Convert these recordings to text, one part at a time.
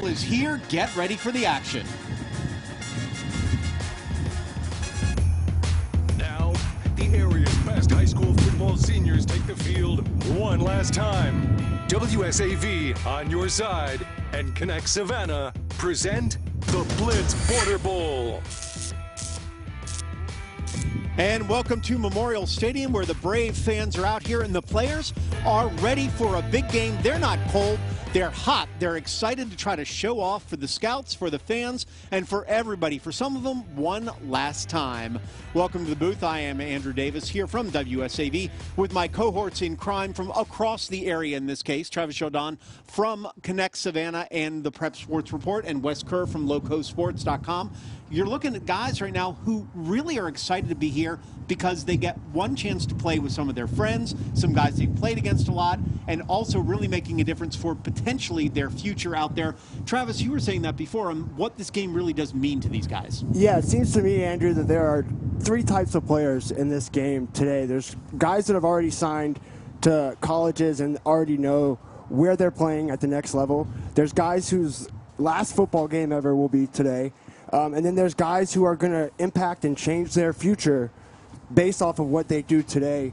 Bowl is here. Get ready for the action. Now, the area's best high school football seniors take the field one last time. WSAV on your side and Connect Savannah present the Blitz Border Bowl. And welcome to Memorial Stadium, where the Brave fans are out here and the players are ready for a big game. They're not cold, they're hot. They're excited to try to show off for the scouts, for the fans, and for everybody. For some of them, one last time. Welcome to the booth. I am Andrew Davis here from WSAV with my cohorts in crime from across the area in this case. Travis Jordan from Connect Savannah and the Prep Sports Report, and Wes Kerr from lowcosports.com. You're looking at guys right now who really are excited to be here because they get one chance to play with some of their friends, some guys they've played against a lot, and also really making a difference for potentially their future out there. Travis, you were saying that before, what this game really does mean to these guys. Yeah, it seems to me, Andrew, that there are three types of players in this game today. There's guys that have already signed to colleges and already know where they're playing at the next level. There's guys whose last football game ever will be today. And then there's guys who are going to impact and change their future based off of what they do today.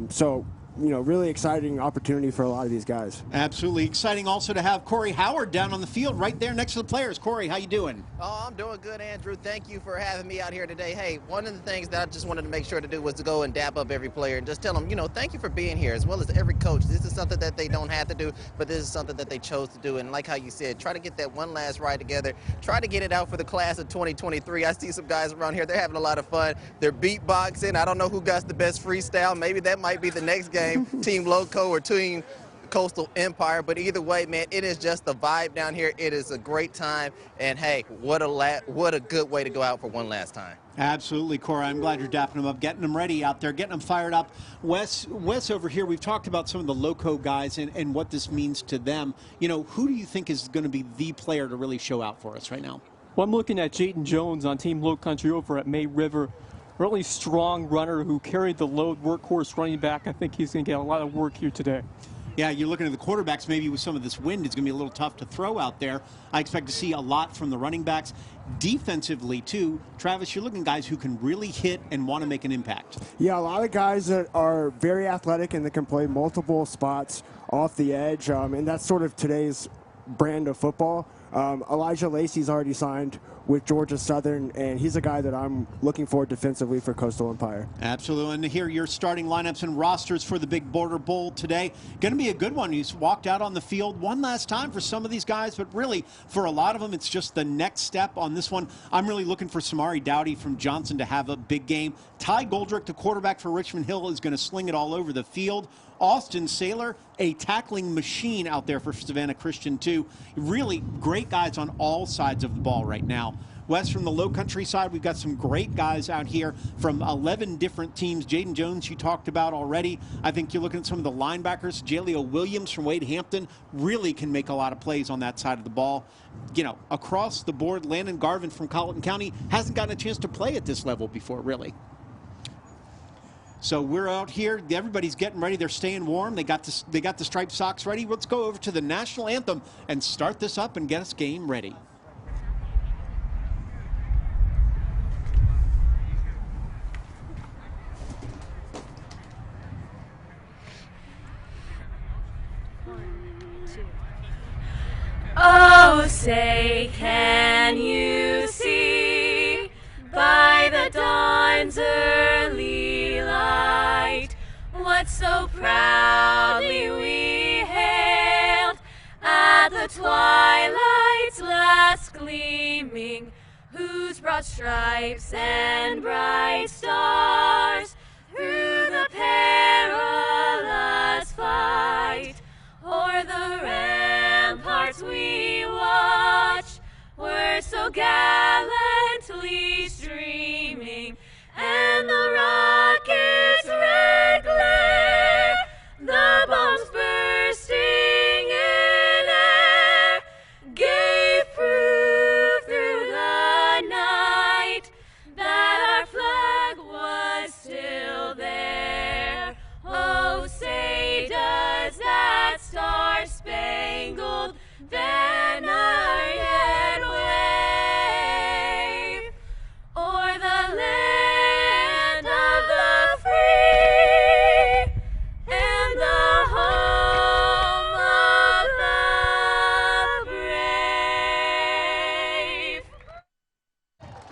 So, you know, really exciting opportunity for a lot of these guys. Absolutely exciting also to have Corey Howard down on the field right there next to the players. Corey, how you doing? Oh, I'm doing good, Andrew. Thank you for having me out here today. Hey, one of the things that I just wanted to make sure to do was to go and dap up every player and just tell them, you know, thank you for being here, as well as every coach. This is something that they don't have to do, but this is something that they chose to do. And like how you said, try to get that one last ride together. Try to get it out for the class of 2023. I see some guys around here. They're having a lot of fun. They're beatboxing. I don't know who got the best freestyle. Maybe that might be the next game. Team Loco or Team Coastal Empire, but either way, man, it is just the vibe down here. It is a great time, and hey, what a good way to go out for one last time. Absolutely, Corey. I'm glad you're dapping them up, getting them ready out there, getting them fired up. Wes over here, we've talked about some of the Loco guys and what this means to them. You know, who do you think is going to be the player to really show out for us right now? Well, I'm looking at Jaden Jones on Team Lowcountry over at May River. Really strong runner who carried the load, workhorse running back. I think he's going to get a lot of work here today. Yeah, you're looking at the quarterbacks. Maybe with some of this wind, it's going to be a little tough to throw out there. I expect to see a lot from the running backs. Defensively, too, Travis, you're looking at guys who can really hit and want to make an impact. Yeah, a lot of guys that are very athletic and that can play multiple spots off the edge, and that's sort of today's brand of football. Elijah Lacey's already signed with Georgia Southern, and he's a guy that I'm looking for defensively for Coastal Empire. Absolutely. And here your starting lineups and rosters for the Big Border Bowl today. Going to be a good one. He's walked out on the field one last time for some of these guys, but really for a lot of them, it's just the next step on this one. I'm really looking for Samari Dowdy from Johnson to have a big game. Ty Goldrick, the quarterback for Richmond Hill, is going to sling it all over the field. Austin Saylor, a tackling machine out there for Savannah Christian, too. Really great guys on all sides of the ball right now. West, from the Lowcountry side, we've got some great guys out here from 11 different teams. Jaden Jones, you talked about already. I think you're looking at some of the linebackers. Jaleo Williams from Wade Hampton really can make a lot of plays on that side of the ball. You know, across the board, Landon Garvin from Colleton County hasn't gotten a chance to play at this level before, really. So we're out here. Everybody's getting ready. They're staying warm. They got the striped socks ready. Let's go over to the national anthem and start this up and get us game ready. Oh, say, can you see by the dawn's early light what so proudly we hailed at the twilight's last gleaming, whose broad stripes and bright stars through the perilous fight o'er the ramparts we watch were so gallantly streaming, and the rocket's red glare, the bombs bursting in air, gave proof through the night that our flag was still there. Oh, say does that star-spangled banner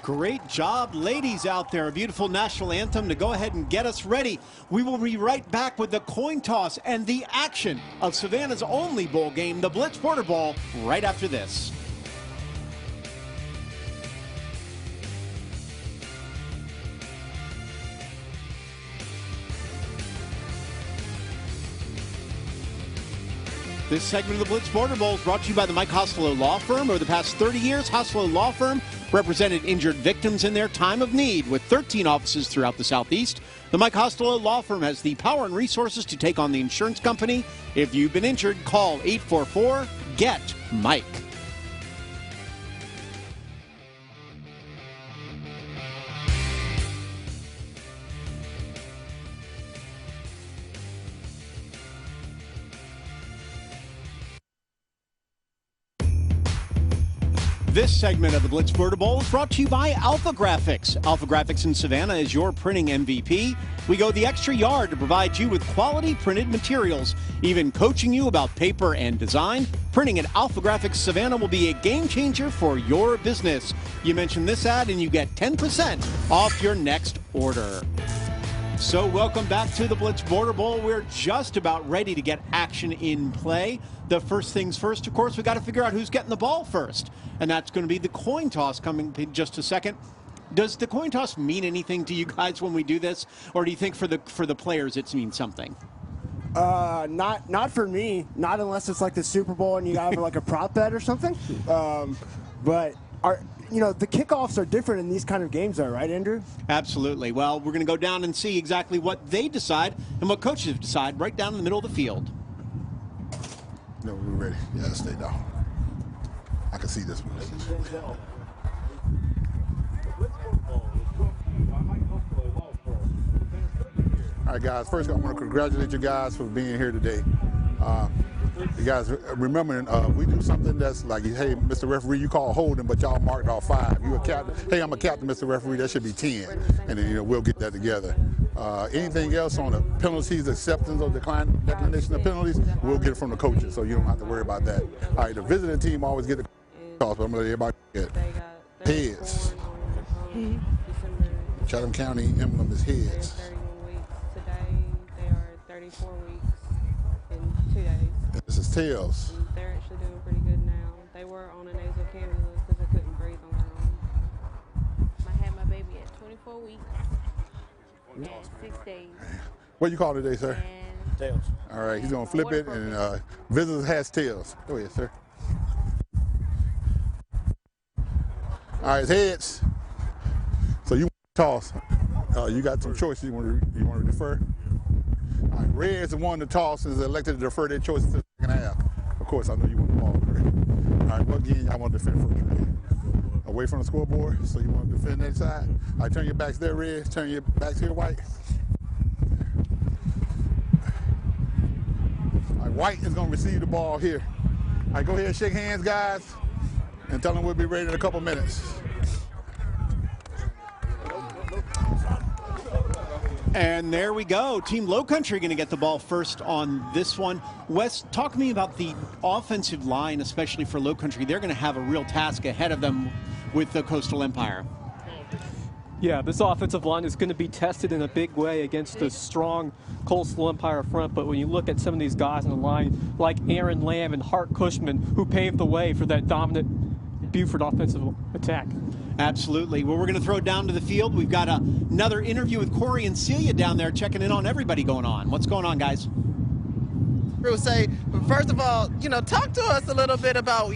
Great job, ladies out there. A beautiful national anthem to go ahead and get us ready. We will be right back with the coin toss and the action of Savannah's only bowl game, the Blitz Border Bowl, right after this. This segment of the Blitz Border Bowl is brought to you by the Mike Hostelo Law Firm. Over the past 30 years, Hostelo Law Firm represented injured victims in their time of need with 13 offices throughout the Southeast. The Mike Hostelo Law Firm has the power and resources to take on the insurance company. If you've been injured, call 844-GET-MIKE. This segment of the Blitz Border Bowl is brought to you by Alpha Graphics. Alpha Graphics in Savannah is your printing MVP. We go the extra yard to provide you with quality printed materials, even coaching you about paper and design. Printing at Alpha Graphics Savannah will be a game changer for your business. You mention this ad and you get 10% off your next order. So welcome back to the Blitz Border Bowl. We're just about ready to get action in play. The first things first, of course, we got to figure out who's getting the ball first. And that's going to be the coin toss coming in just a second. Does the coin toss mean anything to you guys when we do this? Or do you think for the players it means something? Not for me. Not unless it's like the Super Bowl and you have like a prop bet or something. But the kickoffs are different in these kind of games, though, right, Andrew? Absolutely. Well, we're going to go down and see exactly what they decide and what coaches decide right down in the middle of the field. No, we're ready. Yeah, stay down. I can see this one. All right, guys. First, I want to congratulate you guys for being here today. You guys remember, we do something that's like, hey, Mr. Referee, you call holding, but y'all marked off 5. You a captain. Hey, I'm a captain, Mr. Referee. That should be 10, and then we'll get that together. Anything else on the penalties, acceptance or declination of penalties, we'll get it from the coaches, so you don't have to worry about that. All right, the visiting team always get the toss, but I'm gonna let everybody get heads. Chatham County emblem is heads. 31 weeks today. They are 34 weeks in 2 days. This is tails. They're actually doing pretty good now. They were on a nasal cannula because they couldn't breathe on their own. I had my baby at 24 weeks and 6 days. What you call today, sir? And Tails. All right, he's gonna flip it, and visitors has tails. Go ahead, sir. All right, it's heads. So you toss. You got some choices. You want to defer? All right, red's the one to toss is elected to defer their choices to the second half. Of course, I know you want the ball. Right? All right, what game y'all want to defend first? Away from the scoreboard, so you want to defend that side. All right, turn your backs there, red. Turn your backs here, white. All right, white is going to receive the ball here. All right, go ahead and shake hands, guys, and tell them we'll be ready in a couple minutes. And there we go. Team Lowcountry going to get the ball first on this one. Wes, talk to me about the offensive line, especially for Lowcountry. They're going to have a real task ahead of them with the Coastal Empire. Yeah, this offensive line is going to be tested in a big way against the strong Coastal Empire front. But when you look at some of these guys in the line, like Aaron Lamb and Hart Cushman, who paved the way for that dominant Buford offensive attack. Absolutely. Well, we're going to throw it down to the field. We've got another interview with Corey and Celia down there checking in on everybody going on. What's going on, guys? Say, first of all, talk to us a little bit about,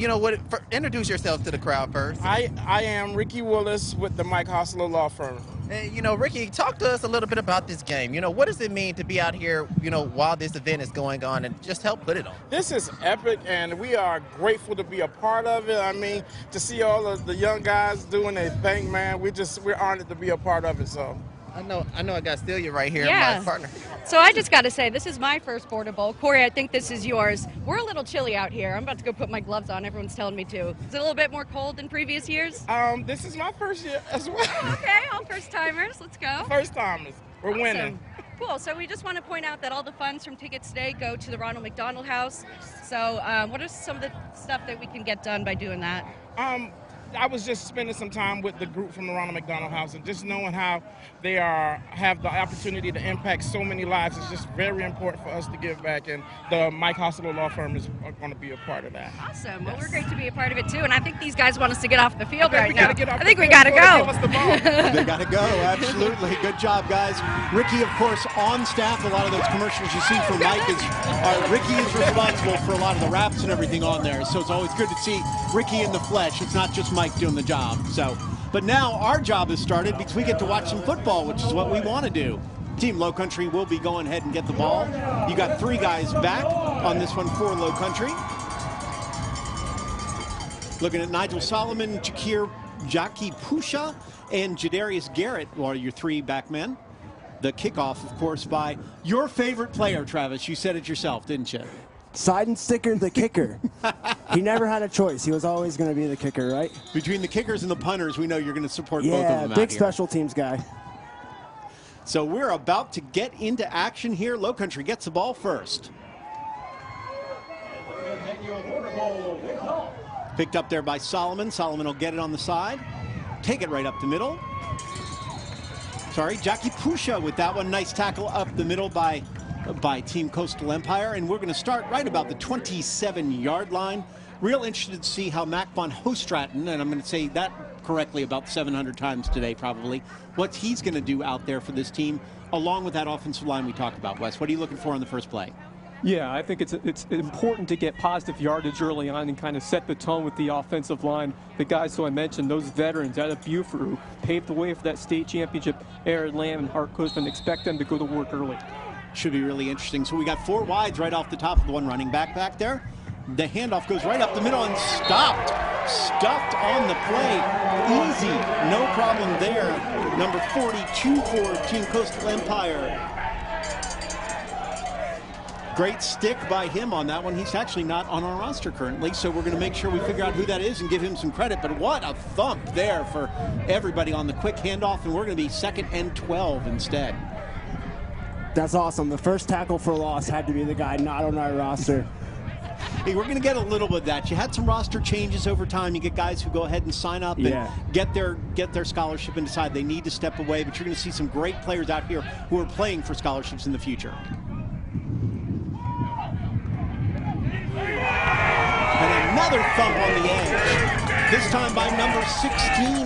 introduce yourself to the crowd first. I am Ricky Willis with the Mike Hostelo Law Firm. And, Ricky, talk to us a little bit about this game. What does it mean to be out here, while this event is going on and just help put it on? This is epic, and we are grateful to be a part of it. I mean, to see all of the young guys doing their thing, man, we're honored to be a part of it, so. I know I got Celia right here, yeah. My partner. So I just got to say, this is my first Border Bowl. Corey, I think this is yours. We're a little chilly out here. I'm about to go put my gloves on. Everyone's telling me to. Is it a little bit more cold than previous years? This is my first year as well. Okay, all first timers. Let's go. First timers. We're awesome. winning. Cool. So we just want to point out that all the funds from tickets today go to the Ronald McDonald House. So what are some of the stuff that we can get done by doing that? I was just spending some time with the group from the Ronald McDonald House, and just knowing how they have the opportunity to impact so many lives is just very important for us to give back, and the Mike Hospital Law Firm is going to be a part of that. Awesome. Well, we're great to be a part of it too, and I think these guys want us to get off the field right now. I think we got to go. They got to go. Absolutely. Good job, guys. Ricky, of course, on staff. A lot of those commercials you see from Mike Ricky is responsible for a lot of the raps and everything on there. So it's always good to see Ricky in the flesh. It's not just Mike doing the job. So, but now our job has started because we get to watch some football, which is what we want to do. Team Lowcountry will be going ahead and get the ball. You got 3 guys back on this one for Lowcountry. Looking at Nigel Solomon, Jackie Pusha, and Jadarius Garrett are your 3 back men. The kickoff, of course, by your favorite player, Travis. You said it yourself, didn't you? Side and sticker, the kicker. He never had a choice. He was always going to be the kicker, right? Between the kickers and the punters, we know you're going to support both of them. Yeah, big special teams guy. So we're about to get into action here. Lowcountry gets the ball first. Picked up there by Solomon. Solomon will get it on the side. Take it right up the middle. Sorry, Jackie Pusha with that one. Nice tackle up the middle by Team Coastal Empire. And we're going to start right about the 27-yard line. Real interested to see how Mac Von Hostraten, and I'm going to say that correctly about 700 times today probably, what he's going to do out there for this team, along with that offensive line we talked about. Wes, what are you looking for on the first play? Yeah, I think it's important to get positive yardage early on and kind of set the tone with the offensive line. The guys who I mentioned, those veterans out of Buford who paved the way for that state championship, Aaron Lamb and Hart Cushman, expect them to go to work early. Should be really interesting. So we got 4 wides right off the top of the one running back there. The handoff goes right up the middle and stopped. Stuffed on the play. Easy. No problem there. Number 42 for Team Coastal Empire. Great stick by him on that one. He's actually not on our roster currently, so we're going to make sure we figure out who that is and give him some credit. But what a thump there for everybody on the quick handoff, and we're going to be 2nd and 12 instead. That's awesome. The first tackle for loss had to be the guy not on our roster. Hey, we're going to get a little bit of that. You had some roster changes over time. You get guys who go ahead and sign up and get their scholarship and decide they need to step away. But you're going to see some great players out here who are playing for scholarships in the future. And another thump on the edge. This time by number 16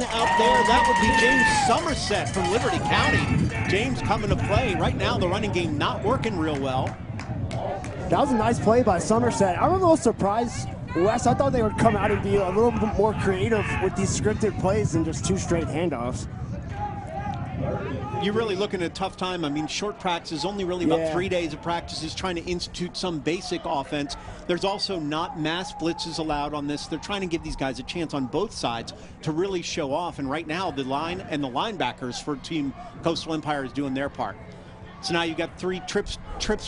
out there. That would be James Somerset from Liberty County. James coming to play. Right now, the running game not working real well. That was a nice play by Somerset. I'm a little surprised, Wes. I thought they would come out and be a little bit more creative with these scripted plays than just 2 straight handoffs. You're really looking at a tough time. I mean, short practice, only really about 3 days of practices, trying to institute some basic offense. There's also not mass blitzes allowed on this. They're trying to give these guys a chance on both sides to really show off. And right now, the line and the linebackers for Team Coastal Empire is doing their part. So now you've got 3 trips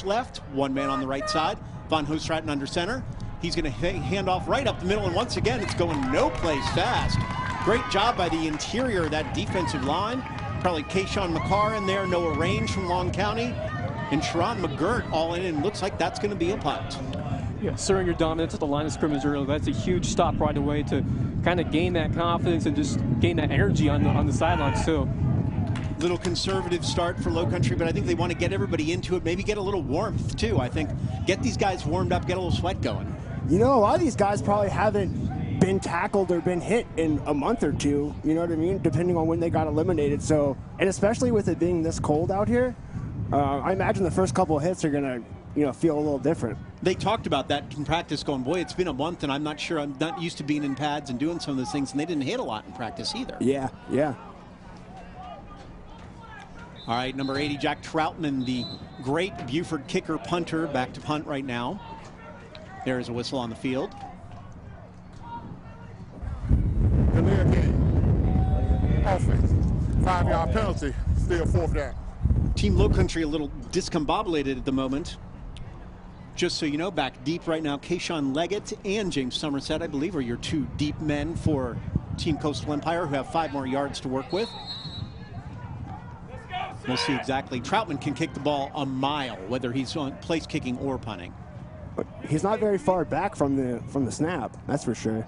left, 1 man on the right side. Von Hostraten under center. He's going to hand off right up the middle, and once again, it's going no place fast. Great job by the interior of that defensive line. Probably Kayshawn McCarr in there, Noah Range from Long County, and Sharon McGirt all in, and looks like that's going to be a punt. Yeah, asserting your dominance at the line of scrimmage early. That's a huge stop right away to kind of gain that confidence and just gain that energy on the sidelines too. Little conservative start for Lowcountry, but I think they want to get everybody into it, maybe get a little warmth too. I think get these guys warmed up, get a little sweat going. You know, a lot of these guys probably haven't been tackled or been hit in a month or 2, you know what I mean, depending on when they got eliminated. So, and especially with it being this cold out here, I imagine the first couple of hits are going to, you know, feel a little different. They talked about that in practice, going, boy, it's been a month and I'm not sure, I'm not used to being in pads and doing some of those things, and they didn't hit a lot in practice either. Yeah. All right, number 80, Jack Troutman, the great Buford kicker punter, back to punt right now. There is a whistle on the field. Delay game. Offense. 5-yard penalty. Still 4th down. Team Lowcountry a little discombobulated at the moment. Just so you know, back deep right now, Kayshawn Leggett and James Somerset, I believe, are your 2 deep men for Team Coastal Empire, who have 5 more yards to work with. We'll see exactly. Troutman can kick the ball a mile, whether he's on place kicking or punting. But he's not very far back from the snap, that's for sure.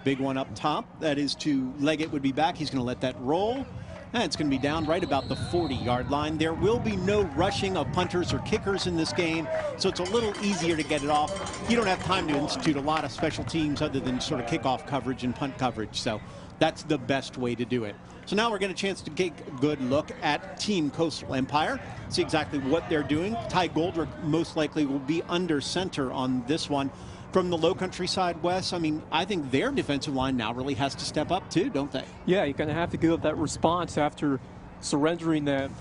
Big one up top. That is to Leggett would be back. He's going to let that roll. And it's going to be down right about the 40-yard line. There will be no rushing of punters or kickers in this game, so it's a little easier to get it off. You don't have time to institute a lot of special teams other than sort of kickoff coverage and punt coverage, so that's the best way to do it. So now we're getting a chance to take a good look at Team Coastal Empire, see exactly what they're doing. Ty Goldrick most likely will be under center on this one. From the Lowcountry side, Wes, I mean, I think their defensive line now really has to step up too, don't they? Yeah, you're going to have to give up that response after surrendering that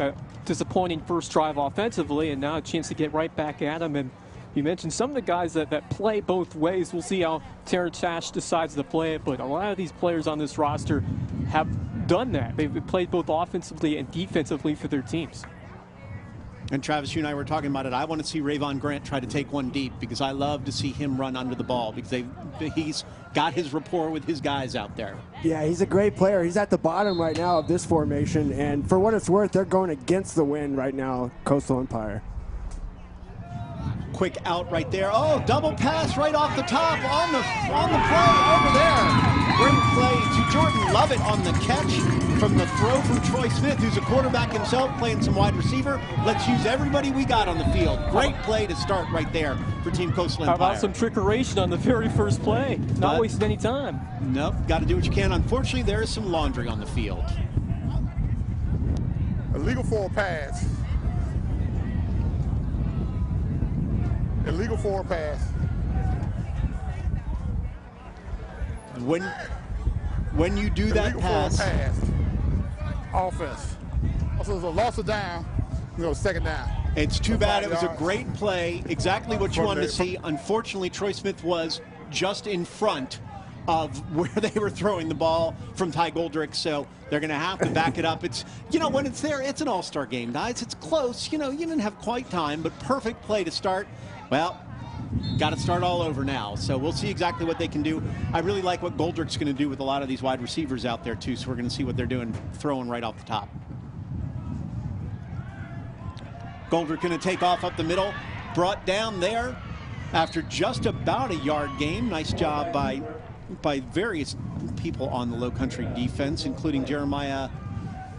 disappointing first drive offensively, and now a chance to get right back at them. And you mentioned some of the guys that play both ways. We'll see how Terrence Hash decides to play it, but a lot of these players on this roster have done that. They've played both offensively and defensively for their teams. And Travis, you and I were talking about it. I want to see Rayvon Grant try to take one deep because I love to see him run under the ball because he's got his rapport with his guys out there. Yeah, he's a great player. He's at the bottom right now of this formation, and for what it's worth, they're going against the wind right now, Coastal Empire. Quick out right there. Oh, double pass right off the top on the play over there. Great play to Jordan Lovett on the catch from the throw from Troy Smith, who's a quarterback himself, playing some wide receiver. Let's use everybody we got on the field. Great play to start right there for Team Coastal Empire. How about some trickeration on the very first play? Not wasting any time. Nope, got to do what you can. Unfortunately, there is some laundry on the field. Illegal forward pass. Illegal forward pass. When you do that pass. Offense. Also, there's a loss of down. Second down. It's too bad. It was a great play. Exactly what you wanted to see. Unfortunately, Troy Smith was just in front of where they were throwing the ball from Ty Goldrick, so they're going to have to back it up. It's, when it's there, it's an all-star game, guys. It's close. You didn't have quite time, but perfect play to start. Well, got to start all over now. So we'll see exactly what they can do. I really like what Goldrick's going to do with a lot of these wide receivers out there, too. So we're going to see what they're doing, throwing right off the top. Goldrick going to take off up the middle. Brought down there after just about a yard gain. Nice job by various people on the Lowcountry defense, including Jeremiah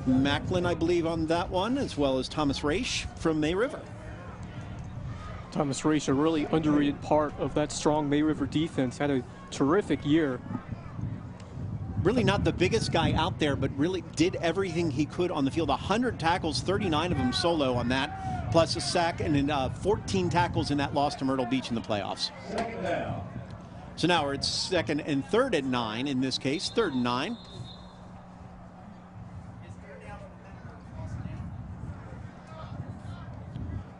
Macklin, I believe, on that one, as well as Thomas Raish from May River. Thomas Raish, a really underrated part of that strong May River defense, had a terrific year. Really not the biggest guy out there, but really did everything he could on the field. 100 tackles, 39 of them solo on that, plus a sack, and then 14 tackles in that loss to Myrtle Beach in the playoffs. So now it's second and third and 9 in this case, 3rd and 9.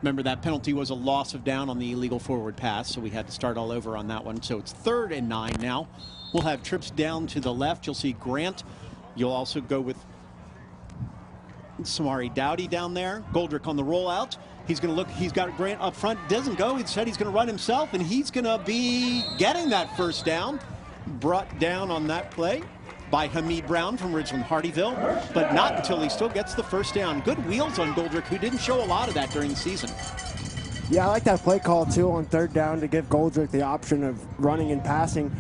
Remember, that penalty was a loss of down on the illegal forward pass, so we had to start all over on that one. So it's 3rd and 9 now. We'll have trips down to the left. You'll see Grant. You'll also go with Samari Dowdy down there. Goldrick on the rollout. He's going to look. He's got Grant up front. Doesn't go. He said he's going to run himself, and he's going to be getting that first down. Brought down on that play by Hamid Brown from Ridgeland Hardyville, but not until he still gets the first down. Good wheels on Goldrick, who didn't show a lot of that during the season. Yeah, I like that play call, too, on 3rd down to give Goldrick the option of running and passing.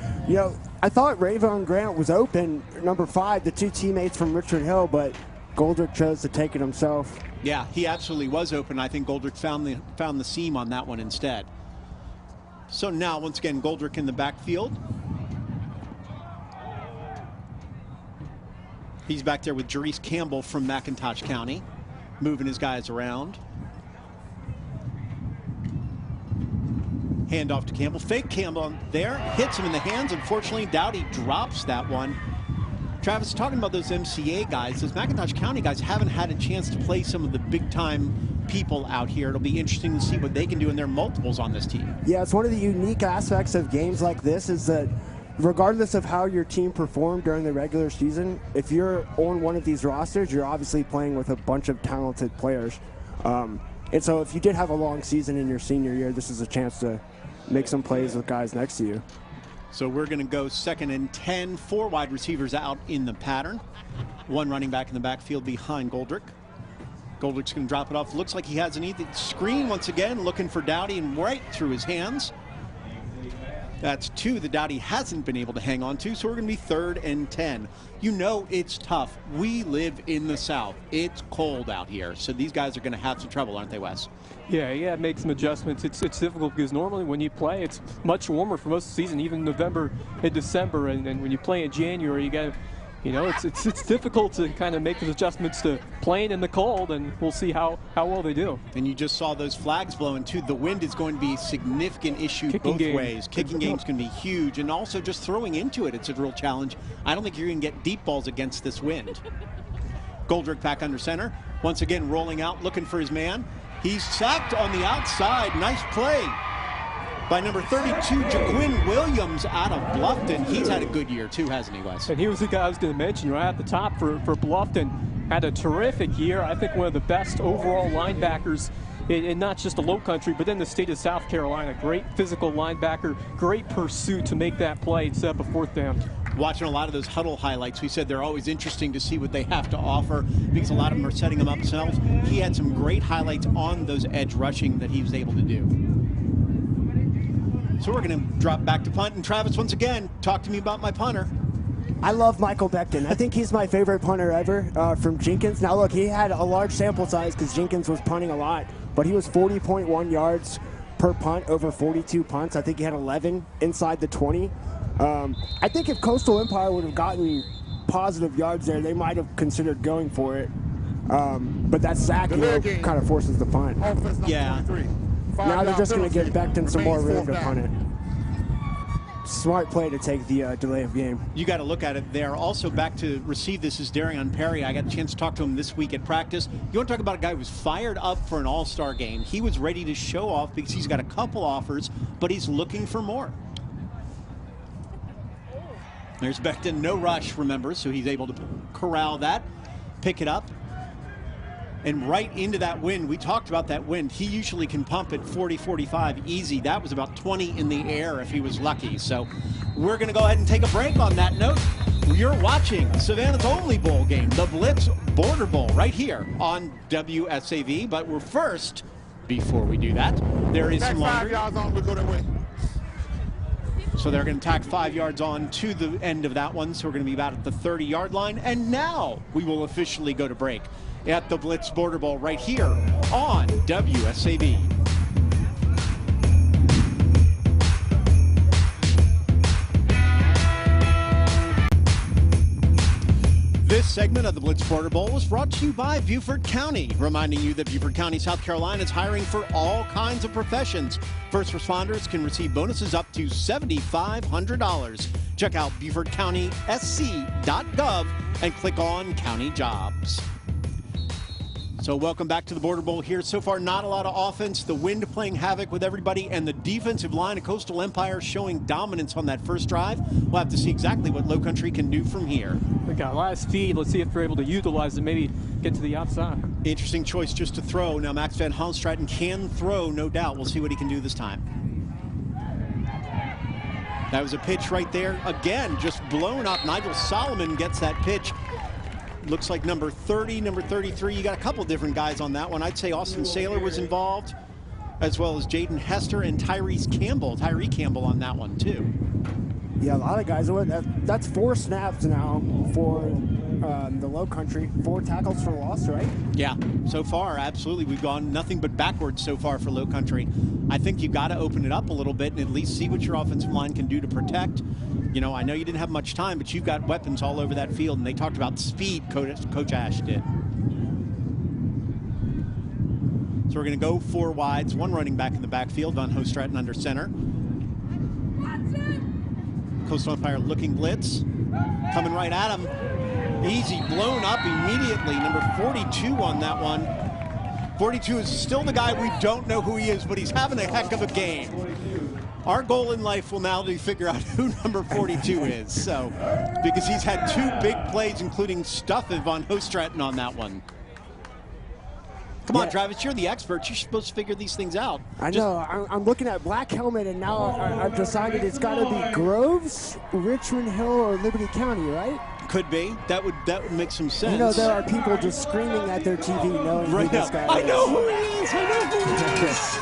I thought Rayvon Grant was open, number 5, the 2 teammates from Richard Hill, but Goldrick chose to take it himself. Yeah, he absolutely was open. I think Goldrick found the seam on that one instead. So now, once again, Goldrick in the backfield. He's back there with Jerice Campbell from McIntosh County, moving his guys around. Hand off to Campbell. Fake Campbell there. Hits him in the hands. Unfortunately, Dowdy drops that one. Travis, talking about those MCA guys, those McIntosh County guys haven't had a chance to play some of the big-time people out here. It'll be interesting to see what they can do in their multiples on this team. Yeah, it's one of the unique aspects of games like this is that regardless of how your team performed during the regular season, if you're on one of these rosters, you're obviously playing with a bunch of talented players. And so if you did have a long season in your senior year, this is a chance to make some plays with guys next to you. So we're going to go 2nd and 10, 4 wide receivers out in the pattern. 1 running back in the backfield behind Goldrick. Goldrick's going to drop it off. Looks like he has an easy screen once again, looking for Dowdy and right through his hands. That's 2 that Dowdy hasn't been able to hang on to, so we're going to be 3rd and 10. You know it's tough. We live in the South. It's cold out here, so these guys are going to have some trouble, aren't they, Wes? Yeah, make some adjustments. It's difficult because normally when you play, it's much warmer for most of the season, even November and December, and when you play in January, you got to, it's difficult to kind of make those adjustments to playing in the cold, and we'll see how well they do. And you just saw those flags blowing too. The wind is going to be a significant issue both ways. Kicking game's going to be huge, and also just throwing into it, it's a real challenge. I don't think you're going to get deep balls against this wind. Goldrick back under center. Once again, rolling out, looking for his man. He's sacked on the outside. Nice play by number 32, Jaquin Williams out of Bluffton. He's had a good year too, hasn't he, Wes? And he was the guy I was going to mention right at the top for Bluffton. Had a terrific year. I think one of the best overall linebackers in not just the Lowcountry, but in the state of South Carolina. Great physical linebacker, great pursuit to make that play and set up a 4th down. Watching a lot of those huddle highlights, we said they're always interesting to see what they have to offer because a lot of them are setting them up themselves. He had some great highlights on those edge rushing that he was able to do. So we're going to drop back to punt. And Travis, once again, talk to me about my punter. I love Michael Beckton. I think he's my favorite punter ever from Jenkins. Now, look, he had a large sample size because Jenkins was punting a lot, but he was 40.1 yards per punt over 42 punts. I think he had 11 inside the 20. I think if Coastal Empire would have gotten positive yards there, they might have considered going for it. But that sack kind of forces the punt. Yeah. Now they're just going to give Beckton some more room to punt it. Smart play to take the delay of game. You got to look at it there. Also back to receive this is Darion Perry. I got a chance to talk to him this week at practice. You want to talk about a guy who was fired up for an all-star game. He was ready to show off because he's got a couple offers, but he's looking for more. There's Beckton, no rush, remember, so he's able to corral that, pick it up, and right into that wind. We talked about that wind. He usually can pump at 40, 45 easy. That was about 20 in the air if he was lucky. So we're going to go ahead and take a break on that note. You're watching Savannah's only bowl game, the Blitz Border Bowl, right here on WSAV. But we're first, before we do that, there is some laundry. 5 yards on, we'll go that way. So they're going to tack 5 yards on to the end of that one. So we're going to be about at the 30-yard line. And now we will officially go to break at the Blitz Border Bowl right here on WSAV. This segment of the Blitz Border Bowl was brought to you by Beaufort County, reminding you that Beaufort County, South Carolina is hiring for all kinds of professions. First responders can receive bonuses up to $7,500. Check out BeaufortCountySC.gov and click on County Jobs. So welcome back to the Border Bowl here. So far, not a lot of offense. The wind playing havoc with everybody, and the defensive line of Coastal Empire showing dominance on that first drive. We'll have to see exactly what Lowcountry can do from here. They got a lot of speed. Let's see if they're able to utilize it, maybe get to the outside. Interesting choice just to throw. Now Max Van Halmstraten can throw, no doubt. We'll see what he can do this time. That was a pitch right there. Again, just blown up. Nigel Solomon gets that pitch. Looks like number 30, number 33. You got a couple different guys on that one. I'd say Austin Saylor was involved, as well as Jaden Hester and Tyree Campbell on that one, too. Yeah, a lot of guys. That's 4 snaps now for the Lowcountry. 4 tackles for loss, right? Yeah, so far, absolutely. We've gone nothing but backwards so far for Lowcountry. I think you got to open it up a little bit and at least see what your offensive line can do to protect. You know, I know you didn't have much time, but you've got weapons all over that field, and they talked about speed, Coach Ash did. So we're going to go 4 wides, 1 running back in the backfield, Van Halmstraten under center. Coastal Empire looking blitz, coming right at him. Easy, blown up immediately. Number 42 on that one. 42 is still the guy we don't know who he is, but he's having a heck of a game. Our goal in life will now be to figure out who number 42 is. So, because he's had 2 big plays, including stuffing Van Halmstraten on that one. Come on, Travis, you're the expert. You're supposed to figure these things out. I know. I'm looking at black helmet, and now I've decided it's got to be Groves, Richmond Hill, or Liberty County, right? Could be. That would make some sense. You know, there are people just screaming at their TV knowing who this guy is. I know who he is. I know who he is.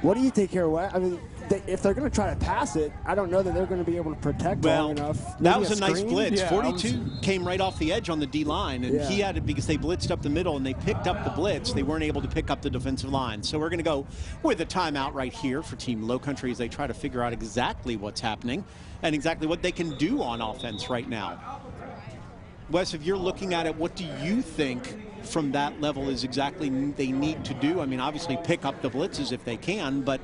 What do you think here, Wes? I mean, if they're going to try to pass it, I don't know that they're going to be able to protect long enough. That Maybe was a nice screen? blitz. Yeah, 42 came right off the edge on the D-line, and he had it because they blitzed up the middle, and they picked up the blitz. They weren't able to pick up the defensive line. So we're going to go with a timeout right here for Team Lowcountry as they try to figure out exactly what's happening and exactly what they can do on offense right now. Wes, if you're looking at it, what do you think from that level is exactly they need to do? I mean, obviously pick up the blitzes if they can, but...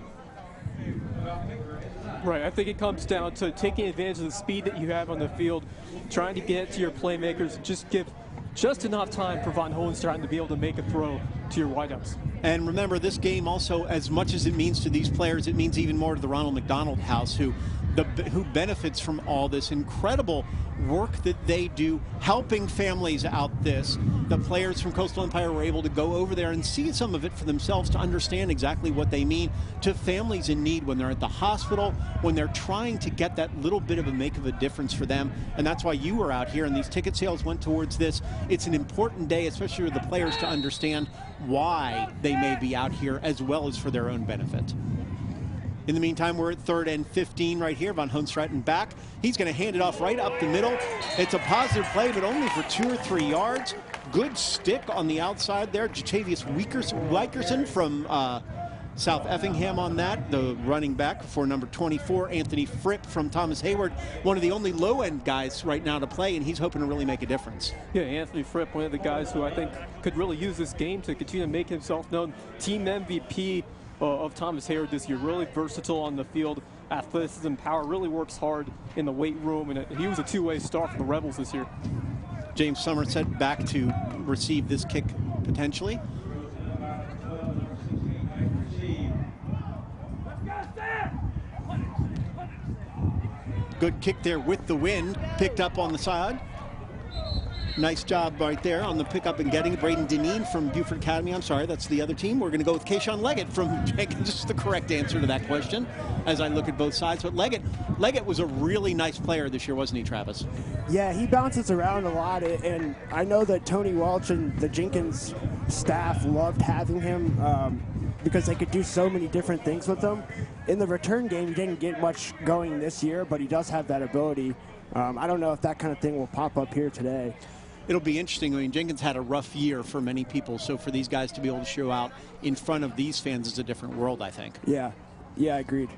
Right, I think it comes down to taking advantage of the speed that you have on the field, trying to get to your playmakers, just give just enough time for Von Hohenstein to be able to make a throw to your wideouts. And remember, this game also, as much as it means to these players, it means even more to the Ronald McDonald House, who benefits from all this incredible work that they do, helping families out this. The players from Coastal Empire were able to go over there and see some of it for themselves to understand exactly what they mean to families in need when they're at the hospital, when they're trying to get that little bit of a difference for them. And that's why you were out here, and these ticket sales went towards this. It's an important day, especially for the players, to understand why they may be out here, as well as for their own benefit. In the meantime, we're at 3rd and 15 right here. Von Hohenstraten back. He's going to hand it off right up the middle. It's a positive play, but only for 2 or 3 yards. Good stick on the outside there. Jatavius Wikerson from South Effingham on that. The running back for number 24, Anthony Fripp from Thomas Hayward. One of the only low-end guys right now to play, and he's hoping to really make a difference. Yeah, Anthony Fripp, one of the guys who I think could really use this game to continue to make himself known. Team MVP of Thomas Hayward this year, really versatile on the field, athleticism, power, really works hard in the weight room, and he was a two-way star for the Rebels this year. James Somerset back to receive this kick potentially. Good kick there with the wind, picked up on the side. Nice job right there on the pickup and getting Braden Deneen from Buford Academy. I'm sorry, that's the other team. We're going to go with Kayshawn Leggett from Jenkins. This is the correct answer to that question as I look at both sides. But Leggett was a really nice player this year, wasn't he, Travis? Yeah, he bounces around a lot, and I know that Tony Welch and the Jenkins staff loved having him because they could do so many different things with him. In the return game, he didn't get much going this year, but he does have that ability. I don't know if that kind of thing will pop up here today. It'll be interesting. I mean, Jenkins had a rough year for many people, so for these guys to be able to show out in front of these fans is a different world, I think. Yeah, agreed.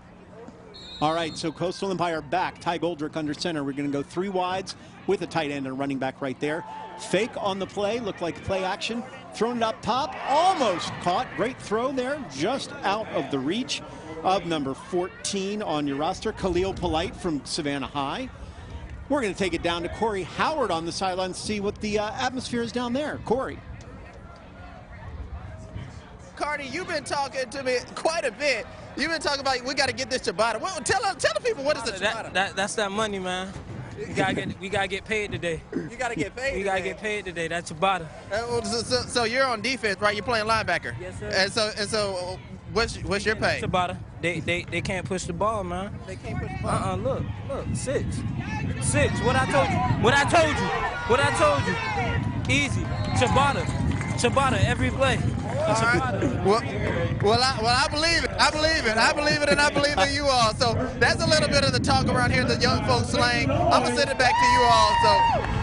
All right, so Coastal Empire back. Ty Goldrick under center. We're going to go 3 wides with a tight end and a running back right there. Fake on the play, looked like play action. Thrown it up top, almost caught. Great throw there, just out of the reach of number 14 on your roster, Khalil Polite from Savannah High. We're going to take it down to Corey Howard on the sideline to see what the atmosphere is down there. Corey. Cardi, you've been talking to me quite a bit. You've been talking about we got to get this ciabatta. Well, tell the people what is the ciabatta. That's that money, man. We gotta get paid today. You gotta get paid. We gotta get paid today. That's ciabatta. So you're on defense, right? You're playing linebacker. Yes, sir. And so what's your pay? Ciabatta. They can't push the ball, man. They can't push the ball. Look, 6. What I told you. Easy. Ciabatta every play. All right. Well, I believe it. I believe it, and I believe in you all. So that's a little bit of the talk around here, the young folks slang. I'm gonna send it back to you all, so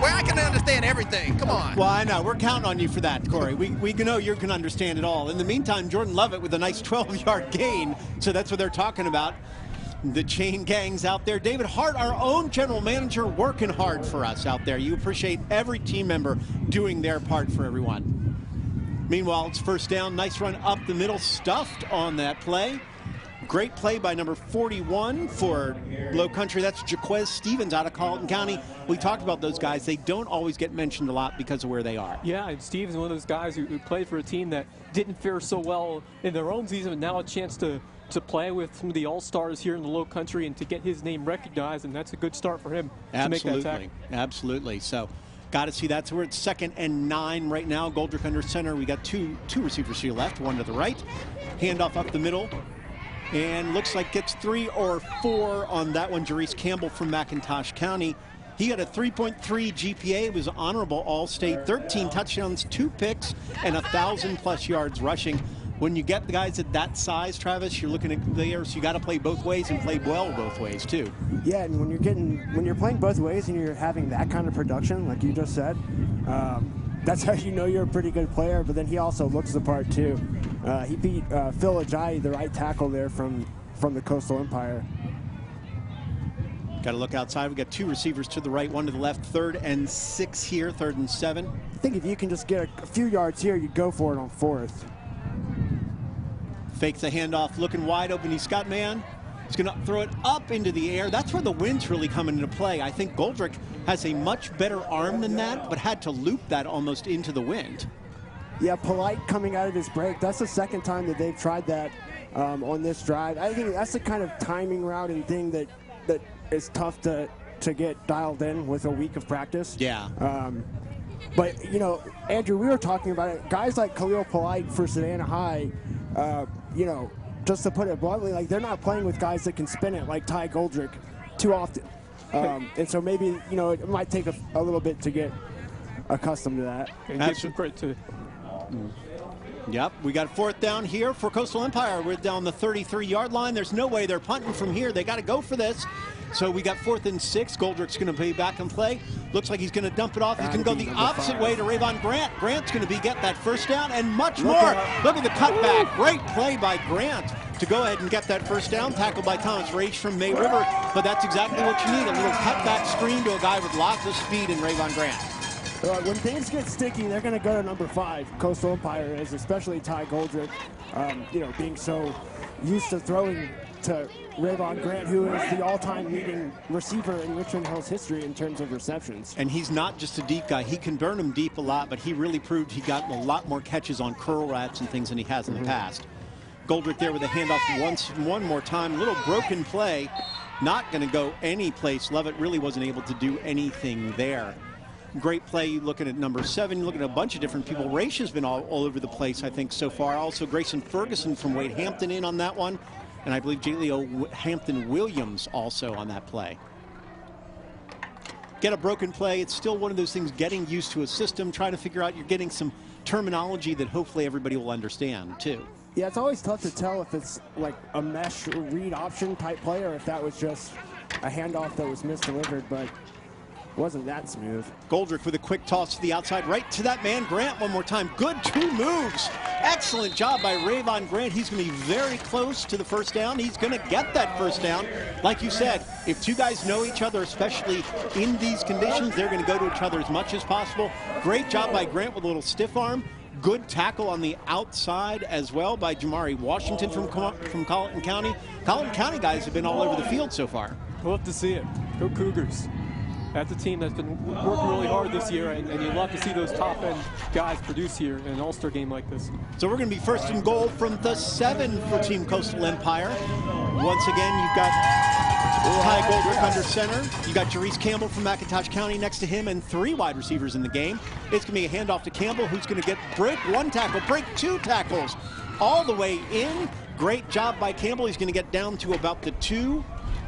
where I can understand everything. Come on. Well, I know we're counting on you for that, Corey. We know you can understand it all. In the meantime, Jordan Lovett with a nice 12-yard gain. So that's what they're talking about. The chain gang's out there. David Hart, our own general manager, working hard for us out there. You appreciate every team member doing their part for everyone. Meanwhile, it's first down. Nice run up the middle, stuffed on that play. Great play by number 41 for Lowcountry. That's Jaquez Stevens out of Colleton County. We talked about those guys. They don't always get mentioned a lot because of where they are. Yeah, and Stevens, one of those guys who played for a team that didn't fare so well in their own season, and now a chance to play with some of the all-stars here in the Lowcountry and to get his name recognized, and that's a good start for him to make that tackle. Absolutely. So got to see that. So we're at 2nd and 9 right now. Goldrick under center. We got two receivers to your left, one to the right. Handoff up the middle. And looks like gets 3 or 4 on that one. Jerice Campbell from McIntosh County. He had a 3.3 GPA. It was honorable All-State. 13 touchdowns, 2 picks, and 1,000+ yards rushing. when you get the guys at that size, Travis, you're looking at players, you got to play both ways and play well both ways too. Yeah, and when you're playing both ways and you're having that kind of production, like you just said, that's how you know you're a pretty good player. But then he also looks the part too. He beat Phil Ajayi, the right tackle there from the Coastal Empire. Got to look outside. We've got 2 receivers to the right, 1 to the left. 3rd and 6 here, 3rd and 7. I think if you can just get a few yards here, you go for it on 4th. Fakes the handoff, looking wide open. He's got man. He's going to throw it up into the air. That's where the wind's really coming into play. I think Goldrick has a much better arm than that, but had to loop that almost into the wind. Yeah, Polite coming out of his break. That's the second time that they've tried that on this drive. I think that's the kind of timing route and thing that is tough to get dialed in with a week of practice. Yeah. But, you know, Andrew, we were talking about it. Guys like Khalil Polite for Savannah High, you know, just to put it bluntly, like they're not playing with guys that can spin it like Ty Goldrick too often. And so maybe, you know, it might take a little bit to get accustomed to that. And give some credit to Yep, we got 4th down here for Coastal Empire. We're down the 33-yard line. There's no way they're punting from here. They got to go for this. So we got 4th and 6. Goldrick's going to be back and play. Looks like he's going to dump it off. He's going to go the opposite way to Rayvon Grant. Grant's going to get that 1st down and much more. Look at the cutback. Great play by Grant to go ahead and get that 1st down. Tackled by Thomas Rage from May River. But that's exactly what you need, a little cutback screen to a guy with lots of speed in Rayvon Grant. When things get sticky, they're going to go to number 5. Coastal Empire is, especially Ty Goldrick, you know, being so used to throwing to Rayvon Grant, who is the all-time leading receiver in Richmond Hill's history in terms of receptions. And he's not just a deep guy. He can burn them deep a lot, but he really proved he got a lot more catches on curl rats and things than he has in the past. Goldrick there with a handoff one more time. Little broken play. Not going to go any place. Lovett really wasn't able to do anything there. Great play looking at number 7, looking at a bunch of different people. Raish has been all over the place, I think, so far. Also, Grayson Ferguson from Wade Hampton in on that one. And I believe Jaleo Hampton Williams also on that play. Get a broken play. It's still one of those things, getting used to a system, trying to figure out, you're getting some terminology that hopefully everybody will understand, too. Yeah, it's always tough to tell if it's like a mesh read option type play or if that was just a handoff that was misdelivered, but wasn't that smooth. Goldrick with a quick toss to the outside, right to that man Grant one more time. Good 2 moves. Excellent job by Rayvon Grant. He's going to be very close to the 1st down. He's going to get that 1st down. Like you said, if 2 guys know each other, especially in these conditions, they're going to go to each other as much as possible. Great job by Grant with a little stiff arm. Good tackle on the outside as well by Jamari Washington from Colleton County. Colleton County guys have been all over the field so far. Love to see it. Go Cougars. That's a team that's been working really hard this year, and you love to see those top-end guys produce here in an all-star game like this. So we're going to be 1st and goal from the 7 for Team Coastal Empire. Once again, you've got Ty Goldrick under center. You've got Jerice Campbell from McIntosh County next to him and 3 wide receivers in the game. It's going to be a handoff to Campbell, who's going to break 1 tackle, break 2 tackles all the way in. Great job by Campbell. He's going to get down to about the 2.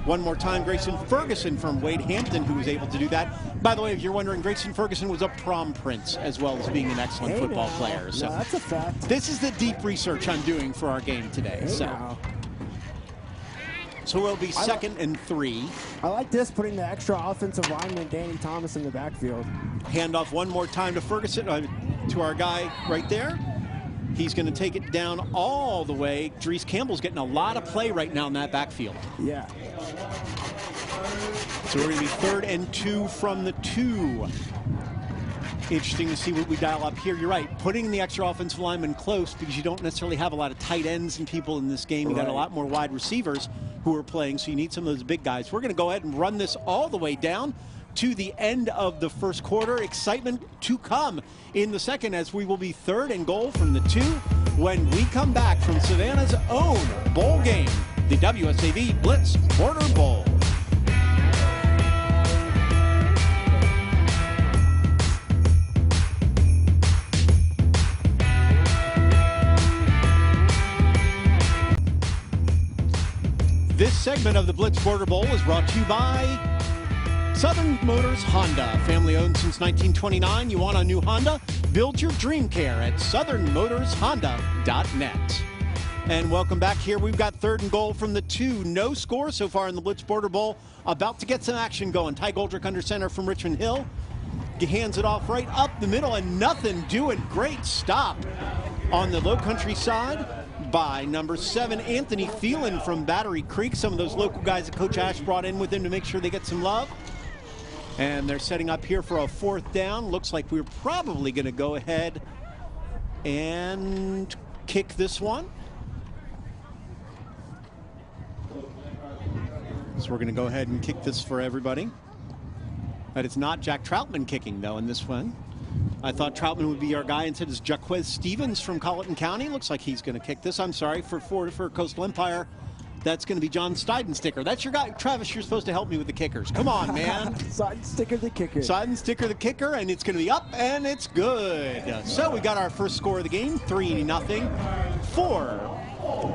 One more time, Grayson Ferguson from Wade Hampton, who was able to do that. By the way, if you're wondering, Grayson Ferguson was a prom prince as well as being an excellent football player. So that's a fact. This is the deep research I'm doing for our game today. So we'll be 2nd and 3. I like this, putting the extra offensive lineman Danny Thomas in the backfield. Handoff one more time to Ferguson, to our guy right there. He's going to take it down all the way. Jerice Campbell's getting a lot of play right now in that backfield. Yeah. So we're going to be 3rd and 2 from the 2. Interesting to see what we dial up here. You're right, putting the extra offensive lineman close because you don't necessarily have a lot of tight ends and people in this game. You got a lot more wide receivers who are playing, so you need some of those big guys. We're going to go ahead and run this all the way down to the end of the 1st quarter. Excitement to come in the 2nd as we will be 3rd and goal from the 2 when we come back from Savannah's own bowl game, the WSAV Blitz Border Bowl. This segment of the Blitz Border Bowl is brought to you by Southern Motors Honda, family owned since 1929. You want a new Honda? Build your dream care at southernmotorshonda.net. And welcome back here. We've got 3rd and goal from the 2. No score so far in the Blitz Border Bowl. About to get some action going. Ty Goldrick under center from Richmond Hill. He hands it off right up the middle and nothing doing. Great stop on the Lowcountry side by number 7, Anthony Phelan from Battery Creek. Some of those local guys that Coach Ash brought in with him to make sure they get some love. And they're setting up here for a 4th down. Looks like we're probably going to go ahead and kick this one. So we're going to go ahead and kick this for everybody. But it's not Jack Troutman kicking, though, in this one. I thought Troutman would be our guy. Instead, it's Jaquez Stevens from Colleton County. Looks like he's going to kick this. I'm sorry, for Coastal Empire. That's going to be John Steidensticker. That's your guy. Travis, you're supposed to help me with the kickers. Come on, man. Steidensticker the kicker. Steidensticker the kicker, and it's going to be up, and it's good. So we got our first score of the game, 3-0 for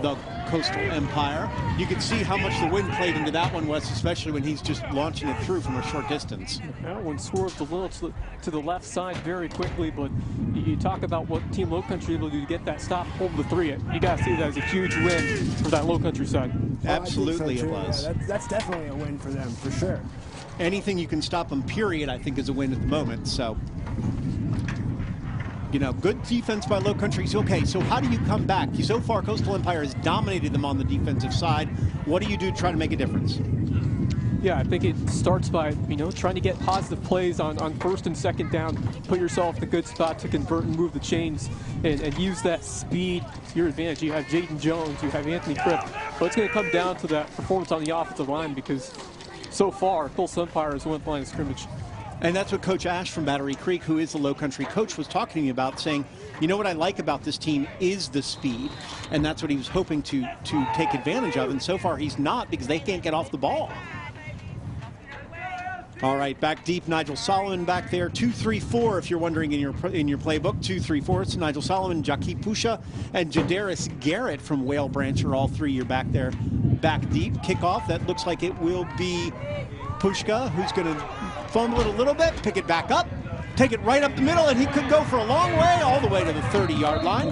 the Coastal Empire. You can see how much the wind played into that one, Wes, especially when he's just launching it through from a short distance. That one swerved a little to the left side very quickly, but you talk about what Team Lowcountry able to do to get that stop, hold the 3. You got to see that as a huge win for that Lowcountry side. Absolutely, so it was. Yeah, that's definitely a win for them, for sure. Anything you can stop them, period, I think is a win at the moment. So, you know, good defense by Lowcountry. Okay, so how do you come back? So far, Coastal Empire has dominated them on the defensive side. What do you do to try to make a difference? Yeah, I think it starts by, trying to get positive plays on 1st and 2nd down, put yourself in a good spot to convert and move the chains and use that speed to your advantage. You have Jaden Jones, you have Anthony Cripp, but it's going to come down to that performance on the offensive line because so far, Coastal Empire has won the line of scrimmage. And that's what Coach Ash from Battery Creek, who is the Lowcountry coach, was talking to me about, saying, you know what I like about this team is the speed. And that's what he was hoping to take advantage of. And so far he's not, because they can't get off the ball. All right, back deep, Nigel Solomon back there. 2-3-4, if you're wondering in your playbook. 2-3-4. It's Nigel Solomon, Jackie Pusha, and Jadaris Garrett from Whale Branch are all 3. You're back there, back deep. Kickoff, that looks like it will be Pushka, who's going to fumble it a little bit, pick it back up, take it right up the middle, and he could go for a long way, all the way to the 30-yard line.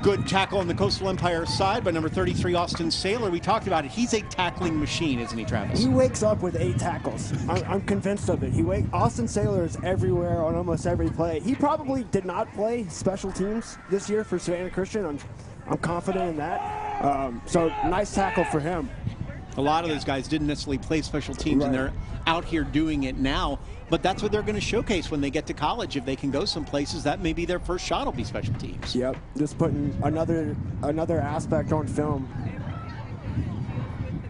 Good tackle on the Coastal Empire side by number 33, Austin Saylor. We talked about it. He's a tackling machine, isn't he, Travis? He wakes up with 8 tackles. I'm convinced of it. Austin Saylor is everywhere on almost every play. He probably did not play special teams this year for Savannah Christian. I'm confident in that. So nice tackle for him. A lot of those guys didn't necessarily play special teams, and they're out here doing it now. But that's what they're going to showcase when they get to college. If they can go some places, that may be their first shot will be special teams. Yep, just putting another aspect on film.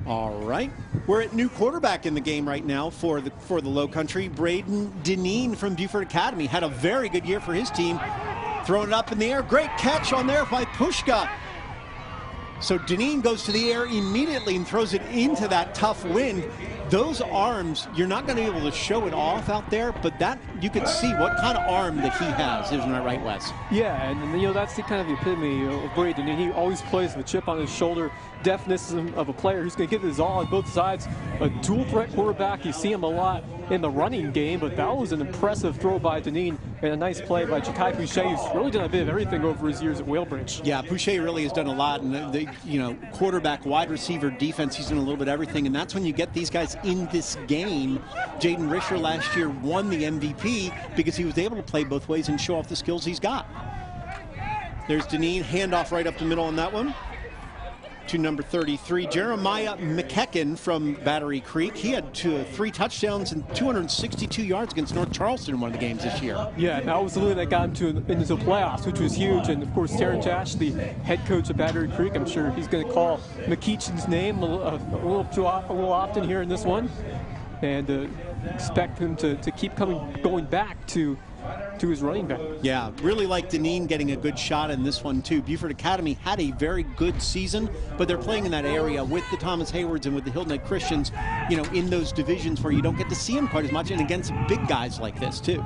All right, we're at new quarterback in the game right now for the Lowcountry. Braden Deneen from Buford Academy had a very good year for his team. Throwing it up in the air, great catch on there by Pushka. So Deneen goes to the air immediately and throws it into that tough wind. Those arms, you're not going to be able to show it off out there, but that you can see what kind of arm that he has, isn't that right, Wes? Yeah, and that's the kind of the epitome of Braden. And he always plays with a chip on his shoulder. Definition of a player who's going to give his all on both sides. A dual threat quarterback. You see him a lot in the running game, but that was an impressive throw by Deneen and a nice play by Jakai Pouchet, who's really done a bit of everything over his years at Whale Branch. Yeah, Pouchet really has done a lot, and the quarterback, wide receiver, defense, he's done a little bit of everything, and that's when you get these guys in this game. Jaden Risher last year won the MVP because he was able to play both ways and show off the skills he's got. There's Deneen, handoff right up the middle on that one to number 33, Jeremiah McKecken from Battery Creek. He had 3 touchdowns and 262 yards against North Charleston in one of the games this year. Yeah, that was the lead that got him into the playoffs, which was huge. And of course, Terrence Ash, the head coach of Battery Creek, I'm sure he's going to call McKeechen's name a little often here in this one, and expect him to keep going back to his running back. Yeah, really like Deneen getting a good shot in this one too. Buford Academy had a very good season, but they're playing in that area with the Thomas Haywards and with the Hilton Head Christians, in those divisions where you don't get to see them quite as much, and against big guys like this too.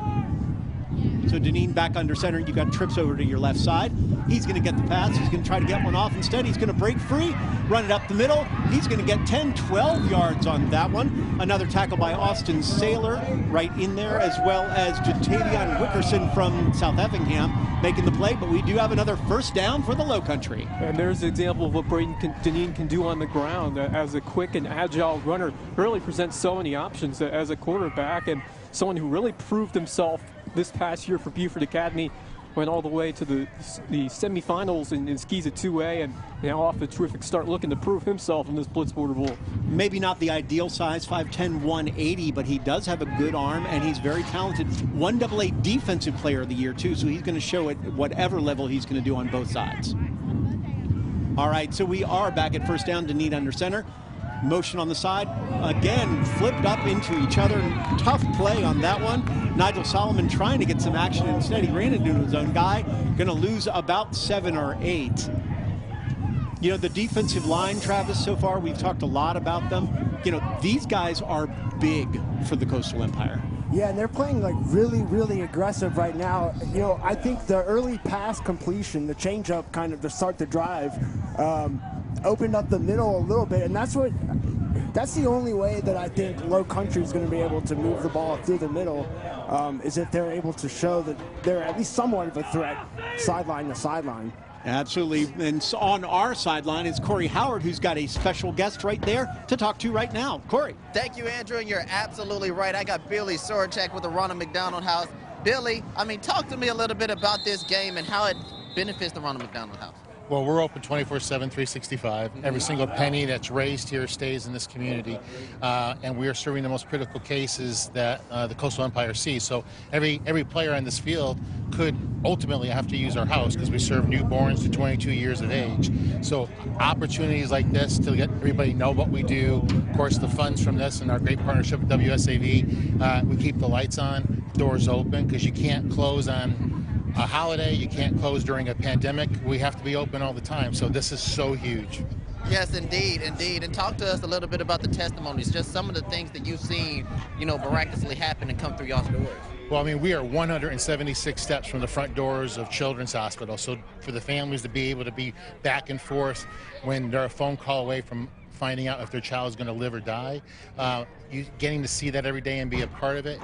So Deneen back under center. You got trips over to your left side. He's going to get the pass. He's going to try to get one off. Instead, he's going to break free, run it up the middle. He's going to get 10, 12 yards on that one. Another tackle by Austin Saylor right in there, as well as Jatavion Wickerson from South Effingham making the play. But we do have another first down for the Lowcountry. And there's an example of what Deneen can do on the ground as a quick and agile runner. Really presents so many options as a quarterback, and someone who really proved himself this past year for Buford Academy. Went all the way to the semifinals in Skeeza 2A, and now off a terrific start, looking to prove himself in this Blitz Border Bowl. Maybe not the ideal size, 5'10", 180, but he does have a good arm, and he's very talented. 1AA Defensive Player of the Year, too, so he's going to show it whatever level he's going to do on both sides. All right, so we are back at first down. Deneen under center. Motion on the side. Again, flipped up into each other. Tough play on that one. Nigel Solomon trying to get some action. Instead, he ran into his own guy. Going to lose about 7 or 8. You know, the defensive line, Travis, so far, we've talked a lot about them. You know, these guys are big for the Coastal Empire. Yeah, and they're playing like really aggressive right now. You know, I think the early pass completion, the changeup kind of to start the drive, opened up the middle a little bit, and that's the only way that I think Lowcountry is going to be able to move the ball through the middle, is if they're able to show that they're at least somewhat of a threat sideline to sideline. Absolutely. And so on our sideline is Corey Howard, who's got a special guest right there to talk to right now. Corey. Thank you, Andrew, and you're absolutely right. I got Billy Sorchak with the Ronald McDonald House. Billy, I mean, talk to me a little bit about this game and how it benefits the Ronald McDonald House. Well, we're open 24/7, 365. Every single penny that's raised here stays in this community, and we are serving the most critical cases that the Coastal Empire sees. So every player on this field could ultimately have to use our house because we serve newborns to 22 years of age. So opportunities like this to let everybody know what we do. Of course, the funds from this and our great partnership with WSAV, we keep the lights on, doors open, because you can't close on a holiday, you can't close during a pandemic. We have to be open all the time, so this is so huge. Yes, indeed. And talk to us a little bit about the testimonies, just some of the things that you've seen, you know, miraculously happen and come through y'all's doors. Well, I mean, we are 176 steps from the front doors of Children's Hospital, so for the families to be able to be back and forth when they're a phone call away from finding out if their child is going to live or die, getting to see that every day and be a part of it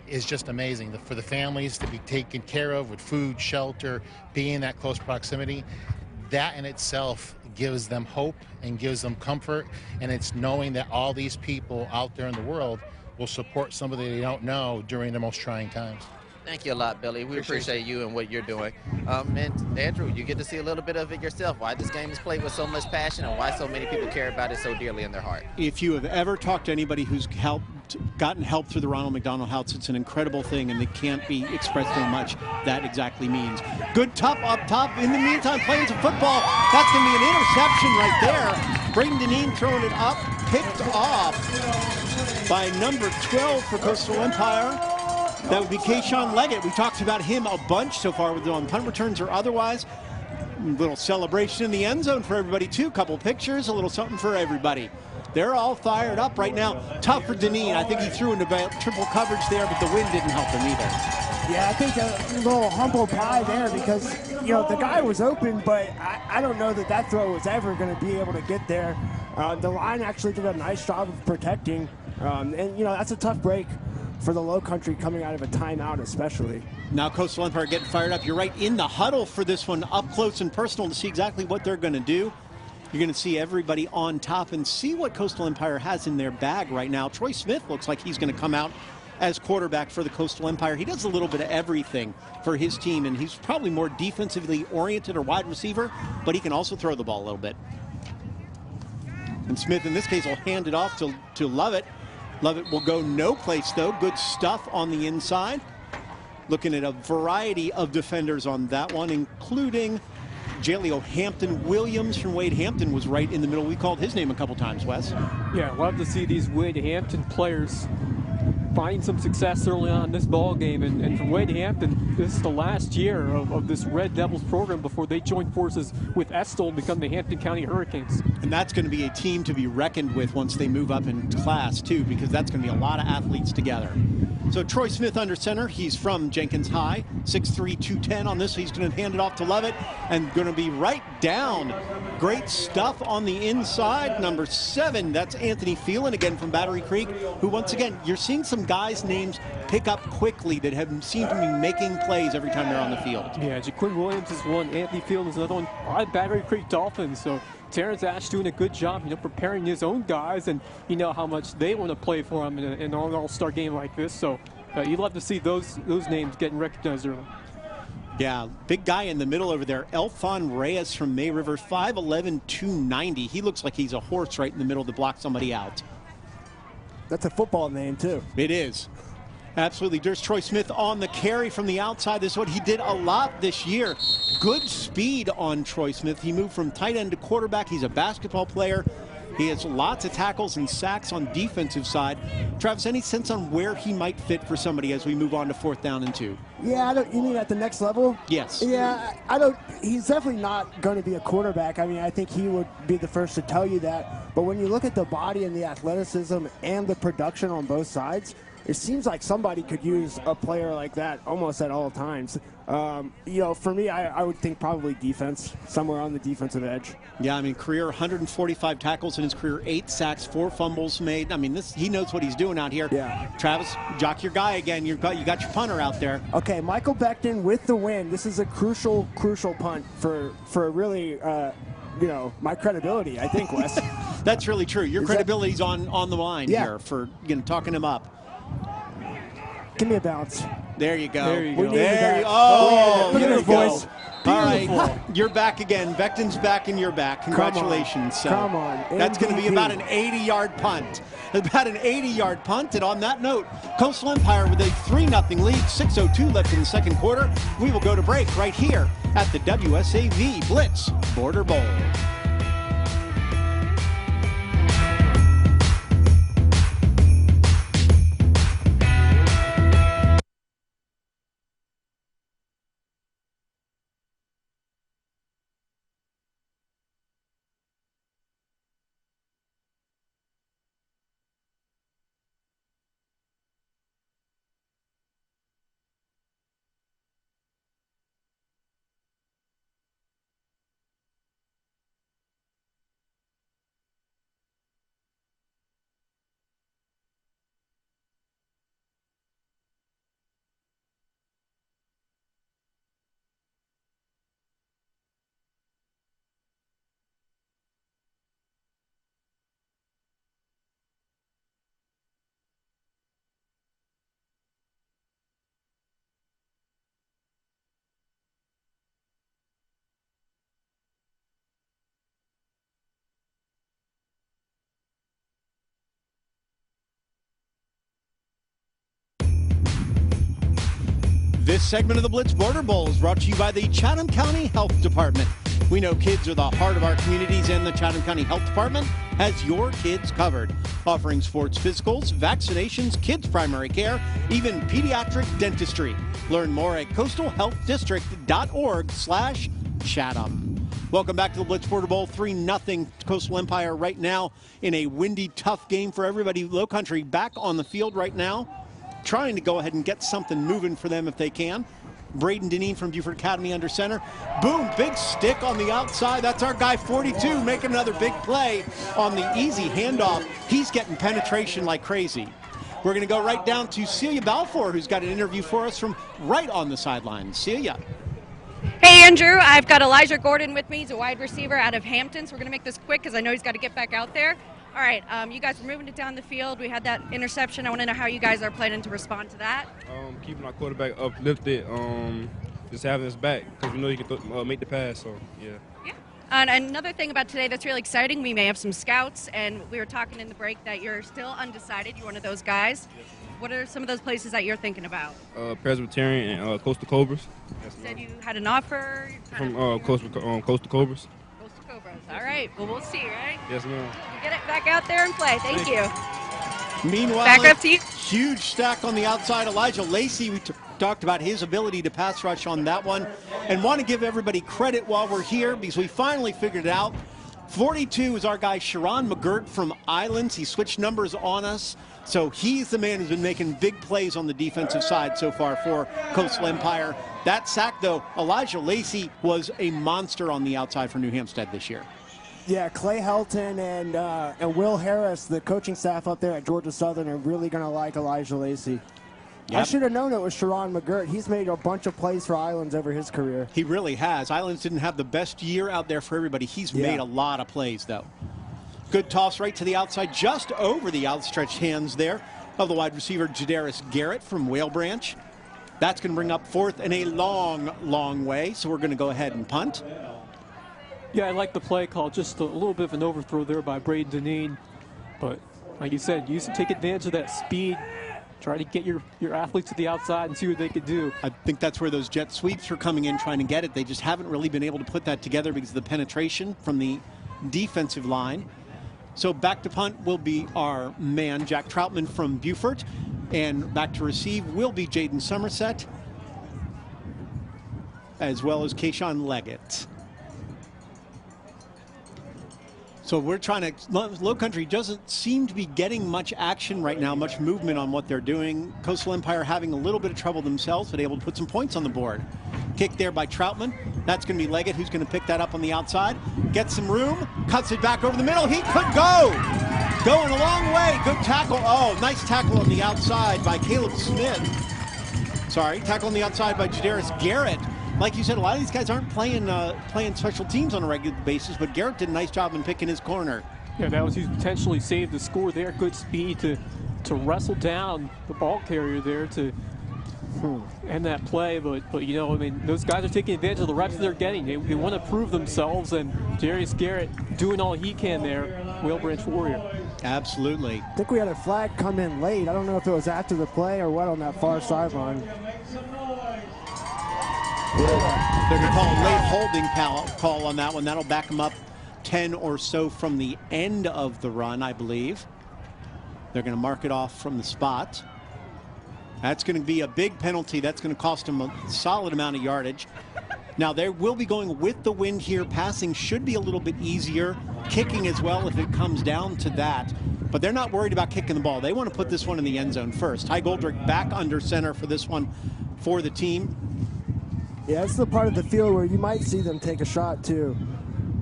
is just amazing. For the families to be taken care of with food, shelter, being in that close proximity, that in itself gives them hope and gives them comfort, and it's knowing that all these people out there in the world will support somebody they don't know during the most trying times. Thank you a lot, Billy. We appreciate you and what you're doing. And Andrew, you get to see a little bit of it yourself, why this game is played with so much passion and why so many people care about it so dearly in their heart. If you have ever talked to anybody who's gotten help through the Ronald McDonald House, it's an incredible thing, and it can't be expressed how much that exactly means. Good top up top. In the meantime, playing some football. That's going to be an interception right there. Braden Deneen throwing it up, picked off by number 12 for Coastal Empire. That would be Kayshawn Leggett. We talked about him a bunch so far with on punt returns or otherwise. Little celebration in the end zone for everybody too. Couple pictures, a little something for everybody. They're all fired up right now. Tough for Deneen. I think he threw into triple coverage there, but the wind didn't help him either. Yeah, I think a little humble pie there because, you know, the guy was open, but I don't know that throw was ever going to be able to get there. The line actually did a nice job of protecting, and, you know, that's a tough break for the Lowcountry coming out of a timeout especially. Now Coastal Empire getting fired up. You're right in the huddle for this one, up close and personal to see exactly what they're going to do. You're going to see everybody on top and see what Coastal Empire has in their bag right now. Troy Smith looks like he's going to come out as quarterback for the Coastal Empire. He does a little bit of everything for his team, and he's probably more defensively oriented or wide receiver, but he can also throw the ball a little bit. And Smith, in this case, will hand it off to Lovett. Lovett will go no place, though. Good stuff on the inside. Looking at a variety of defenders on that one, including Jaleo Hampton-Williams from Wade Hampton was right in the middle. We called his name a couple times, Wes. Yeah, love to see these Wade Hampton players finding some success early on in this ball game. And for Wade Hampton, this is the last year of this Red Devils program before they join forces with Estill and become the Hampton County Hurricanes. And that's going to be a team to be reckoned with once they move up in class, too, because that's going to be a lot of athletes together. So Troy Smith under center. He's from Jenkins High, 6'3", 210 on this. He's going to hand it off to Levitt and going to be right down. Great stuff on the inside. Number 7, that's Anthony Phelan, again from Battery Creek, who once again, you're seeing some guys' names pick up quickly that have seemed to be making plays every time they're on the field. Yeah, Jaquin Williams is one. Anthony Phelan is another one. Battery Creek Dolphins. So Terrence Ash doing a good job, preparing his own guys, and how much they want to play for him in an all-star game like this. So you'd love to see those names getting recognized early. Yeah, big guy in the middle over there, Elfon Reyes from May River, 5'11", 290. He looks like he's a horse right in the middle to block somebody out. That's a football name, too. It is. Absolutely. There's Troy Smith on the carry from the outside. This is what he did a lot this year. Good speed on Troy Smith. He moved from tight end to quarterback. He's a basketball player. He has lots of tackles and sacks on defensive side. Travis, any sense on where he might fit for somebody as we move on to 4th down and 2? Yeah, you mean at the next level? Yes. Yeah, he's definitely not going to be a quarterback. I mean, I think he would be the first to tell you that. But when you look at the body and the athleticism and the production on both sides, it seems like somebody could use a player like that almost at all times. For me, I would think probably defense, somewhere on the defensive edge. Yeah, I mean, career 145 tackles in his career, 8 sacks, 4 fumbles made. I mean, he knows what he's doing out here. Yeah. Travis, jock your guy again. You got your punter out there. Okay, Michael Beckton with the win. This is a crucial punt for really, my credibility, I think, Wes. That's really true. Your credibility's on the line here for talking him up. Give me a bounce. There you go. There you go. Look at her voice. All right, you're back again. Becton's back and you're back. Congratulations. Come on. That's going to be about an 80-yard punt. About an 80-yard punt. And on that note, Coastal Empire with a 3-0 lead, 6:02 left in the second quarter. We will go to break right here at the WSAV Blitz Border Bowl. This segment of the Blitz Border Bowl is brought to you by the Chatham County Health Department. We know kids are the heart of our communities, and the Chatham County Health Department has your kids covered, offering sports physicals, vaccinations, kids primary care, even pediatric dentistry. Learn more at coastalhealthdistrict.org/Chatham. Welcome back to the Blitz Border Bowl. 3-0 Coastal Empire right now in a windy, tough game for everybody. Lowcountry back on the field right now, trying to go ahead and get something moving for them if they can. Braden Deneen from Buford Academy under center. Boom, big stick on the outside. That's our guy 42 making another big play on the easy handoff. He's getting penetration like crazy. We're going to go right down to Celia Balfour, who's got an interview for us from right on the sideline. Celia. Hey, Andrew. I've got Elijah Gordon with me. He's a wide receiver out of Hampton, so we're going to make this quick because I know he's got to get back out there. All right, you guys are moving it down the field. We had that interception. I want to know how you guys are planning to respond to that. Keeping our quarterback uplifted, just having his back because we know he can make the pass, so yeah. Yeah. And another thing about today that's really exciting, we may have some scouts, and we were talking in the break that you're still undecided. You're one of those guys. Yes. What are some of those places that you're thinking about? Presbyterian and Coastal Cobras. You said you had an offer? From Coastal Cobras. All right. Well, we'll see, right? Yes, ma'am. Get it back out there and play. Thank you. Meanwhile, back up to you. Huge stack on the outside. Elijah Lacey, we talked about his ability to pass rush on that one. And want to give everybody credit while we're here because we finally figured it out. 42 is our guy Sharon McGirt from Islands. He switched numbers on us. So he's the man who's been making big plays on the defensive side so far for Coastal Empire. That sack, though, Elijah Lacey was a monster on the outside for New Hampstead this year. Yeah, Clay Helton and Will Harris, the coaching staff up there at Georgia Southern, are really going to like Elijah Lacey. Yep. I should have known it was Sharon McGirt. He's made a bunch of plays for Islands over his career. He really has. Islands didn't have the best year out there for everybody. He's made a lot of plays, though. Good toss right to the outside, just over the outstretched hands there of the wide receiver, Jadaris Garrett from Whale Branch. That's going to bring up fourth in a long, long way, so we're going to go ahead and punt. Yeah, I like the play call. Just a little bit of an overthrow there by Braden Deneen. But like you said, use to take advantage of that speed. Try to get your athletes to the outside and see what they could do. I think that's where those jet sweeps are coming in, trying to get it. They just haven't really been able to put that together because of the penetration from the defensive line. So back to punt will be our man, Jack Troutman from Beaufort. And back to receive will be Jaden Somerset, as well as Kayshawn Leggett. So we're trying to, Lowcountry doesn't seem to be getting much action right now, much movement on what they're doing. Coastal Empire having a little bit of trouble themselves, but able to put some points on the board. Kick there by Troutman. That's going to be Leggett, who's going to pick that up on the outside. Gets some room, cuts it back over the middle. He could go. Going a long way. Good tackle. Oh, nice tackle on the outside by Caleb Smith. Sorry, tackle on the outside by Jadaris Garrett. Like you said, a lot of these guys aren't playing special teams on a regular basis, but Garrett did a nice job in picking his corner. Yeah, that was potentially saved the score there. Good speed to wrestle down the ball carrier there to end that play. But you know, I mean, those guys are taking advantage of the reps they're getting. They want to prove themselves, and Jarius Garrett doing all he can there. Whale Branch Warrior. Absolutely. I think we had a flag come in late. I don't know if it was after the play or what on that far sideline. They're going to call a late holding call on that one. That'll back them up 10 or so from the end of the run, I believe. They're going to mark it off from the spot. That's going to be a big penalty. That's going to cost them a solid amount of yardage. Now, they will be going with the wind here. Passing should be a little bit easier. Kicking as well if it comes down to that. But they're not worried about kicking the ball. They want to put this one in the end zone first. Ty Goldrick back under center for this one for the team. Yeah, it's the part of the field where you might see them take a shot, too.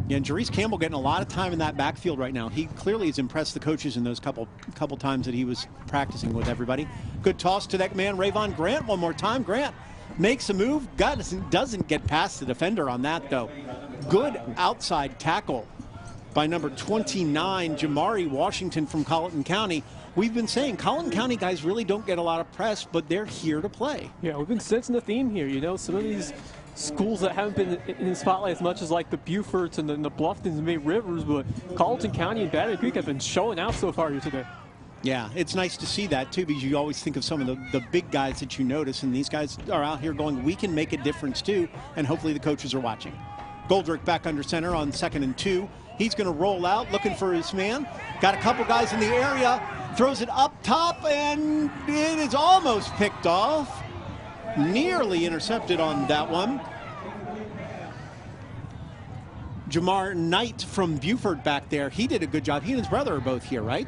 Yeah, and Jerice Campbell getting a lot of time in that backfield right now. He clearly has impressed the coaches in those couple times that he was practicing with everybody. Good toss to that man, Rayvon Grant, one more time. Grant makes a move. Doesn't get past the defender on that, though. Good outside tackle by number 29, Jamari Washington from Colleton County. We've been saying Colleton County guys really don't get a lot of press, but they're here to play. Yeah, we've been sensing the theme here. You know, some of these schools that haven't been in the spotlight as much as like the Beauforts and the Bluftons and May Rivers, but Colleton County and Battery Creek have been showing out so far here today. Yeah, it's nice to see that too, because you always think of some of the big guys that you notice, and these guys are out here going, we can make a difference too, and hopefully the coaches are watching. Goldrick back under center on 2nd and 2. He's going to roll out, looking for his man. Got a couple guys in the area. Throws it up top, and it is almost picked off. Nearly intercepted on that one. Jamar Knight from Beaufort back there. He did a good job. He and his brother are both here, right?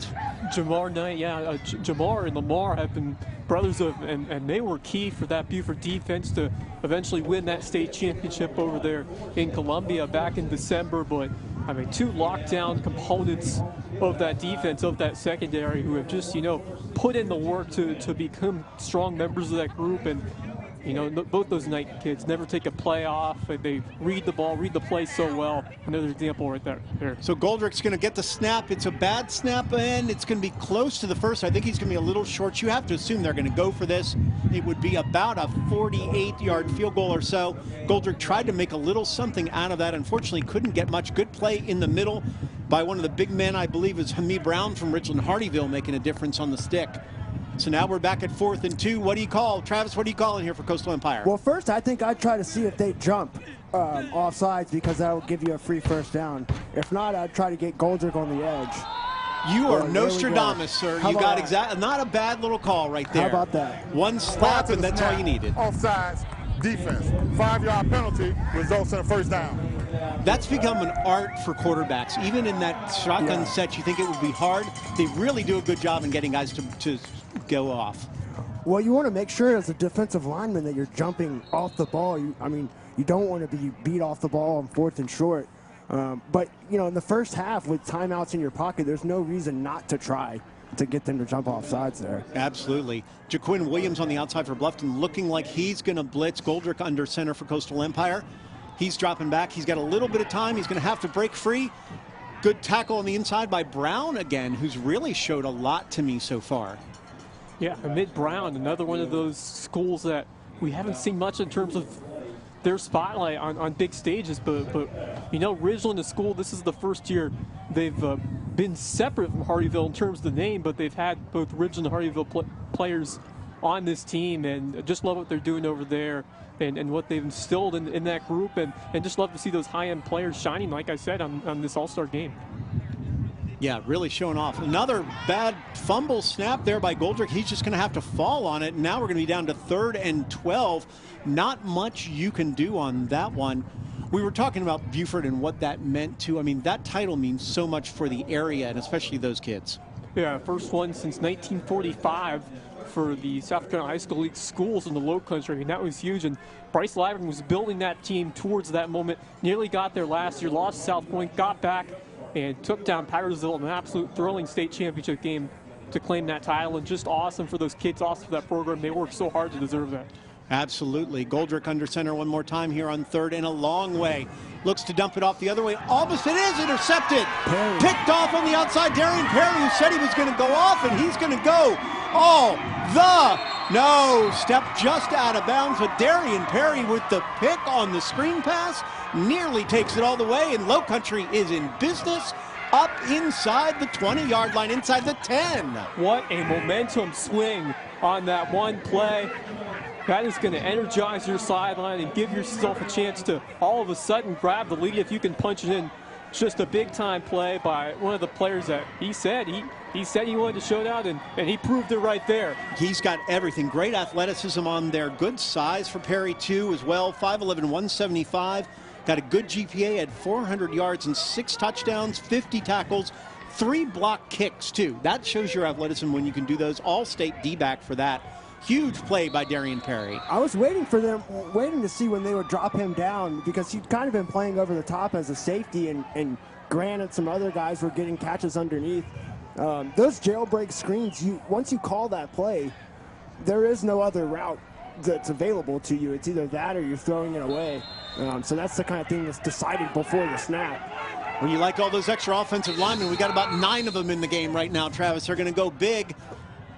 Jamar Knight, yeah. Jamar and Lamar have been brothers and they were key for that Beaufort defense to eventually win that state championship over there in Columbia back in December. But I mean, two lockdown components of that defense, of that secondary, who have just, you know, put in the work to become strong members of that group. And, you know, both those Knight kids never take a play off. They read the ball, read the play so well. Another example right there. So Goldrick's going to get the snap. It's a bad snap, and it's going to be close to the first. I think he's going to be a little short. You have to assume they're going to go for this. It would be about a 48-yard field goal or so. Goldrick tried to make a little something out of that. Unfortunately, couldn't get much. Good play in the middle by one of the big men, I believe, is Hamid Brown from Richland Hardyville, making a difference on the stick. So now we're back at 4th and 2. What do you call? Travis, what are you calling here for Coastal Empire? Well, first, I think I'd try to see if they jump offsides, because that will give you a free first down. If not, I'd try to get Goldrick on the edge. You are Well, there we Nostradamus, sir. How You about got that? exactly not a bad little call right there. How about that? One slap, and that's all you needed. Offsides, defense. 5-yard penalty results in a first down. That's become an art for quarterbacks. Even in that shotgun set, you think it would be hard. They really do a good job in getting guys to go off. Well, you want to make sure as a defensive lineman that you're jumping off the ball. You don't want to be beat off the ball on 4th and short. But, in the first half with timeouts in your pocket, there's no reason not to try to get them to jump off sides there. Absolutely. Jaquin Williams on the outside for Bluffton looking like he's going to blitz. Goldrick under center for Coastal Empire. He's dropping back. He's got a little bit of time. He's going to have to break free. Good tackle on the inside by Brown again, who's really showed a lot to me so far. Yeah, Amid Brown, another one of those schools that we haven't seen much in terms of their spotlight on big stages, but Ridgeland is school. This is the first year they've been separate from Hardyville in terms of the name, but they've had both Ridgeland and Hardyville players on this team, and just love what they're doing over there and what they've instilled in that group, and just love to see those high-end players shining, like I said, on this all-star game. Yeah, really showing off. Another bad fumble snap there by Goldrick. He's just going to have to fall on it. Now we're going to be down to 3rd and 12. Not much you can do on that one. We were talking about Buford and what that meant too. I mean, that title means so much for the area and especially those kids. Yeah, first one since 1945 for the South Carolina High School League schools in the Lowcountry. I mean, that was huge. And Bryce Lyburn was building that team towards that moment. Nearly got there last year, lost South Point, got back, and took down Powdersville in an absolute thrilling state championship game to claim that title. And just awesome for those kids, awesome for that program. They worked so hard to deserve that. Absolutely. Goldrick under center one more time here on 3rd and a long way. Looks to dump it off the other way. Almost it is intercepted. Perry. Picked off on the outside. Darian Perry, who said he was going to go off, and he's going to go step just out of bounds. But Darian Perry with the pick on the screen pass nearly takes it all the way, and Lowcountry is in business up inside the 20-yard line, inside the 10. What a momentum swing on that one play. That is going to energize your sideline and give yourself a chance to all of a sudden grab the lead if you can punch it in. Just a big-time play by one of the players that he said he wanted to show that, and he proved it right there. He's got everything. Great athleticism on there. Good size for Perry, too, as well. 5'11", 175. Got a good GPA, had 400 yards and 6 touchdowns, 50 tackles, 3 block kicks, too. That shows your athleticism when you can do those. All-state D-back for that. Huge play by Darian Perry. I was waiting to see when they would drop him down, because he'd kind of been playing over the top as a safety, and granted some other guys were getting catches underneath. Those jailbreak screens, once you call that play, there is no other route that's available to you. It's either that or you're throwing it away. So that's the kind of thing that's decided before the snap. When you like all those extra offensive linemen, we got about 9 of them in the game right now, Travis. They're going to go big.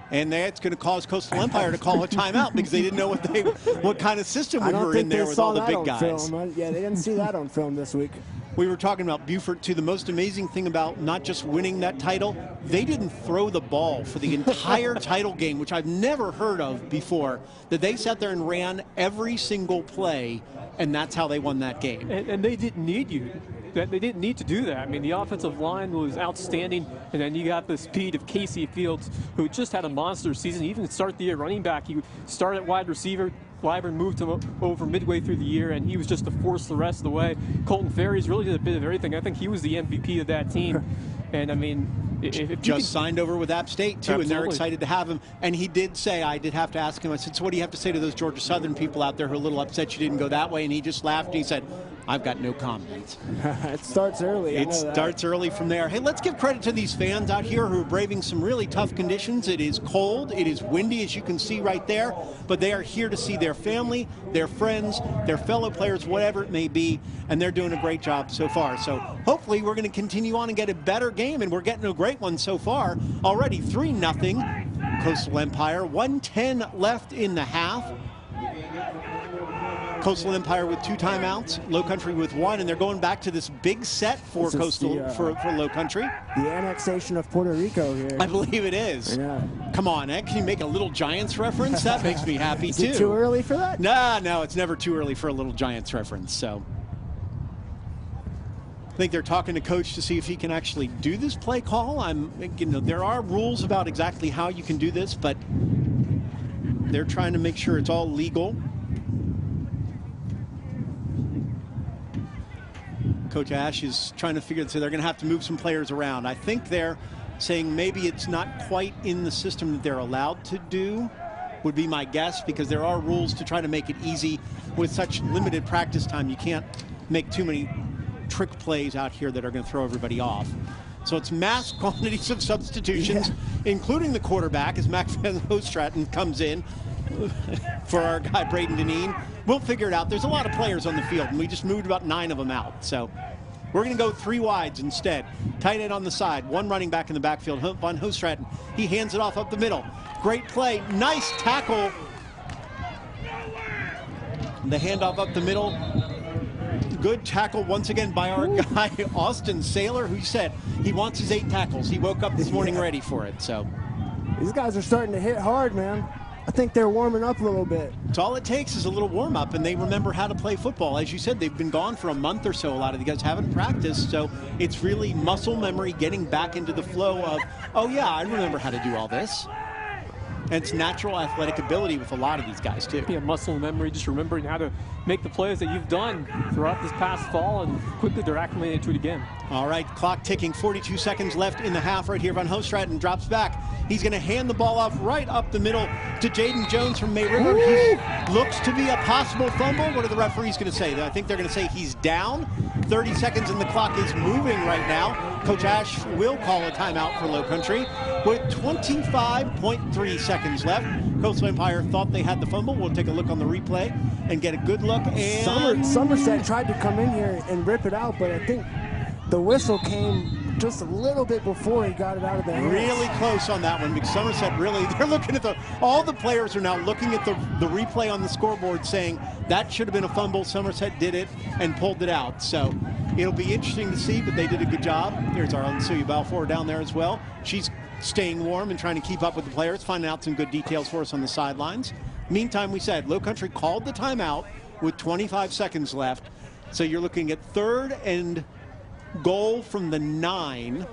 And that's going to cause Coastal Empire to call a timeout because they didn't know what kind of system we were in there with all the big guys. Yeah, they didn't see that on film this week. We were talking about Buford, too. The most amazing thing about not just winning that title, they didn't throw the ball for the entire title game, which I've never heard of before, that they sat there and ran every single play, and that's how they won that game. And they didn't need you. They didn't need to do that. I mean, the offensive line was outstanding, and then you got the speed of Casey Fields, who just had a monster season. He even started the year running back. He started at wide receiver. Lyburn moved him over midway through the year, and he was just a force the rest of the way. Colton Ferries really did a bit of everything. I think he was the MVP of that team. And, I mean, if just signed over with App State, too, Absolutely. And they're excited to have him. And he did say, I did have to ask him, I said, so what do you have to say to those Georgia Southern people out there who are a little upset you didn't go that way? And he just laughed, and he said, I've got no comments. It starts early. It starts early from there. Hey, let's give credit to these fans out here who are braving some really tough conditions. It is cold. It is windy, as you can see right there. But they are here to see their family, their friends, their fellow players, whatever it may be. And they're doing a great job so far. So hopefully we're going to continue on and get a better game. And we're getting a great one so far. Already 3-0 Coastal Empire. 1:10 left in the half. Coastal Empire with 2 timeouts, Lowcountry with 1, and they're going back to this big set for for Lowcountry. The annexation of Puerto Rico here. I believe it is. Yeah. Come on, Ed, can you make a little Giants reference? That makes me happy too. Is it too early for that? No, it's never too early for a little Giants reference. So I think they're talking to coach to see if he can actually do this play call. There are rules about exactly how you can do this, but they're trying to make sure it's all legal. Coach Ash is trying to figure, so they're going to have to move some players around. I think they're saying maybe it's not quite in the system that they're allowed to do, would be my guess, because there are rules to try to make it easy with such limited practice time. You can't make too many trick plays out here that are going to throw everybody off. So it's mass quantities of substitutions, including the quarterback, as Max Van Hostraten comes in for our guy Braden Deneen. We'll figure it out. There's a lot of players on the field, and we just moved about 9 of them out. So we're going to go 3 wides instead. Tight end on the side, 1 running back in the backfield. Van Hostraten, he hands it off up the middle. Great play, nice tackle. The handoff up the middle. Good tackle once again by our guy, Austin Saylor, who said he wants his 8 tackles. He woke up this morning ready for it. So these guys are starting to hit hard, man. I think they're warming up a little bit. It's all it takes is a little warm-up, and they remember how to play football. As you said, they've been gone for a month or so. A lot of the guys haven't practiced, so it's really muscle memory, getting back into the flow of, oh yeah, I remember how to do all this. And it's natural athletic ability with a lot of these guys, too. Yeah, muscle memory, just remembering how to make the plays that you've done throughout this past fall, and quickly they're acclimated to it again. All right, clock ticking, 42 seconds left in the half right here. Van Hostraten drops back. He's going to hand the ball off right up the middle to Jaden Jones from May River. He looks to be a possible fumble. What are the referees going to say? I think they're going to say he's down. 30 seconds and the clock is moving right now. Coach Ash will call a timeout for Lowcountry with 25.3 seconds left. Coastal Empire thought they had the fumble. We'll take a look on the replay and get a good look. And Somerset tried to come in here and rip it out, but I think the whistle came just a little bit before he got it out of their hands. Really close on that one, because Somerset really, they're looking at all the players are now looking at the replay on the scoreboard saying that should have been a fumble. Somerset did it and pulled it out. So it'll be interesting to see, but they did a good job. There's our own Suya Balfour down there as well. She's staying warm and trying to keep up with the players, finding out some good details for us on the sidelines. Meantime, we said Lowcountry called the timeout with 25 seconds left. So you're looking at 3rd and goal from the 9.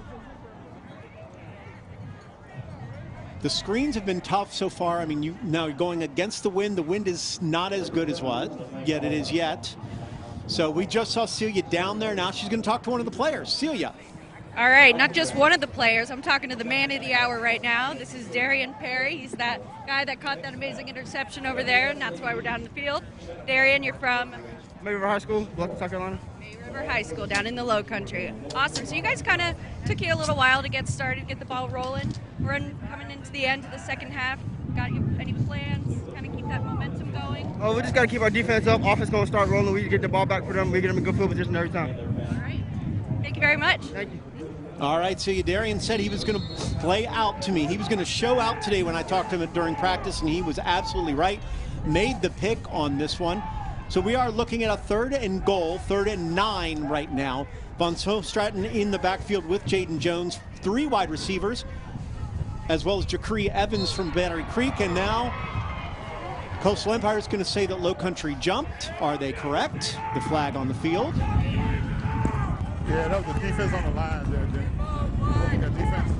The screens have been tough so far. I mean, now you're going against the wind. The wind is not as good as yet it is yet. So we just saw Celia down there. Now she's going to talk to one of the players. Celia. All right, not just one of the players. I'm talking to the man of the hour right now. This is Darian Perry. He's that guy that caught that amazing interception over there, and that's why we're down in the field. Darian, you're from? May River High School, South Carolina. May River High School down in the Lowcountry. Awesome. So you guys kind of took you a little while to get started, get the ball rolling. We're coming into the end of the second half. Got any plans? Kind of keep that momentum going? Oh, we just got to keep our defense up. Offense going to start rolling. We get the ball back for them. We get them in good field position every time. All right. Thank you very much. Thank you. All right, so Darian said he was going to play out to me. He was going to show out today when I talked to him during practice, and he was absolutely right. Made the pick on this one. So we are looking at a 3rd and goal, 3rd and 9 right now. Van Hostraten in the backfield with Jaden Jones, 3 wide receivers, as well as Jacree Evans from Battery Creek. And now Coastal Empire is going to say that Lowcountry jumped. Are they correct? The flag on the field. Yeah, that was the defense on the line there, Jim. Got defense.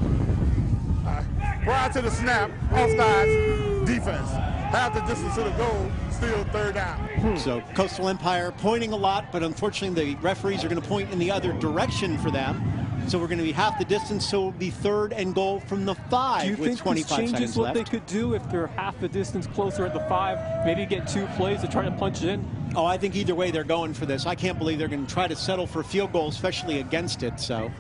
Prior to the snap, offsides, defense. Half the distance to the goal, still 3rd down. So Coastal Empire pointing a lot, but unfortunately the referees are going to point in the other direction for them. So we're going to be half the distance, so it'll be 3rd and goal from the 5 with 25 seconds left. Do you think this changes what they could do if they're half the distance closer at the 5? Maybe get 2 plays to try to punch it in? Oh, I think either way they're going for this. I can't believe they're going to try to settle for a field goal, especially against it. So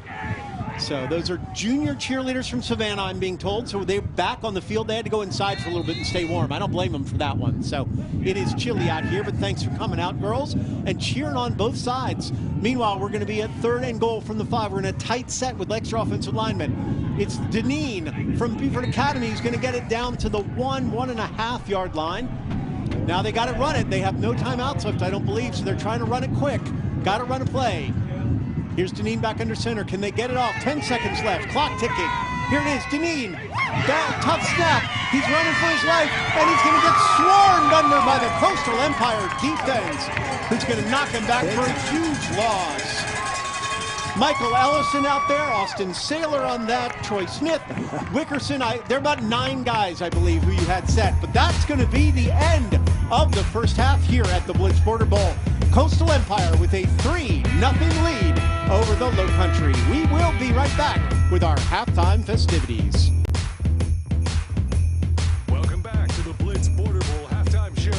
those are junior cheerleaders from Savannah, I'm being told. So they're back on the field. They had to go inside for a little bit and stay warm. I don't blame them for that one. So it is chilly out here, but thanks for coming out, girls, and cheering on both sides. Meanwhile, we're going to be at 3rd and goal from the 5. We're in a tight set with extra offensive linemen. It's Deneen from Beaufort Academy who's going to get it down to the 1.5 yard line. Now they got to run it. They have no timeouts left, I don't believe, so they're trying to run it quick. Got to run a play. Here's Deneen back under center. Can they get it off? 10 seconds left. Clock ticking. Here it is. Deneen. Tough snap. He's running for his life, and he's going to get swarmed under by the Coastal Empire defense, who's going to knock him back for a huge loss. Michael Ellison out there, Austin Saylor on that, Troy Smith, Wickerson. There are about 9 guys, I believe, who you had set. But that's going to be the end of the first half here at the Blitz Border Bowl. Coastal Empire with a 3-0 lead over the Lowcountry. We will be right back with our halftime festivities. Welcome back to the Blitz Border Bowl halftime show.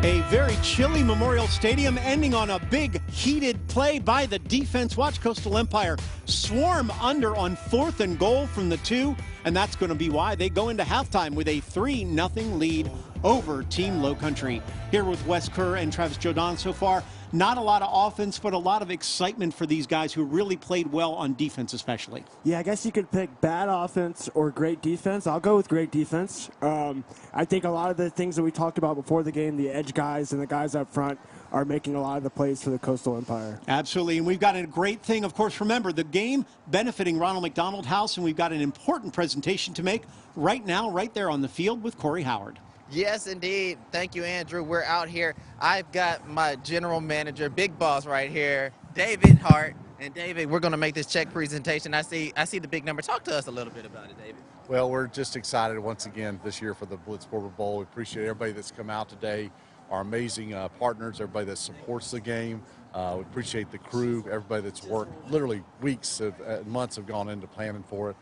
A very chilly Memorial Stadium ending on a big heated play by the defense. Watch Coastal Empire swarm under on 4th and goal from the 2, and that's going to be why they go into halftime with a 3-0 lead over Team Lowcountry. Here with Wes Kerr and Travis Jodon so far. Not a lot of offense, but a lot of excitement for these guys who really played well on defense especially. Yeah, I guess you could pick bad offense or great defense. I'll go with great defense. I think a lot of the things that we talked about before the game, the edge guys and the guys up front, are making a lot of the plays for the Coastal Empire. Absolutely, and we've got a great thing. Of course, remember, the game benefiting Ronald McDonald House, and we've got an important presentation to make right now, right there on the field with Corey Howard. Yes, indeed. Thank you, Andrew. We're out here. I've got my general manager, big boss right here, David Hart. And David, we're going to make this check presentation. I see the big number. Talk to us a little bit about it, David. Well, we're just excited once again this year for the Blitz Border Bowl. We appreciate everybody that's come out today, our amazing partners, everybody that supports the game. We appreciate the crew, everybody that's worked. Literally weeks and months have gone into planning for it.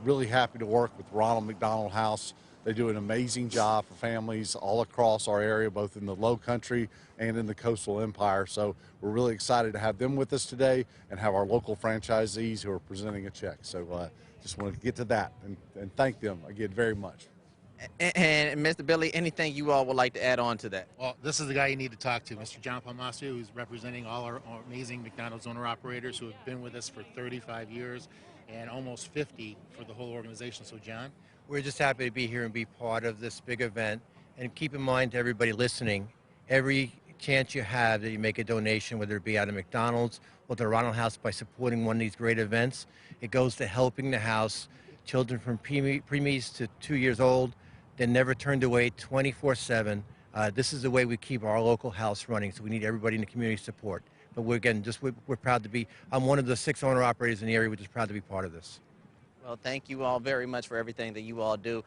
Really happy to work with Ronald McDonald House. They do an amazing job for families all across our area, both in the Lowcountry and in the Coastal Empire. So we're really excited to have them with us today and have our local franchisees who are presenting a check. So just wanted to get to that and thank them again very much. And Mr. Billy, anything you all would like to add on to that? Well, this is the guy you need to talk to, Mr. John Palmasio, who's representing all our amazing McDonald's owner-operators who have been with us for 35 years and almost 50 for the whole organization. So, John? We're just happy to be here and be part of this big event. And keep in mind to everybody listening, every chance you have that you make a donation, whether it be out of McDonald's or the Ronald House by supporting one of these great events, it goes to helping the house, children from preemies to 2 years old. They're never turned away 24/7. This is the way we keep our local house running, so we need everybody in the community support. But we're proud to be, I'm one of the 6 owner-operators in the area, we're just proud to be part of this. Well, thank you all very much for everything that you all do.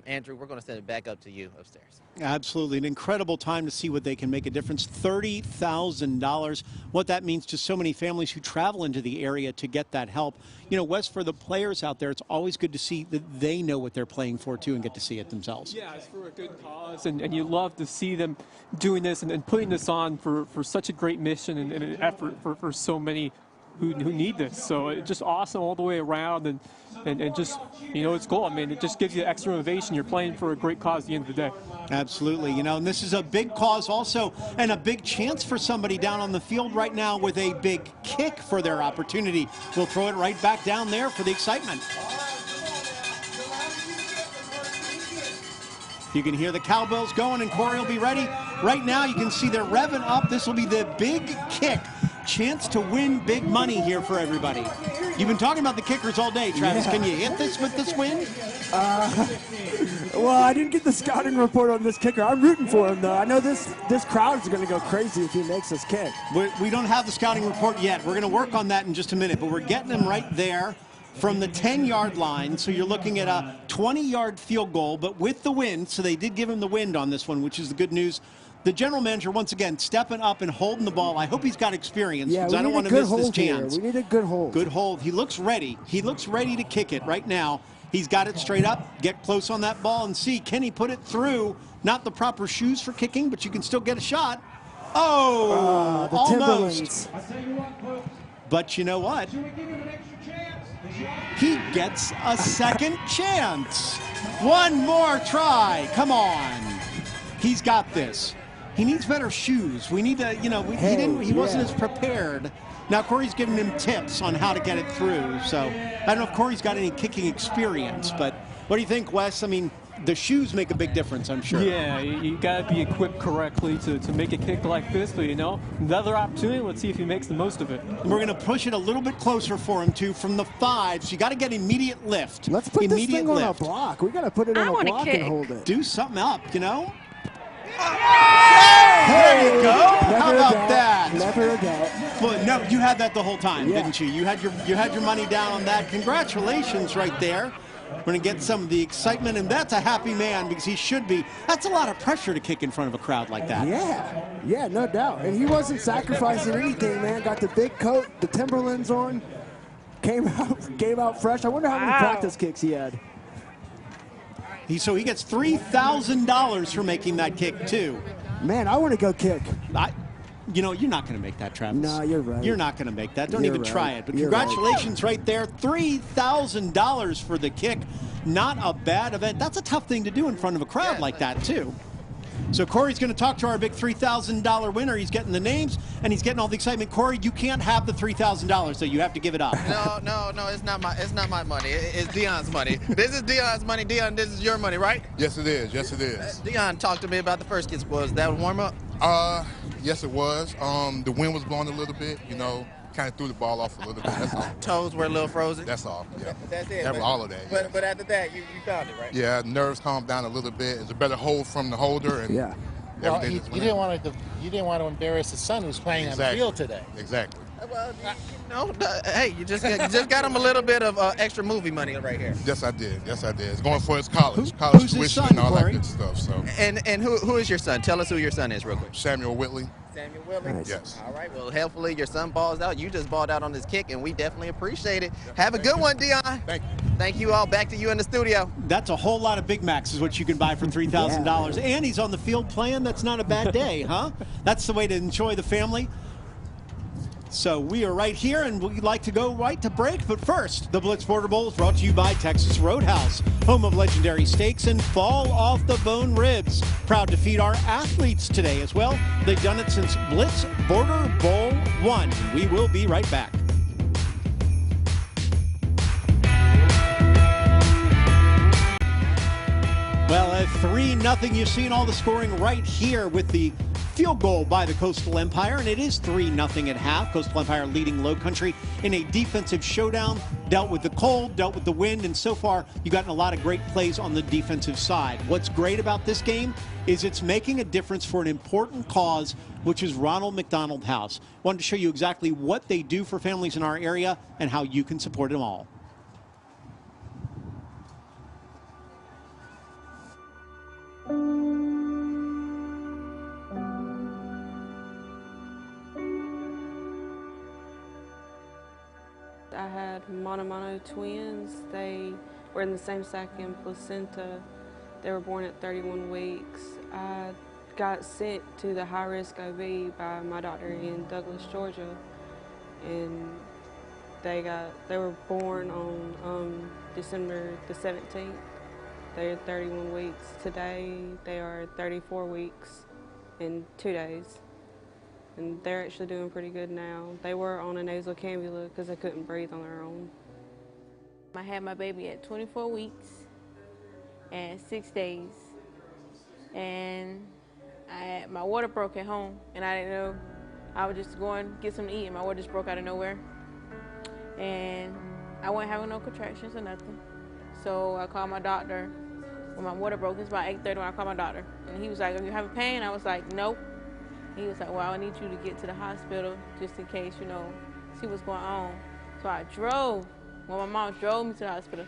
Andrew, we're going to send it back up to you upstairs. Absolutely. An incredible time to see what they can make a difference. $30,000. What that means to so many families who travel into the area to get that help. You know, Wes, for the players out there, it's always good to see that they know what they're playing for, too, and get to see it themselves. Yeah, it's for a good cause, and you love to see them doing this and putting this on for such a great mission and an effort for so many who need this. So it's just awesome all the way around, and just, you know, it's cool. I mean, it just gives you extra motivation. You're playing for a great cause at the end of the day. Absolutely. You know, and this is a big cause also, and a big chance for somebody down on the field right now with a big kick for their opportunity. We'll throw it right back down there for the excitement. You can hear the cowbells going, and Corey will be ready. Right now, you can see they're revving up. This will be the big kick. Chance to win big money here for everybody. You've been talking about the kickers all day, Travis. Yeah. Can you hit this with this win? Well, I didn't get the scouting report on this kicker. I'm rooting for him, though. I know this crowd is going to go crazy if he makes this kick. We don't have the scouting report yet. We're going to work on that in just a minute, but we're getting him right there from the 10-yard line. So you're looking at a 20-yard field goal, but with the wind. So they did give him the wind on this one, which is the good news. The general manager, once again, stepping up and holding the ball. I hope he's got experience, because I don't want to miss this chance. We need a good hold. Good hold. He looks ready. He looks ready to kick it right now. He's got it straight up. Get close on that ball and see, can he put it through? Not the proper shoes for kicking, but you can still get a shot. Oh, the almost. But you know what? He gets a second chance. One more try. Come on. He's got this. He needs better shoes. We need to, you know, he wasn't as prepared. Now Corey's giving him tips on how to get it through. So I don't know if Corey's got any kicking experience, but what do you think, Wes? I mean, the shoes make a big difference, I'm sure. Yeah, you got to be equipped correctly to make a kick like this, but, you know, another opportunity. Let's see if he makes the most of it. We're going to push it a little bit closer for him, too, from the 5. So you got to get immediate lift. Let's put this thing on a block. We got to put it on a block and hold it. Do something up, you know? There you go. How about that? Never a doubt. Well, no, you had that the whole time, Yeah. didn't you? You had your money down on that. Congratulations right there. We're going to get some of the excitement, and that's a happy man because he should be. That's a lot of pressure to kick in front of a crowd like that. Yeah, no doubt. And he wasn't sacrificing anything, man. Got the big coat, the Timberlands on, came out fresh. I wonder how many practice kicks he had. So he gets $3,000 for making that kick, too. Man, I want to go kick. You know, you're not going to make that, Travis. No, you're right. You're not going to make that. Don't You're even right. try it. But You're congratulations right there. $3,000 for the kick. Not a bad event. That's a tough thing to do in front of a crowd like that, too. So Corey's going to talk to our big $3,000 winner. He's getting the names, and he's getting all the excitement. Corey, you can't have the $3,000, so you have to give it up. No, it's not my money. It's Dion's money. This is Dion's money. Dion, this is your money, right? Yes, it is. Yes, it is. Dion, talk to me about the first kick. Was that a warm-up? Yes, it was. The wind was blowing a little bit, you know, kind of threw the ball off a little bit. That's all. Toes were a little frozen? That's all, yeah. That's it. All of that, yeah. But after that, you found it, right? Yeah, nerves calmed down a little bit. It's a better hold from the holder. And yeah. Well, you didn't want to embarrass his son who's playing on the field today. Exactly. Well, hey, you just got him a little bit of extra movie money right here. Yes, I did. Yes, I did. It's going for his college who's his tuition son, and all Corey? that good stuff. So. And who is your son? Tell us who your son is real quick. Samuel Whitley. Samuel Whitley? Nice. Yes. All right, well, hopefully your son balls out. You just balled out on this kick, and we definitely appreciate it. Have a good one, Dion. Thank you. Thank you all. Back to you in the studio. That's a whole lot of Big Macs is what you can buy for $3,000. And he's on the field playing. That's not a bad day, huh? That's the way to enjoy the family. So we are right here, and we'd like to go right to break. But first, the Blitz Border Bowl is brought to you by Texas Roadhouse, home of legendary steaks and fall-off-the-bone ribs. Proud to feed our athletes today as well. They've done it since Blitz Border Bowl 1. We will be right back. Well, at 3-0, you've seen all the scoring right here with the field goal by the Coastal Empire, and it is 3-0 at half. Coastal Empire leading Lowcountry in a defensive showdown. Dealt with the cold, dealt with the wind, and so far you've gotten a lot of great plays on the defensive side. What's great about this game is it's making a difference for an important cause, which is Ronald McDonald House. Wanted to show you exactly what they do for families in our area and how you can support them all. I had mono twins. They were in the same sac and placenta. They were born at 31 weeks. I got sent to the high-risk OB by my doctor in Douglas, Georgia, and they were born on December the 17th. They're 31 weeks. Today they are 34 weeks in 2 days. And they're actually doing pretty good now. They were on a nasal cannula because they couldn't breathe on their own. I had my baby at 24 weeks and 6 days. And my water broke at home, and I didn't know. I was just going to get something to eat, and my water just broke out of nowhere. And I wasn't having no contractions or nothing. So I called my doctor when my water broke. It was about 8:30 when I called my doctor. And he was like, "Are you having pain?" I was like, "Nope." He was like, "Well, I need you to get to the hospital just in case, you know, see what's going on." So I drove. Well, my mom drove me to the hospital.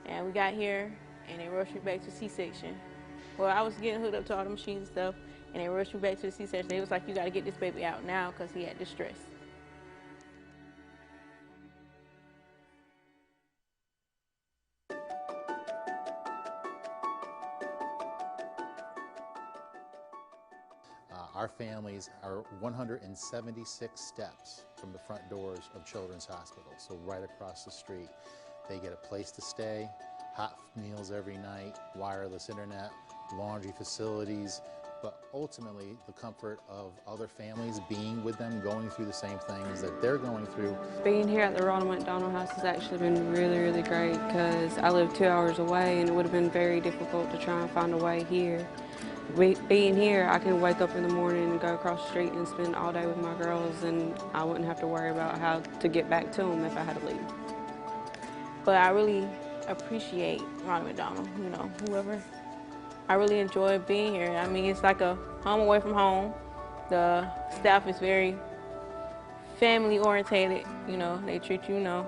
And we got here, and they rushed me back to C-section. Well, I was getting hooked up to all the machines and stuff, and they rushed me back to the C-section. They was like, "You got to get this baby out now," because he had distress. Our families are 176 steps from the front doors of Children's Hospital, so right across the street. They get a place to stay, hot meals every night, wireless internet, laundry facilities, but ultimately the comfort of other families being with them, going through the same things that they're going through. Being here at the Ronald McDonald House has actually been really, really great because I live 2 hours away and it would have been very difficult to try and find a way here. Being here, I can wake up in the morning and go across the street and spend all day with my girls, and I wouldn't have to worry about how to get back to them if I had to leave. But I really appreciate Ronald McDonald, you know, whoever I really enjoy being here. I mean, it's like a home away from home. The staff is very family orientated. You know, they treat you,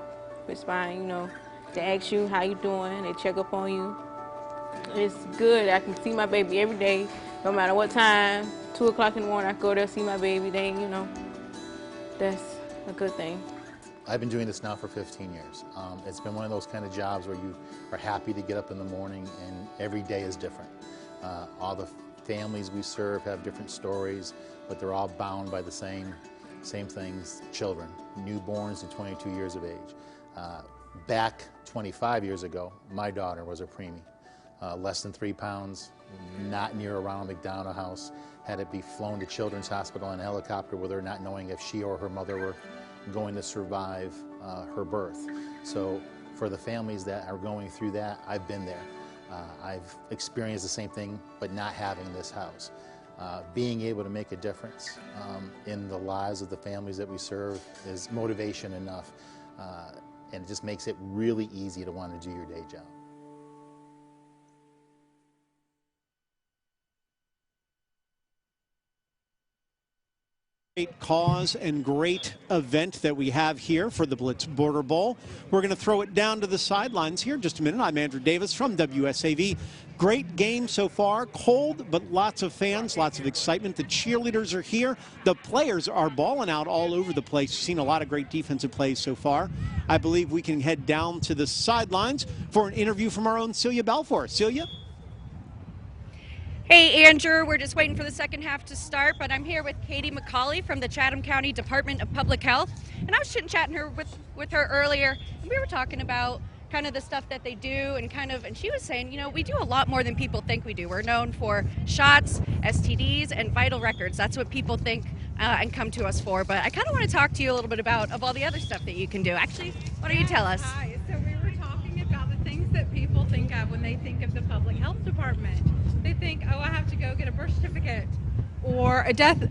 with fine. You know, they ask you how you doing. They check up on you. It's good. I can see my baby every day, no matter what time. 2 o'clock in the morning, I go there see my baby. That's a good thing. I've been doing this now for 15 years. It's been one of those kind of jobs where you are happy to get up in the morning and every day is different. All the families we serve have different stories, but they're all bound by the same things: children, newborns to 22 years of age. Back 25 years ago, my daughter was a preemie. Less than 3 pounds, not near a Ronald McDonald House, had to be flown to Children's Hospital in a helicopter with her, not knowing if she or her mother were going to survive her birth. So for the families that are going through that, I've been there. I've experienced the same thing, but not having this house. Being able to make a difference in the lives of the families that we serve is motivation enough, and it just makes it really easy to want to do your day job. Great cause and great event that we have here for the Blitz Border Bowl. We're going to throw it down to the sidelines here in just a minute. I'm Andrew Davis from WSAV. Great game so far. Cold, but lots of fans, lots of excitement. The cheerleaders are here. The players are balling out all over the place. We've seen a lot of great defensive plays so far. I believe we can head down to the sidelines for an interview from our own Celia Balfour. Celia? Hey, Andrew, we're just waiting for the second half to start, but I'm here with Katie McCauley from the Chatham County Department of Public Health, and I was chit-chatting with her earlier, and we were talking about kind of the stuff that they do and she was saying, we do a lot more than people think we do. We're known for shots, STDs, and vital records. That's what people think and come to us for, but I kind of want to talk to you a little bit about all the other stuff that you can do. Actually, why don't you tell us? Hi, so we were talking about the things that people think of when they think of the Public Health Department. They think, oh, I have to go get a birth certificate or a death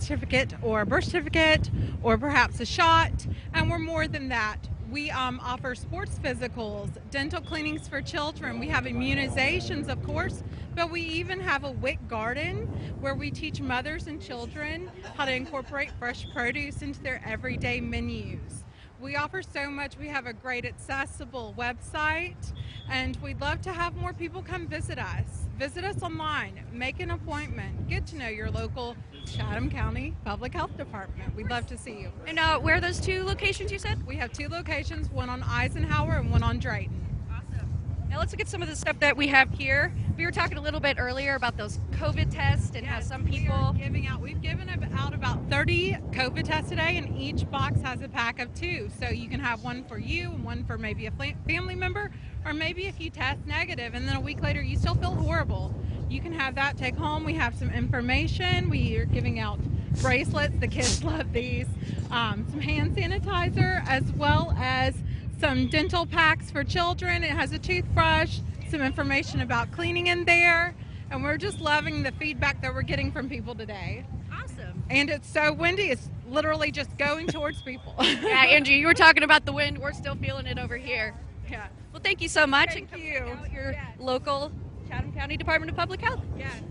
certificate or a birth certificate or perhaps a shot, and we're more than that. We offer sports physicals, dental cleanings for children. We have immunizations, of course, but we even have a WIC garden where we teach mothers and children how to incorporate fresh produce into their everyday menus. We offer so much. We have a great accessible website, and we'd love to have more people come visit us. Visit us online, make an appointment, get to know your local Chatham County Public Health Department. We'd love to see you. And where are those 2 locations you said? We have 2 locations, one on Eisenhower and one on Drayton. Awesome. Now let's look at some of the stuff that we have here. We were talking a little bit earlier about those COVID tests and how some people... We've given out about 30 COVID tests today, and each box has a pack of 2. So you can have one for you and one for maybe a family member, or maybe if you test negative and then a week later you still feel horrible, you can have that take home. We have some information. We are giving out bracelets. The kids love these. Some hand sanitizer, as well as some dental packs for children. It has a toothbrush, some information about cleaning in there, and we're just loving the feedback that we're getting from people today. Awesome. And it's so windy, it's literally just going towards people. Yeah, Andrew, you were talking about the wind. We're still feeling it over here. Yeah. Well, thank you so much. Thank you. Your local Chatham County Department of Public Health. Yes.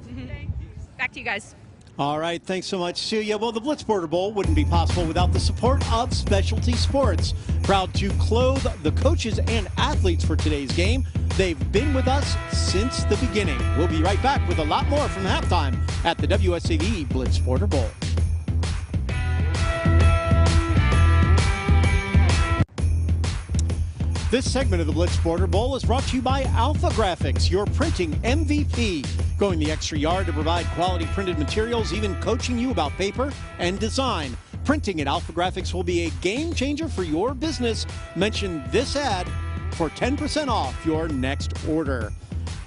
Back to you guys. All right, thanks so much, Celia. Well, the Blitz Border Bowl wouldn't be possible without the support of Specialty Sports. Proud to clothe the coaches and athletes for today's game. They've been with us since the beginning. We'll be right back with a lot more from halftime at the WSAV Blitz Border Bowl. This segment of the Blitz Border Bowl is brought to you by Alpha Graphics, your printing MVP. Going the extra yard to provide quality printed materials, even coaching you about paper and design. Printing at Alpha Graphics will be a game changer for your business. Mention this ad for 10% off your next order.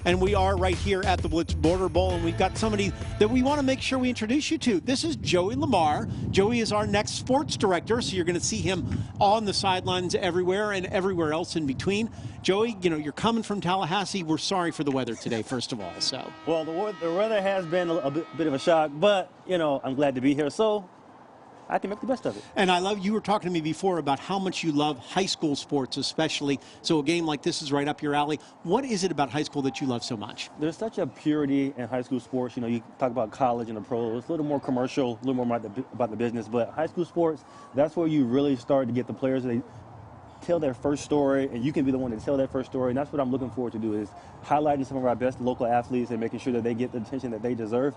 And we are right here at the Blitz Border Bowl, and we've got somebody that we want to make sure we introduce you to. This is Joey Lamar. Joey is our next sports director, so you're going to see him on the sidelines everywhere and everywhere else in between. Joey, you're coming from Tallahassee. We're sorry for the weather today, first of all. Well, the weather has been a bit of a shock, but, I'm glad to be here. So I can make the best of it. And I love, you were talking to me before about how much you love high school sports especially. So a game like this is right up your alley. What is it about high school that you love so much? There's such a purity in high school sports. You know, you talk about college and the pros. It's a little more commercial, a little more about the business. But high school sports, that's where you really start to get the players. They tell their first story, and you can be the one to tell their first story. And that's what I'm looking forward to do, is highlighting some of our best local athletes and making sure that they get the attention that they deserve.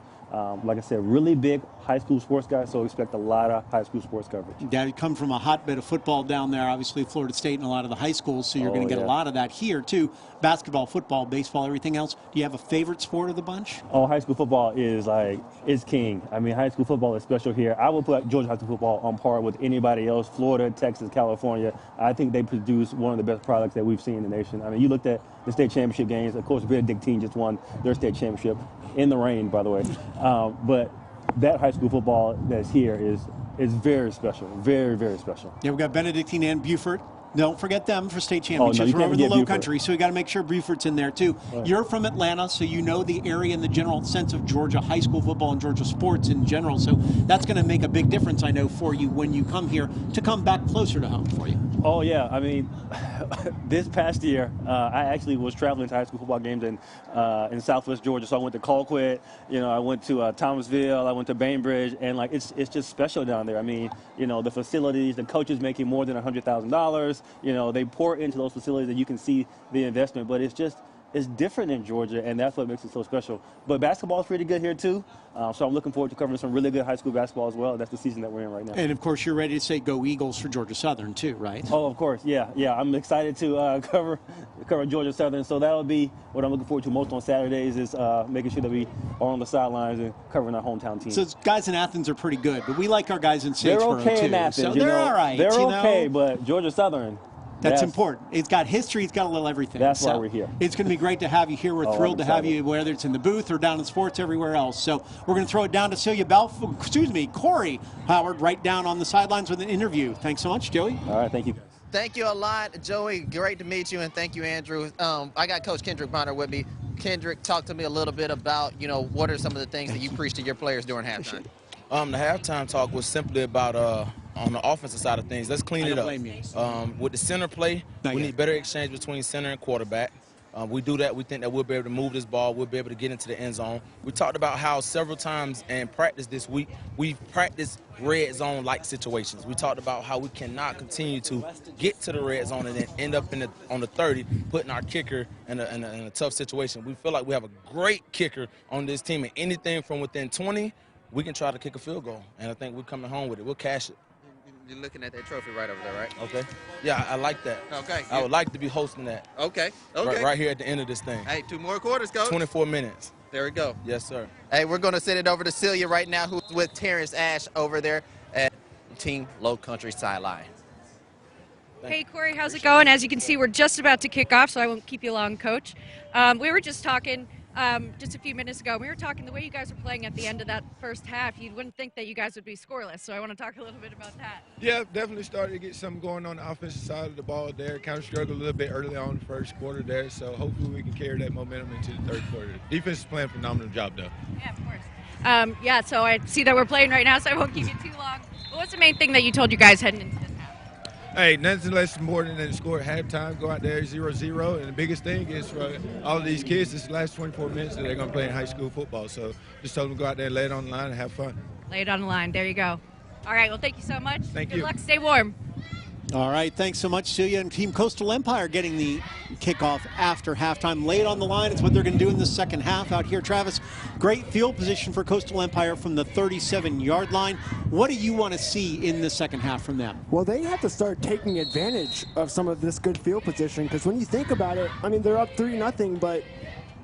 Like I said, really big high school sports guys, so expect a lot of high school sports coverage. Yeah, you come from a hotbed of football down there, obviously Florida State and a lot of the high schools, so you're going to get a lot of that here too. Basketball, football, baseball, everything else. Do you have a favorite sport of the bunch? Oh, high school football is king. I mean, high school football is special here. I would put Georgia high school football on par with anybody else, Florida, Texas, California. I think they produce one of the best products that we've seen in the nation. I mean, you looked at the state championship games. Of course, Benedictine just won their state championship in the rain, by the way. But that high school football that's here is very special, very, very special. Yeah, we've got Benedictine and Beaufort. Don't forget them for state championships. Oh, no, We're over the Beaufort. Lowcountry, so we got to make sure Beaufort's in there too. Right. You're from Atlanta, so you know the area and the general sense of Georgia high school football and Georgia sports in general. So that's going to make a big difference, I know, for you when you come here to come back closer to home for you. Oh, yeah. I mean, this past year, I actually was traveling to high school football games in Southwest Georgia. So I went to Colquitt, I went to Thomasville, I went to Bainbridge, and it's just special down there. I mean, the facilities, the coaches making more than $100,000. They pour into those facilities and you can see the investment, but it's different in Georgia, and that's what makes it so special. But basketball is pretty good here too, so I'm looking forward to covering some really good high school basketball as well. That's the season that we're in right now. And of course, you're ready to say go Eagles for Georgia Southern too, right? Oh, of course, yeah. I'm excited to cover Georgia Southern, so that'll be what I'm looking forward to most on Saturdays, is making sure that we are on the sidelines and covering our hometown team. So guys in Athens are pretty good, but we like our guys in Statesboro they're okay too. in Athens, so they're all right. They're okay, but Georgia Southern. That's important. It's got history. It's got a little everything. That's why we're here. It's going to be great to have you here. We're thrilled to have you, whether it's in the booth or down in sports everywhere else. So we're going to throw it down to Corey Howard, right down on the sidelines with an interview. Thanks so much, Joey. All right, thank you. Thank you a lot, Joey. Great to meet you, and thank you, Andrew. I got Coach Kendrick Bonner with me. Kendrick, talk to me a little bit about, what are some of the things that you preach to your players during halftime? The halftime talk was simply about on the offensive side of things. Let's clean it up. With the center play, we need better exchange between center and quarterback. We do that. We think that we'll be able to move this ball. We'll be able to get into the end zone. We talked about how several times in practice this week, we've practiced red zone-like situations. We talked about how we cannot continue to get to the red zone and then end up on the 30, putting our kicker in a tough situation. We feel like we have a great kicker on this team, and anything from within 20, we can try to kick a field goal, and I think we're coming home with it. We'll cash it. You're looking at that trophy right over there, right? Okay. Yeah, I like that. Okay. I would like to be hosting that. Okay. Right here at the end of this thing. Hey, 2 more quarters, Coach. 24 minutes. There we go. Yes, sir. Hey, we're going to send it over to Celia right now, who's with Terrence Ash over there at Team Lowcountry sideline. Hey, Corey, how's it going? As you can see, we're just about to kick off, so I won't keep you long, Coach. We were just talking just a few minutes ago. We were talking the way you guys were playing at the end of that first half. You wouldn't think that you guys would be scoreless, so I want to talk a little bit about that. Yeah, definitely started to get something going on the offensive side of the ball there. Kind of struggled a little bit early on in the first quarter there, so hopefully we can carry that momentum into the third quarter. Defense is playing a phenomenal job, though. Yeah, of course. Yeah, so I see that we're playing right now, so I won't keep you too long. What was the main thing that you told you guys heading into this half? Hey, nothing less important than to score at halftime, go out there 0-0, and the biggest thing is for all of these kids, this last 24 minutes that they're going to play in high school football. So just told them to go out there, lay it on the line, and have fun. Lay it on the line. There you go. All right, well, thank you so much. Thank you. Good luck. Stay warm. All right, thanks so much, Celia. And Team Coastal Empire getting the kickoff after halftime. Lay it on the line. It's what they're going to do in the second half out here. Travis, great field position for Coastal Empire from the 37-yard line. What do you want to see in the second half from them? Well, they have to start taking advantage of some of this good field position, because when you think about it, I mean, they're up 3-0, but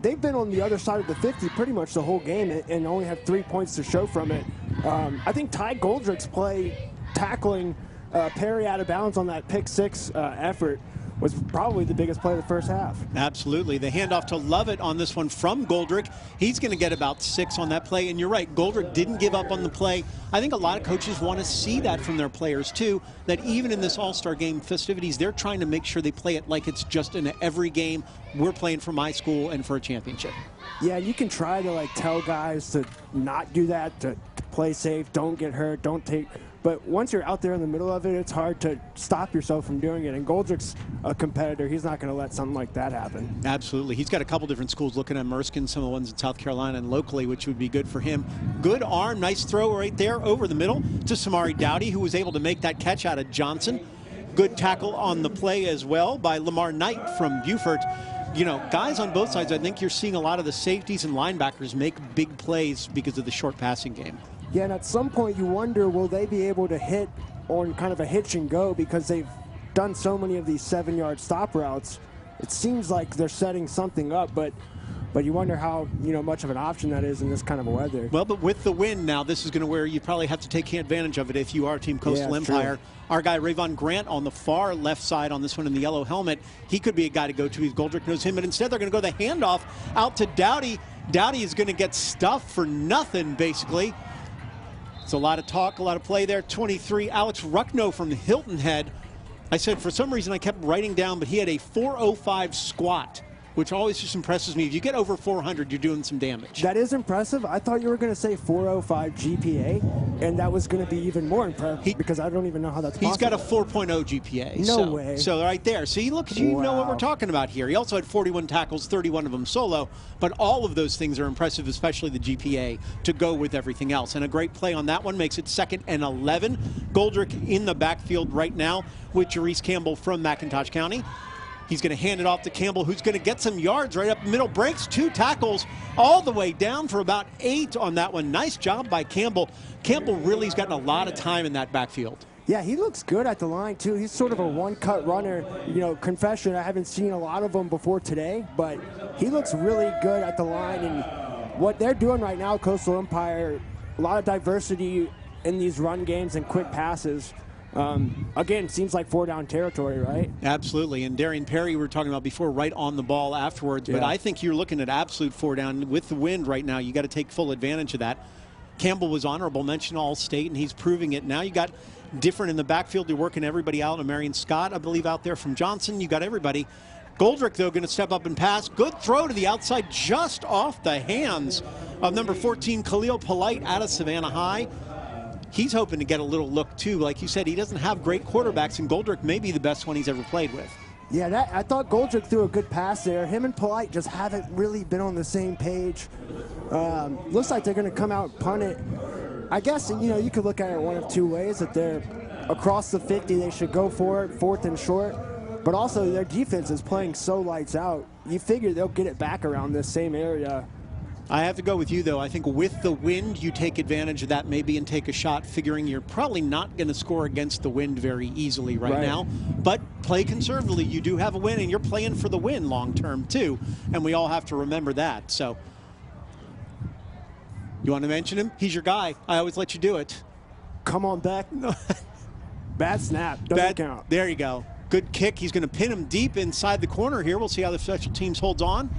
they've been on the other side of the 50 pretty much the whole game and only have 3 points to show from it. I think Ty Goldrick's play tackling Perry out of bounds on that pick six effort was probably the biggest play of the first half. Absolutely. The handoff to Lovett on this one from Goldrick. He's going to get about 6 on that play. And you're right, Goldrick didn't give up on the play. I think a lot of coaches want to see that from their players too, that even in this All-Star game festivities, they're trying to make sure they play it like it's just in every game. We're playing for my school and for a championship. Yeah, you can try to tell guys to not do that, to play safe, don't get hurt, don't take. But once you're out there in the middle of it, it's hard to stop yourself from doing it. And Goldrick's a competitor. He's not going to let something like that happen. Absolutely. He's got a couple different schools looking at Merskyn, some of the ones in South Carolina and locally, which would be good for him. Good arm, nice throw right there over the middle to Samari Dowdy, who was able to make that catch out of Johnson. Good tackle on the play as well by Lamar Knight from Beaufort. You know, guys on both sides, I think you're seeing a lot of the safeties and linebackers make big plays because of the short passing game. Yeah, and at some point you wonder, will they be able to hit on kind of a hitch and go because they've done so many of these 7-yard stop routes. It seems like they're setting something up, but you wonder how much of an option that is in this kind of weather. Well, but with the wind now, this is going to where you probably have to take advantage of it if you are Team Coastal Empire. True. Our guy Rayvon Grant on the far left side on this one in the yellow helmet, he could be a guy to go to. He's Goldrick knows him, but instead they're going to go the handoff out to Dowdy. Dowdy is going to get stuffed for nothing, basically. It's a lot of talk, a lot of play there. 23, Alex Ruckno from Hilton Head. I said for some reason I kept writing down, but he had a 405 squat, which always just impresses me. If you get over 400, you're doing some damage. That is impressive. I thought you were going to say 405 GPA, and that was going to be even more impressive because I don't even know how that's possible. He's got a 4.0 GPA. No way. So right there. See, look, you know what we're talking about here. He also had 41 tackles, 31 of them solo, but all of those things are impressive, especially the GPA, to go with everything else. And a great play on that one makes it 2nd and 11. Goldrick in the backfield right now with Jerice Campbell from McIntosh County. He's going to hand it off to Campbell, who's going to get some yards right up the middle. Breaks 2 tackles all the way down for about 8 on that one. Nice job by Campbell. Campbell really has gotten a lot of time in that backfield. Yeah, he looks good at the line, too. He's sort of a one-cut runner. Confession, I haven't seen a lot of them before today, but he looks really good at the line. And what they're doing right now, Coastal Empire, a lot of diversity in these run games and quick passes. Again, seems like 4-down territory, right? Absolutely. And Darian Perry, we were talking about before, right on the ball afterwards. But I think you're looking at absolute 4-down. With the wind right now, you got to take full advantage of that. Campbell was honorable mention All-State, and he's proving it. Now you got different in the backfield. You're working everybody out. And Marion Scott, I believe, out there from Johnson. You got everybody. Goldrick, though, going to step up and pass. Good throw to the outside, just off the hands of number 14, Khalil Polite, out of Savannah High. He's hoping to get a little look, too. Like you said, he doesn't have great quarterbacks, and Goldrick may be the best one he's ever played with. Yeah, I thought Goldrick threw a good pass there. Him and Polite just haven't really been on the same page. Looks like they're going to come out and punt it. I guess, you could look at it one of two ways. That they're across the 50, they should go for it, 4th and short. But also, their defense is playing so lights out. You figure they'll get it back around this same area. I have to go with you, though. I think with the wind, you take advantage of that maybe and take a shot, figuring you're probably not going to score against the wind very easily right now. But play conservatively. You do have a win, and you're playing for the win long term, too. And we all have to remember that. So, you want to mention him? He's your guy. I always let you do it. Come on back. Bad snap. Doesn't count. There you go. Good kick. He's going to pin him deep inside the corner here. We'll see how the special teams holds on.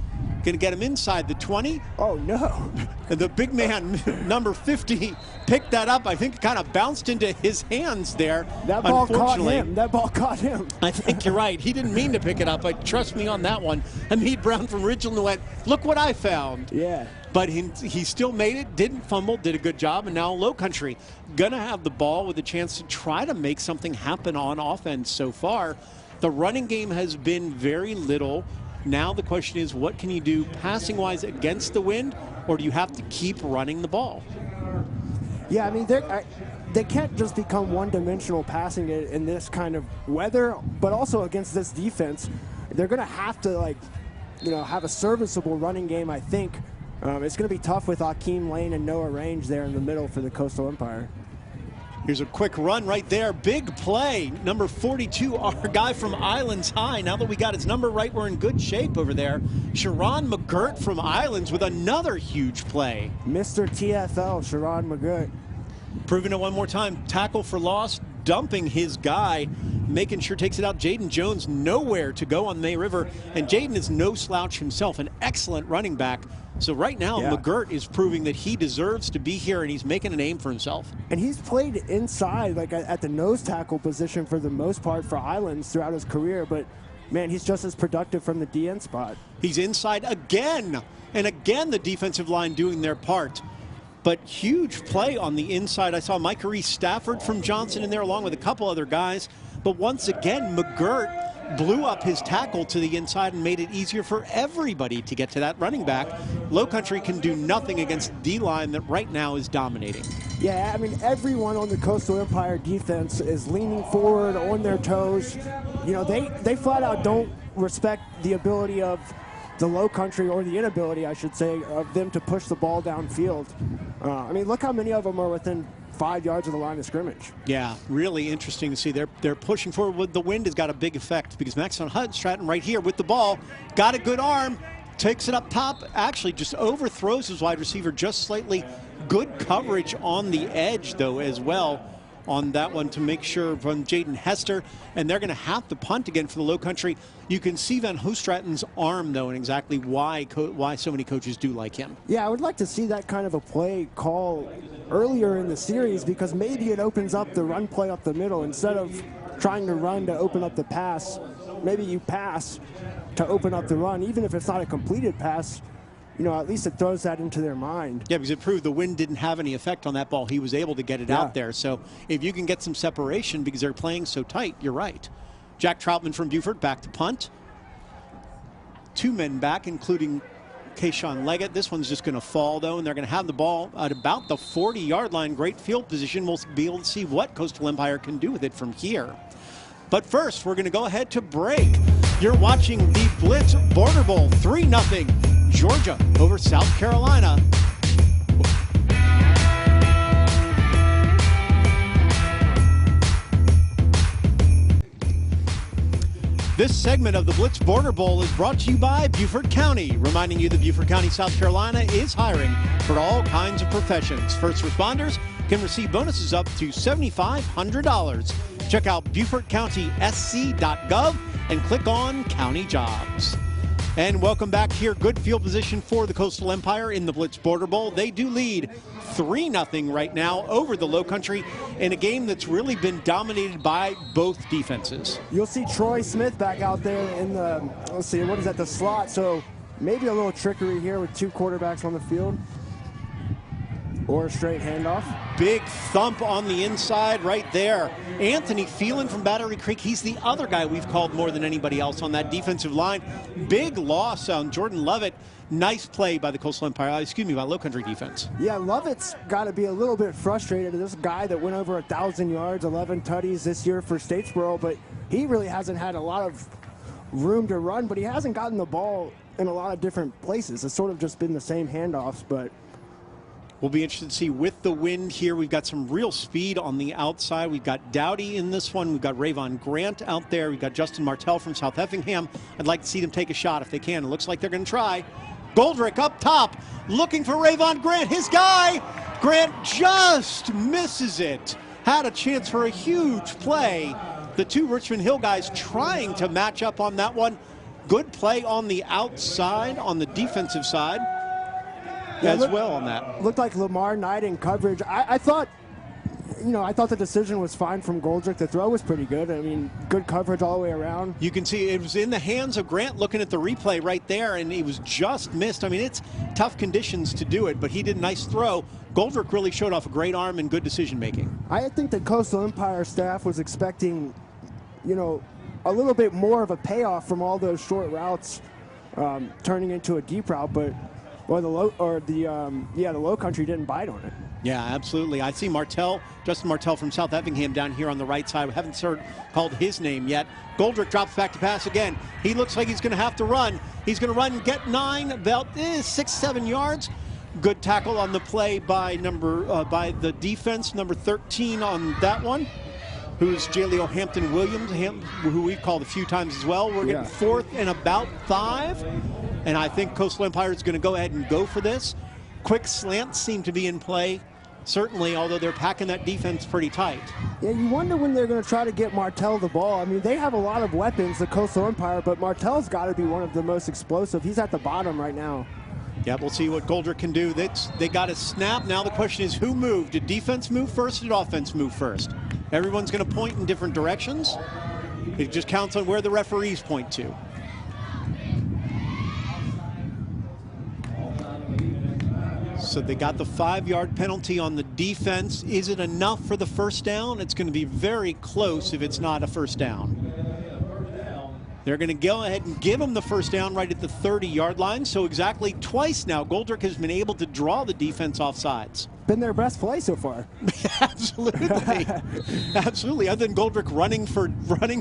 Going to get him inside the 20. Oh, no. And the big man, number 50, picked that up. I think it kind of bounced into his hands there. That ball caught him. That ball caught him. I think you're right. He didn't mean to pick it up, but trust me on that one. Hamid Brown from Ridgeland went, look what I found. Yeah. But he still made it, didn't fumble, did a good job, and now Lowcountry going to have the ball with a chance to try to make something happen on offense so far. The running game has been very little. Now the question is, what can you do passing-wise against the wind, or do you have to keep running the ball? Yeah, I mean, they can't just become one-dimensional passing it in this kind of weather, but also against this defense. They're going to have to, have a serviceable running game, I think. It's going to be tough with Akeem Lane and Noah Range there in the middle for the Coastal Empire. Here's a quick run right there. Big play. Number 42, our guy from Islands High. Now that we got his number right, we're in good shape over there. Sharon McGirt from Islands with another huge play. Mr. TFL, Sharon McGirt. Proving it one more time. Tackle for loss, dumping his guy, making sure takes it out. Jaden Jones nowhere to go on May River. And Jaden is no slouch himself, an excellent running back. So right now, McGirt is proving that he deserves to be here, and he's making a name for himself. And he's played inside, at the nose tackle position for the most part for Islands throughout his career. But, man, he's just as productive from the DN spot. He's inside again. And again, the defensive line doing their part. But huge play on the inside. I saw Micah Reese Stafford from Johnson in there along with a couple other guys. But once again, McGirt blew up his tackle to the inside and made it easier for everybody to get to that running back. Lowcountry can do nothing against D-line that right now is dominating. Yeah, I mean, everyone on the Coastal Empire defense is leaning forward on their toes. You know, they flat out don't respect the ability of the Lowcountry, or the inability, I should say, of them to push the ball downfield. I mean, look how many of them are within 5 yards of the line of scrimmage. Yeah, really interesting to see. They're pushing forward. The wind has got a big effect because Maxon Stratton right here with the ball, got a good arm, takes it up top, actually just overthrows his wide receiver just slightly. Good coverage on the edge, though, as well on that one to make sure from Jaden Hester, and they're going to have to punt again for the Lowcountry. You can see Van Hoestratten's arm, though, and exactly why so many coaches do like him. Yeah, I would like to see that kind of a play call earlier in the series, because maybe it opens up the run play up the middle. Instead of trying to run to open up the pass, maybe you pass to open up the run, even if it's not a completed pass. You know, at least it throws that into their mind. Yeah, because it proved the wind didn't have any effect on that ball. He was able to get it out there. So if you can get some separation because they're playing so tight, you're right. Jack Troutman from Buford back to punt. 2 men back, including Kayshawn Leggett. This one's just going to fall, though, and they're going to have the ball at about the 40-yard line. Great field position. We'll be able to see what Coastal Empire can do with it from here. But first, we're going to go ahead to break. You're watching the Blitz Border Bowl, 3-0. Georgia over South Carolina. This segment of the Blitz Border Bowl is brought to you by Beaufort County, reminding you that Beaufort County, South Carolina is hiring for all kinds of professions. First responders can receive bonuses up to $7,500. Check out BeaufortCountySC.gov and click on County Jobs. And welcome back here. Good field position for the Coastal Empire in the Blitz Border Bowl. They do lead 3-0 right now over the Lowcountry in a game that's really been dominated by both defenses. You'll see Troy Smith back out there in the, let's see, what is that, the slot. So maybe a little trickery here with 2 quarterbacks on the field. Or a straight handoff. Big thump on the inside right there. Anthony Phelan from Battery Creek. He's the other guy we've called more than anybody else on that defensive line. Big loss on Jordan Lovett. Nice play by the Coastal Empire, by Lowcountry defense. Yeah, Lovett's got to be a little bit frustrated. This guy that went over 1,000 yards, 11 tutties this year for Statesboro, but he really hasn't had a lot of room to run, but he hasn't gotten the ball in a lot of different places. It's sort of just been the same handoffs, but we'll be interested to see with the wind here. We've got some real speed on the outside. We've got Dowdy in this one. We've got Rayvon Grant out there. We've got Justin Martell from South Effingham. I'd like to see them take a shot if they can. It looks like they're going to try. Goldrick up top, looking for Rayvon Grant. His guy, Grant just misses it. Had a chance for a huge play. The 2 Richmond Hill guys trying to match up on that one. Good play on the outside, on the defensive side. Yeah, well on that. Looked like Lamar Knight in coverage. I thought, you know, I thought the decision was fine from Goldrick. The throw was pretty good. I mean, good coverage all the way around. You can see it was in the hands of Grant looking at the replay right there, and he was just missed. I mean, it's tough conditions to do it, but he did a nice throw. Goldrick really showed off a great arm and good decision making. I think the Coastal Empire staff was expecting, you know, a little bit more of a payoff from all those short routes turning into a deep route, but the Lowcountry didn't bite on it. Yeah, absolutely. I see Martell, Justin Martell from South Effingham down here on the right side. We haven't called his name yet. Goldrick drops back to pass again. He looks like he's going to have to run. He's going to run and get 9, about 6-7 yards. Good tackle on the play by the defense, number 13 on that one, who's Jaleo Hampton Williams, who we've called a few times as well. We're getting 4th and about 5, and I think Coastal Empire is going to go ahead and go for this. Quick slants seem to be in play, certainly, although they're packing that defense pretty tight. Yeah, you wonder when they're going to try to get Martell the ball. I mean, they have a lot of weapons, the Coastal Empire, but Martell's got to be one of the most explosive. He's at the bottom right now. Yeah, we'll see what Goldrick can do. They got a snap. Now the question is, who moved? Did defense move first or did offense move first? Everyone's going to point in different directions. It just counts on where the referees point to. So they got the 5-yard penalty on the defense. Is it enough for the first down? It's going to be very close if it's not a first down. They're going to go ahead and give them the first down right at the 30-yard line. So exactly twice now, Goldrick has been able to draw the defense off sides. Been their best play so far. Absolutely. Absolutely. Other than Goldrick running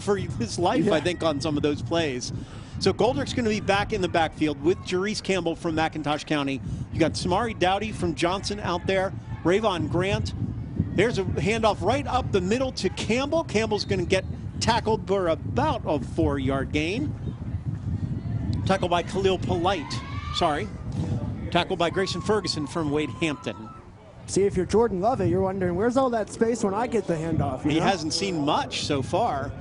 for his life, I think, on some of those plays. So Goldrick's going to be back in the backfield with Jerice Campbell from McIntosh County. You got Samari Dowdy from Johnson out there. Rayvon Grant. There's a handoff right up the middle to Campbell. Campbell's going to get tackled for about a 4-yard gain. Tackled by Khalil Polite. Sorry. Tackled by Grayson Ferguson from Wade Hampton. See, if you're Jordan Lovett, you're wondering, where's all that space when I get the handoff? He hasn't seen much so far.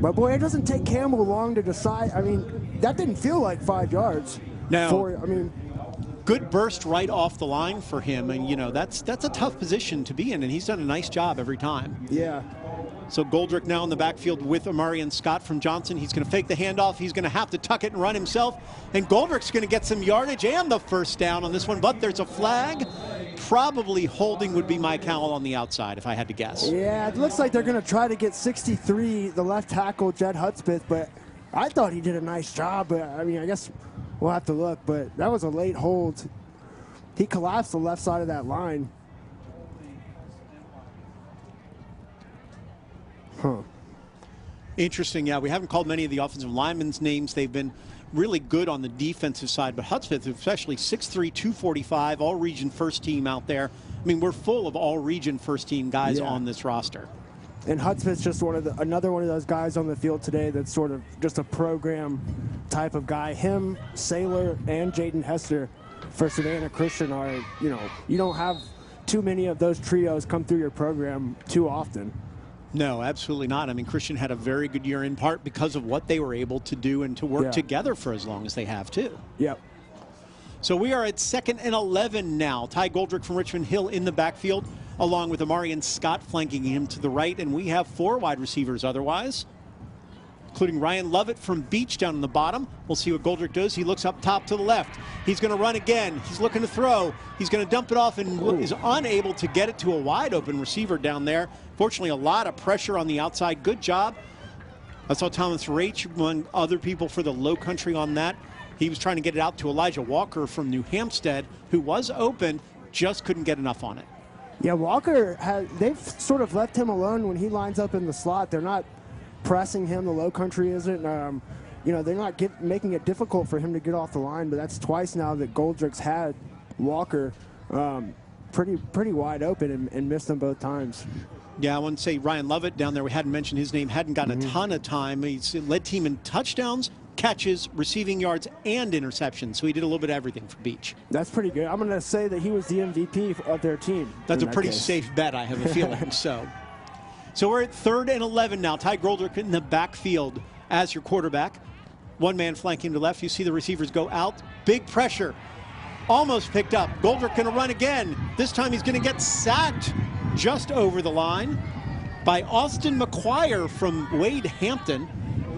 But, boy, it doesn't take Campbell long to decide. I mean, that didn't feel like 5 yards. No. Good burst right off the line for him. And, you know, that's a tough position to be in, and he's done a nice job every time. Yeah. So Goldrick now in the backfield with Amarian Scott from Johnson. He's going to fake the handoff. He's going to have to tuck it and run himself. And Goldrick's going to get some yardage and the first down on this one. But there's a flag. Probably holding would be Mike Howell on the outside, if I had to guess. Yeah, it looks like they're going to try to get 63, the left tackle, Jed Hudspeth. But I thought he did a nice job. But, I mean, I guess we'll have to look. But that was a late hold. He collapsed the left side of that line. Huh. Interesting, yeah. We haven't called many of the offensive linemen's names. They've been really good on the defensive side, but Hudspeth, especially 6'3", 245, all-region first team out there. I mean, we're full of all-region first team guys on this roster. And Hudspeth's just another one of those guys on the field today that's sort of just a program type of guy. Him, Saylor, and Jaden Hester for Savannah Christian are, you know, you don't have too many of those trios come through your program too often. No, absolutely not. I mean, Christian had a very good year in part because of what they were able to do and to work together for as long as they have, too. Yep. So we are at 2nd and 11 now. Ty Goldrick from Richmond Hill in the backfield, along with Amarian Scott flanking him to the right. And we have 4 wide receivers otherwise, including Ryan Lovett from Beach down in the bottom. We'll see what Goldrick does. He looks up top to the left. He's going to run again. He's looking to throw. He's going to dump it off and is unable to get it to a wide open receiver down there. Fortunately, a lot of pressure on the outside. Good job. I saw Thomas Raich, among other people, for the Lowcountry on that. He was trying to get it out to Elijah Walker from New Hampstead, who was open, just couldn't get enough on it. Yeah, Walker, they've sort of left him alone when he lines up in the slot. They're not pressing him. The Lowcountry isn't. You know, they're not making it difficult for him to get off the line, but that's twice now that Goldrick's had Walker pretty wide open and missed them both times. Yeah, I want to say Ryan Lovett down there, we hadn't mentioned his name, hadn't gotten a ton of time. He's led team in touchdowns, catches, receiving yards, and interceptions. So he did a little bit of everything for Beach. That's pretty good. I'm going to say that he was the MVP of their team. That's a pretty safe bet, I have a feeling. So we're at 3rd and 11 now. Ty Goldrick in the backfield as your quarterback. One man flanking to left. You see the receivers go out. Big pressure. Almost picked up. Goldrick going to run again. This time he's going to get sacked just over the line by Austin McQuire from Wade Hampton.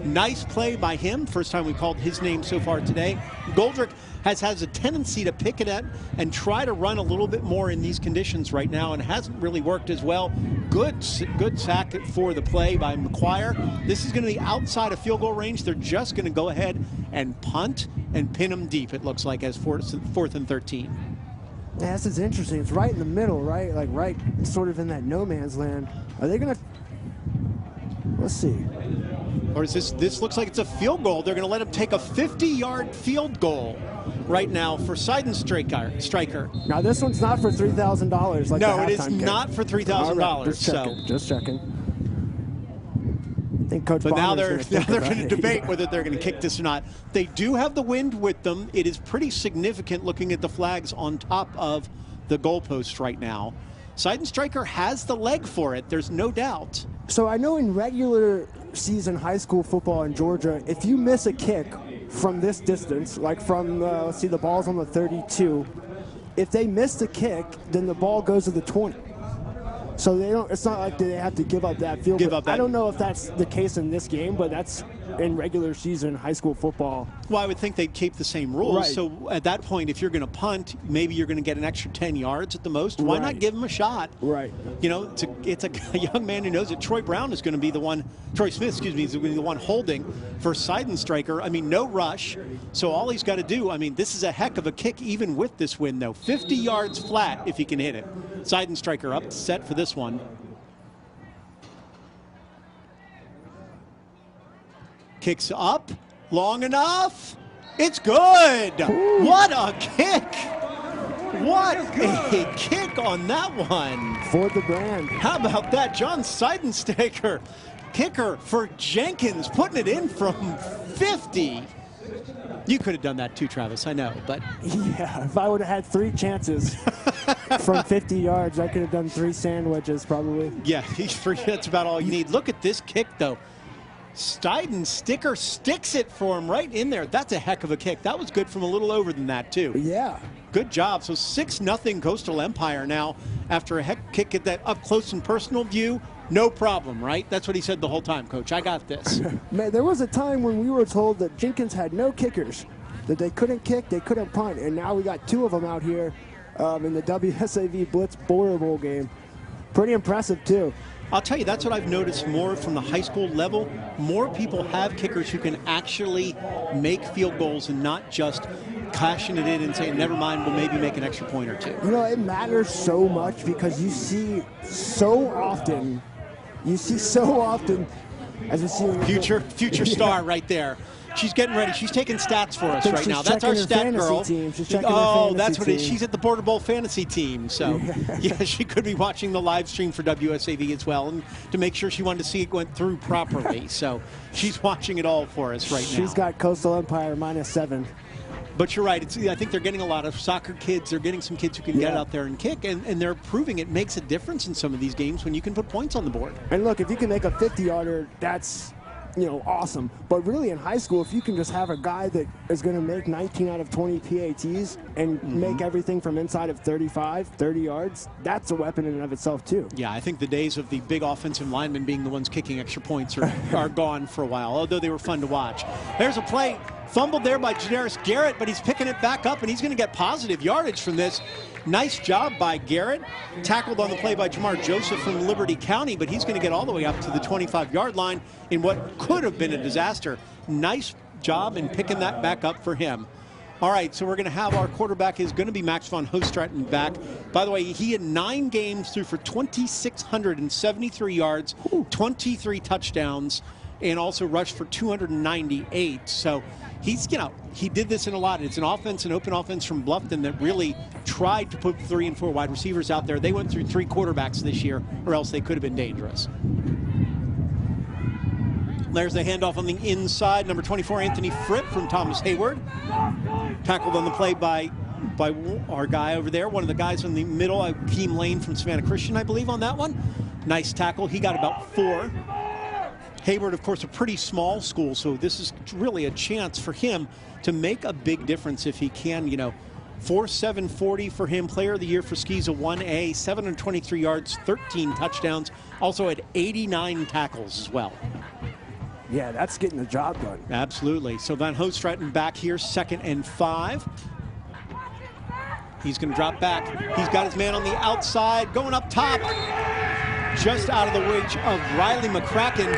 Nice play by him. First time we called his name so far today. Goldrick has a tendency to pick it at and try to run a little bit more in these conditions right now, and hasn't really worked as well. Good sack for the play by McQuire. This is going to be outside of field goal range. They're just going to go ahead and punt and pin them deep, it looks like, as 4th and 13. Yeah, this is interesting. It's right in the middle, right? Like right sort of in that no man's land. Are they going to... Let's see. Or is this looks like it's a field goal. They're going to let him take a 50-yard field goal right now for Seidenstreicher. Now, this one's not for $3,000 like no, it is not for $3,000. Right, just checking. I think Coach now they're going to debate whether they're going to kick this or not. They do have the wind with them. It is pretty significant looking at the flags on top of the goalpost right now. Seidenstreicher has the leg for it. There's no doubt. So I know in regular season high school football in Georgia, if you miss a kick from this distance, like from, let's see, the ball's on the 32, if they miss the kick, then the ball goes to the 20. So they don't. It's not like they have to give up that field. Give up that. I don't know if that's the case in this game, but that's in regular season high school football. Well, I would think they'd keep the same rules. Right. So at that point, if you're going to punt, maybe you're going to get an extra 10 yards at the most. Why not give him a shot? Right. You know, it's a young man who knows that Troy Brown is going to be the one, Troy Smith, excuse me, is going to be the one holding for Seidenstreicher. I mean, no rush. So all he's got to do, I mean, this is a heck of a kick even with this win, though. 50 yards flat if he can hit it. Seidenstreicher up set for this one. Kicks up, long enough. It's good. Ooh. What a kick. What a kick on that one. For the brand. How about that? John Seidenstreicher, kicker for Jenkins, putting it in from 50. You could have done that too, Travis, I know, but. Yeah, if I would have had 3 chances from 50 yards, I could have done 3 sandwiches probably. Yeah, that's about all you need. Look at this kick, though. Seidenstreicher sticks it for him right in there. That's a heck of a kick. That was good from a little over than that, too. Yeah. Good job. So 6-0 Coastal Empire now after a heck kick at that up close and personal view. No problem, right? That's what he said the whole time, Coach. I got this. Man, there was a time when we were told that Jenkins had no kickers, that they couldn't kick, they couldn't punt, and now we got 2 of them out here in the WSAV Blitz Border Bowl game. Pretty impressive, too. I'll tell you, that's what I've noticed more from the high school level. More people have kickers who can actually make field goals and not just cashing it in and saying, never mind, we'll maybe make an extra point or 2. You know, it matters so much because you see so often, as we see future star right there. She's getting ready. She's taking stats for us right now. That's our stat girl. Oh, that's what it is. She's at the Border Bowl fantasy team. So, yeah, she could be watching the live stream for WSAV as well, and to make sure she wanted to see it went through properly. So she's watching it all for us right now. She's got Coastal Empire -7. But you're right. I think they're getting a lot of soccer kids. They're getting some kids who can get out there and kick, and they're proving it makes a difference in some of these games when you can put points on the board. And look, if you can make a 50-yarder, that's awesome. But really in high school, if you can just have a guy that is going to make 19 out of 20 PATs and make everything from inside of 35, 30 yards, that's a weapon in and of itself too. Yeah, I think the days of the big offensive linemen being the ones kicking extra points are gone for a while, although they were fun to watch. There's a play. Fumbled there by Jadaris Garrett, but he's picking it back up, and he's going to get positive yardage from this. Nice job by Garrett. Tackled on the play by Jamar Joseph from Liberty County, but he's going to get all the way up to the 25-yard line in what could have been a disaster. Nice job in picking that back up for him. All right, so we're going to have our quarterback is going to be Max von Hostratton back. By the way, he had 9 games through for 2,673 yards, 23 touchdowns, and also rushed for 298. So he's, he did this in a lot. It's an offense, an open offense from Bluffton that really tried to put 3 and 4 wide receivers out there. They went through 3 quarterbacks this year, or else they could have been dangerous. There's the handoff on the inside. Number 24, Anthony Fripp from Thomas Hayward. Tackled on the play by our guy over there. One of the guys in the middle, Akeem Lane from Savannah Christian, I believe, on that one. Nice tackle. He got about 4. Hayward, of course, a pretty small school, so this is really a chance for him to make a big difference if he can, 4.740 for him, player of the year for Skiza 1A, 723 yards, 13 touchdowns, also had 89 tackles as well. Yeah, that's getting the job done. Absolutely. So Van Hostratton back here, 2nd and 5. He's going to drop back. He's got his man on the outside, going up top. Just out of the reach of Riley McCracken.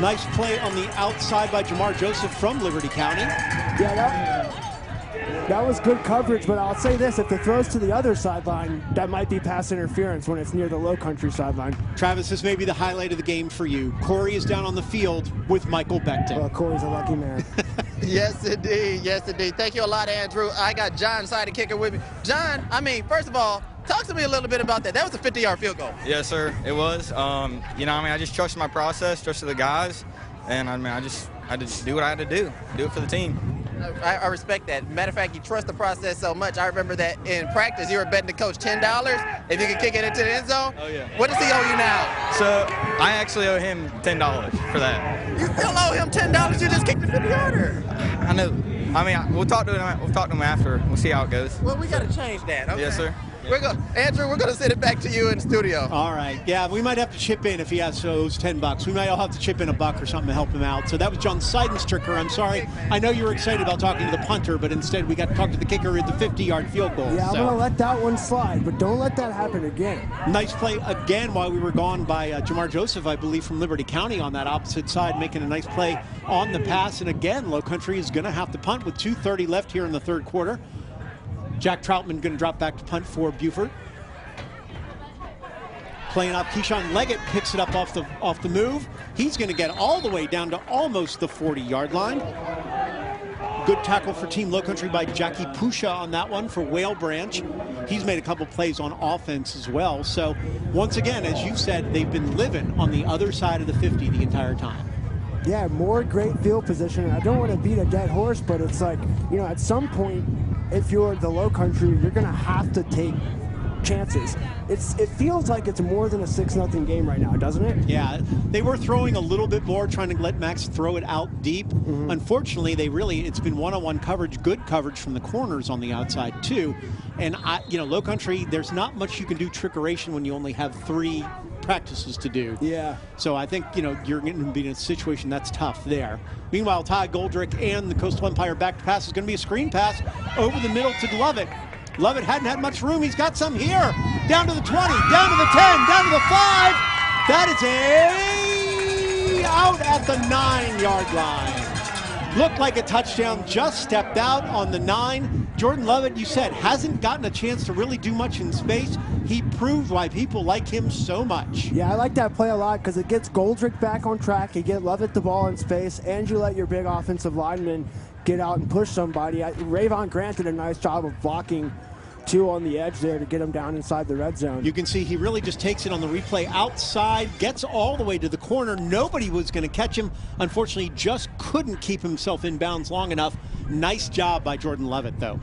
Nice play on the outside by Jamar Joseph from Liberty County. Yeah, that was good coverage, but I'll say this, if the throw's to the other sideline, that might be pass interference when it's near the Lowcountry sideline. Travis, this may be the highlight of the game for you. Corey is down on the field with Michael Beckton. Well, Corey's a lucky man. Yes, indeed. Yes, indeed. Thank you a lot, Andrew. I got John Seiden kicker with me. John, first of all, talk to me a little bit about that. That was a 50-yard field goal. Yes, sir. It was. I just trusted my process, trusted the guys, and I just do what I had to do it for the team. I respect that. Matter of fact, you trust the process so much. I remember that in practice, you were betting the coach $10 if you could kick it into the end zone. Oh, yeah. What does he owe you now? So I actually owe him $10 for that. You still owe him $10? You just kicked the 50-yarder. I know. We'll talk to him after. We'll see how it goes. Well, we got to change that. Okay. Yes, sir. Andrew, we're going to send it back to you in the studio. All right. Yeah, we might have to chip in if he has those $10. We might all have to chip in $1 or something to help him out. So that was John Seidenstricker. I'm sorry. I know you were excited about talking to the punter, but instead we got to talk to the kicker at the 50-yard field goal. Yeah, I'm going to let that one slide, but don't let that happen again. Nice play again while we were gone by Jamar Joseph, I believe, from Liberty County on that opposite side, making a nice play on the pass. And again, Lowcountry is going to have to punt with 2:30 left here in the third quarter. Jack Troutman going to drop back to punt for Buford. Playing up, Keyshawn Leggett picks it up off the move. He's going to get all the way down to almost the 40-yard line. Good tackle for Team Lowcountry by Jackie Pusha on that one for Whale Branch. He's made a couple plays on offense as well. So once again, as you said, they've been living on the other side of the 50 the entire time. Yeah, more great field position. I don't want to beat a dead horse, but it's like, you know, at some point, if you're the Lowcountry, you're going to have to take chances. It feels like it's more than a 6-0 game right now, doesn't it? Yeah, they were throwing a little bit more, trying to let Max throw it out deep. Unfortunately, it's been one-on-one coverage, good coverage from the corners on the outside too. And Lowcountry, there's not much you can do trickeration when you only have 3 practices to do. Yeah. So I think, you're going to be in a situation that's tough there. Meanwhile, Ty Goldrick and the Coastal Empire back to pass is going to be a screen pass over the middle to Lovett. Lovett hadn't had much room. He's got some here. Down to the 20, down to the 10, down to the 5. That is out at the 9-yard line. Looked like a touchdown, just stepped out on the 9. Jordan Lovett, you said, hasn't gotten a chance to really do much in space. He proved why people like him so much. Yeah, I like that play a lot because it gets Goldrick back on track. You get Lovett the ball in space, and you let your big offensive lineman get out and push somebody. Rayvon Grant did a nice job of blocking 2 on the edge there to get him down inside the red zone. You can see he really just takes it on the replay outside, gets all the way to the corner. Nobody was going to catch him. Unfortunately, just couldn't keep himself in bounds long enough. Nice job by Jordan Lovett, though.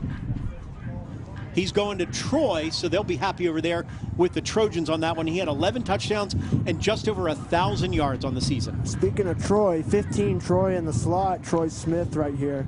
He's going to Troy, so they'll be happy over there with the Trojans on that one. He had 11 touchdowns and just over 1,000 yards on the season. Speaking of Troy, 15 Troy in the slot. Troy Smith right here.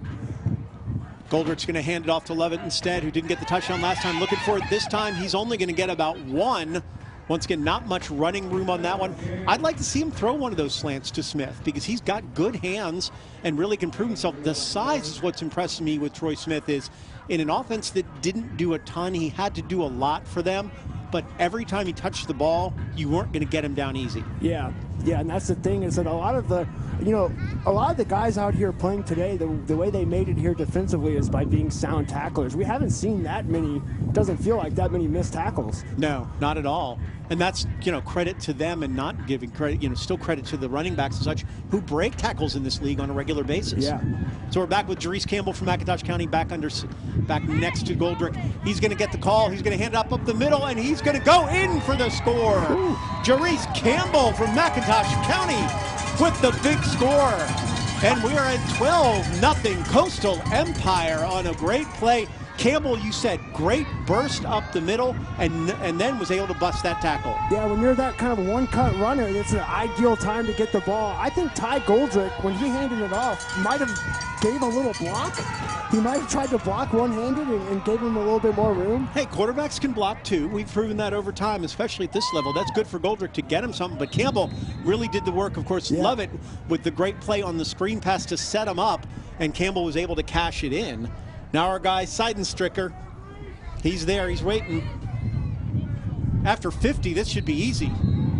Goldrick's going to hand it off to Lovett instead, who didn't get the touchdown last time. Looking for it this time. He's only going to get about 1. Once again, not much running room on that one. I'd like to see him throw one of those slants to Smith because he's got good hands and really can prove himself. The size is what's impressed me with Troy Smith is in an offense that didn't do a ton, he had to do a lot for them. But every time he touched the ball, you weren't going to get him down easy. Yeah, and that's the thing is that a lot of the guys out here playing today, the way they made it here defensively is by being sound tacklers. We haven't seen that many, doesn't feel like that many missed tackles. No, not at all. And that's, credit to them and not giving credit, still credit to the running backs and such who break tackles in this league on a regular basis. Yeah. So we're back with Jerice Campbell from McIntosh County back next to Goldrick. He's going to get the call. He's going to hand it up the middle, and he's going to go in for the score. Jerice Campbell from McIntosh County with the big score. And we are at 12-0 Coastal Empire on a great play. Campbell, you said, great burst up the middle and then was able to bust that tackle. Yeah, when you're that kind of one-cut runner, it's an ideal time to get the ball. I think Ty Goldrick, when he handed it off, might have gave a little block. He might have tried to block one-handed and gave him a little bit more room. Hey, quarterbacks can block too. We've proven that over time, especially at this level. That's good for Goldrick to get him something, but Campbell really did the work. Of course, Love it with the great play on the screen pass to set him up, and Campbell was able to cash it in. Now our guy, Seidenstricker, he's there, he's waiting. After 50, this should be easy.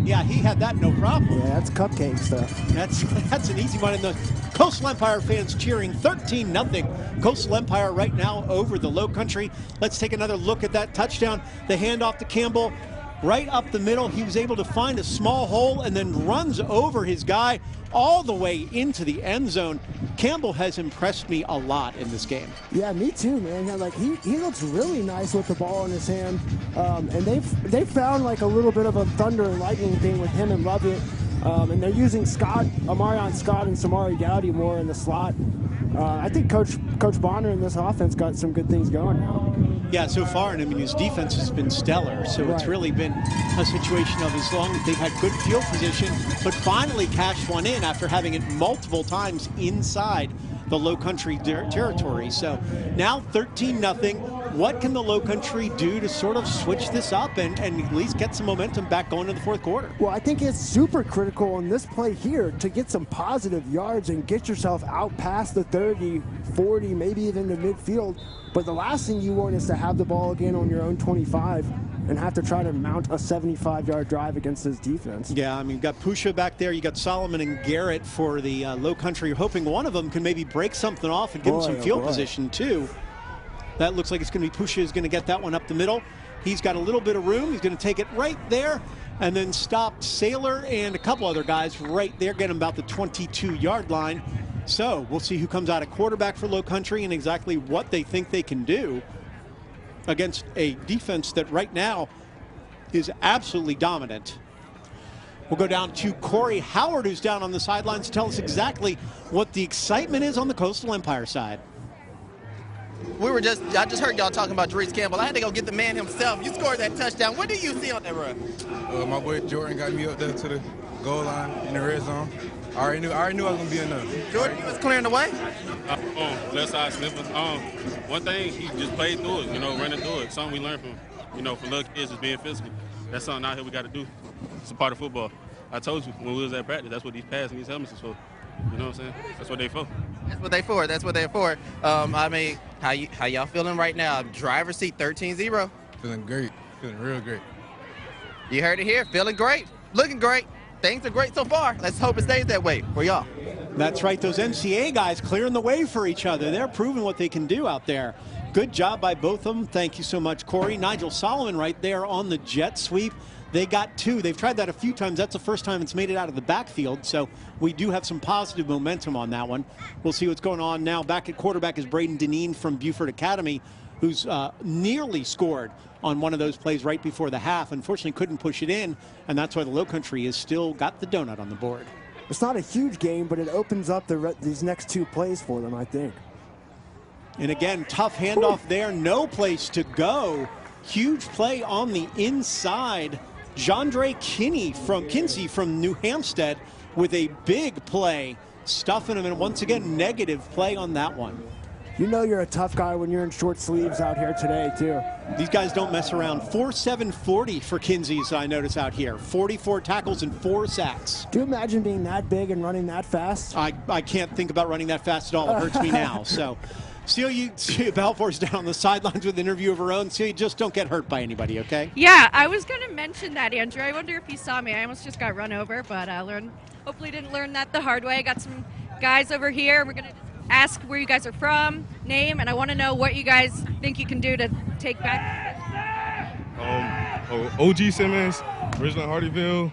Yeah, he had that no problem. Yeah, that's cupcake stuff. That's an easy one. And the Coastal Empire fans cheering 13-0. Coastal Empire right now over the Lowcountry. Let's take another look at that touchdown. The handoff to Campbell. Right up the middle, he was able to find a small hole and then runs over his guy all the way into the end zone. Campbell has impressed me a lot in this game. Yeah, me too, man. Yeah, like he looks really nice with the ball in his hand, and they've found like a little bit of a thunder and lightning thing with him and Lovett, and they're using Amarion Scott and Samari Gowdy more in the slot. I think Coach Bonner in this offense got some good things going now. Yeah, so far, and I mean, his defense has been stellar, so it's really been a situation of as long as they've had good field position, but finally cashed one in after having it multiple times inside the Lowcountry territory. So now 13-0. What can the Lowcountry do to sort of switch this up and at least get some momentum back going to the fourth quarter? Well, I think it's super critical on this play here to get some positive yards and get yourself out past the 30, 40, maybe even to midfield. But the last thing you want is to have the ball again on your own 25 and have to try to mount a 75-yard drive against this defense. Yeah, I mean, you've got Pusha back there. You got Solomon and Garrett for the Lowcountry. You're hoping one of them can maybe break something off and give them some field position, too. That looks like it's going to be Pusha is going to get that one up the middle. He's got a little bit of room. He's going to take it right there and then stop Saylor and a couple other guys right there, get him about the 22-yard line. So we'll see who comes out at quarterback for Lowcountry and exactly what they think they can do against a defense that right now is absolutely dominant. We'll go down to Corey Howard, who's down on the sidelines, to tell us exactly what the excitement is on the Coastal Empire side. I just heard y'all talking about Jerice Campbell. I had to go get the man himself. You scored that touchdown. What do you see on that run? My boy Jordan got me up there to the goal line in the red zone. I already knew I was gonna be enough. Jordan, you was clearing the way? Left side sniffer. One thing, he just played through it, running through it. Something we learned from, for little kids is being physical. That's something out here we got to do. It's a part of football. I told you when we was at practice, that's what these pads and these helmets is for. You know what I'm saying? That's what they for. That's what they for. That's what they're for. I mean, how y'all feeling right now? Driver's seat 13-0. Feeling great. Feeling real great. You heard it here. Feeling great. Looking great. Things are great so far. Let's hope it stays that way for y'all. That's right. Those MCA guys clearing the way for each other. They're proving what they can do out there. Good job by both of them. Thank you so much, Corey. Nigel Solomon right there on the jet sweep. They got two. They've tried that a few times. That's the first time it's made it out of the backfield. So we do have some positive momentum on that one. We'll see what's going on now. Back at quarterback is Braden Deneen from Buford Academy, who's nearly scored on one of those plays right before the half. Unfortunately, couldn't push it in, and that's why the Lowcountry has still got the donut on the board. It's not a huge game, but it opens up these next two plays for them, I think. And again, tough handoff there. No place to go. Huge play on the inside. Jandre Kinsey from New Hampstead with a big play, stuffing him, and once again, negative play on that one. You know you're a tough guy when you're in short sleeves out here today, too. These guys don't mess around. 4.740 for Kinsey's, I notice out here. 44 tackles and 4 sacks. Do you imagine being that big and running that fast? I can't think about running that fast at all. It hurts me now. So, Celia Balfour's down on the sidelines with an interview of her own. Celia, just don't get hurt by anybody, okay? Yeah, I was going to mention that, Andrew. I wonder if you saw me. I almost just got run over, but hopefully didn't learn that the hard way. I got some guys over here. We're going to ask where you guys are from, name, and I want to know what you guys think you can do to take back. OG Simmons, Ridgeland Hardyville.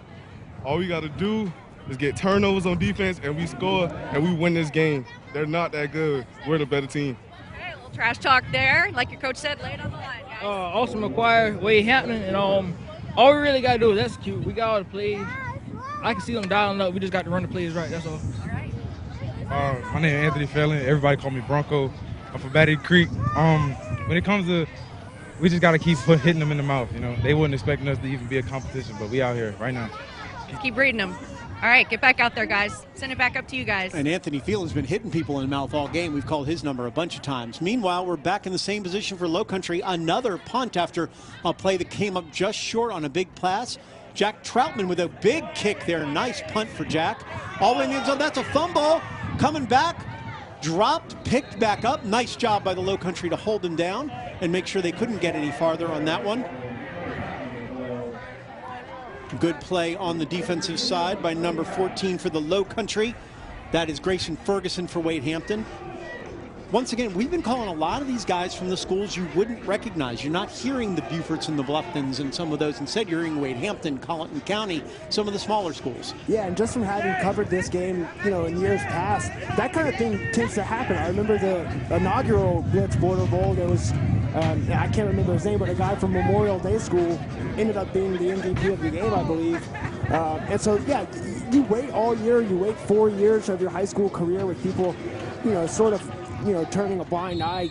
All we got to do is get turnovers on defense, and we score, and we win this game. They're not that good. We're the better team. Okay, a little trash talk there. Like your coach said, lay it on the line, guys. Austin McGuire, Wade Hampton, and all we really got to do is execute. We got all the plays. I can see them dialing up. We just got to run the plays right. That's all. My name is Anthony Fellin. Everybody call me Bronco. I'm from Battery Creek. When it comes to, we just got to keep hitting them in the mouth. They wasn't expecting us to even be a competition, but we out here right now. Just keep reading them. All right, get back out there, guys. Send it back up to you guys. And Anthony Phelan's been hitting people in the mouth all game. We've called his number a bunch of times. Meanwhile, we're back in the same position for Lowcountry. Another punt after a play that came up just short on a big pass. Jack Troutman with a big kick there. Nice punt for Jack. All the way in the end zone. That's a fumble. Coming back, dropped, picked back up. Nice job by the Lowcountry to hold him down and make sure they couldn't get any farther on that one. Good play on the defensive side by number 14 for the Lowcountry. That is Grayson Ferguson for Wade Hampton. Once again, we've been calling a lot of these guys from the schools you wouldn't recognize. You're not hearing the Bufords and the Bluftons and some of those. Instead, you're hearing Wade Hampton, Colleton County, some of the smaller schools. Yeah, and just from having covered this game, in years past, that kind of thing tends to happen. I remember the inaugural Blitz Border Bowl. There was, I can't remember his name, but a guy from Memorial Day School ended up being the MVP of the game, I believe. And so, yeah, you wait all year. You wait 4 years of your high school career with people, sort of, turning a blind eye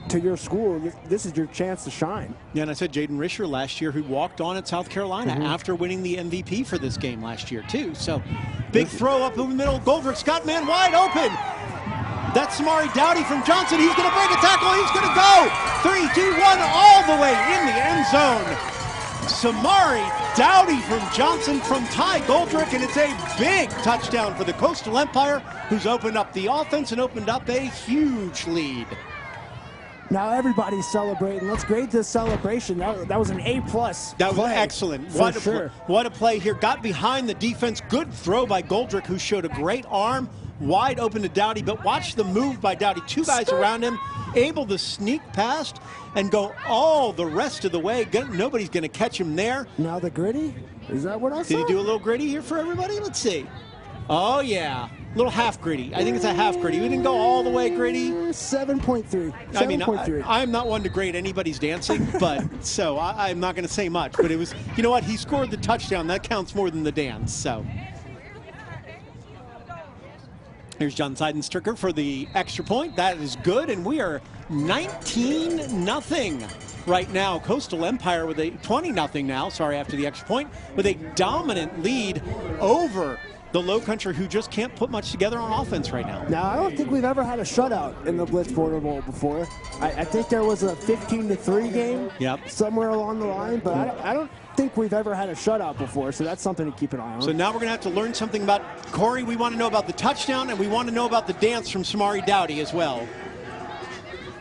to your school. This is your chance to shine. Yeah, and I said Jaden Risher last year, who walked on at South Carolina after winning the MVP for this game last year, too. So, big throw up in the middle. Goldrick Scott, man, wide open. That's Samari Dowdy from Johnson. He's going to break a tackle. He's going to go 3, 2, 1 all the way in the end zone. Samari Dowdy from Johnson from Ty Goldrick, and it's a big touchdown for the Coastal Empire, who's opened up the offense and opened up a huge lead. Now everybody's celebrating. Let's grade this celebration. That was an A+. That was excellent. What a play here. Got behind the defense. Good throw by Goldrick, who showed a great arm. Wide open to Dowdy, but watch the move by Dowdy. 2 guys around him, able to sneak past and go all the rest of the way. Nobody's going to catch him there. Now the gritty? Is that what I saw? Did he do a little gritty here for everybody? Let's see. Oh, yeah. A little half gritty. I think it's a half gritty. We didn't go all the way gritty. 7.3. I mean, I'm not one to grade anybody's dancing, but so I'm not going to say much. But it was, you know what? He scored the touchdown. That counts more than the dance, so. Here's John Seidenstricker for the extra point. That is good, and we are 19-0 right now. Coastal Empire with a 20-0 now, sorry, after the extra point, with a dominant lead over the Lowcountry, who just can't put much together on offense right now. Now, I don't think we've ever had a shutout in the Blitz Border Bowl before. I think there was a 15-3 game somewhere along the line, but I don't think we've ever had a shutout before, so that's something to keep an eye on. So now we're going to have to learn something about Corey. We want to know about the touchdown, and we want to know about the dance from Samari Dowdy as well.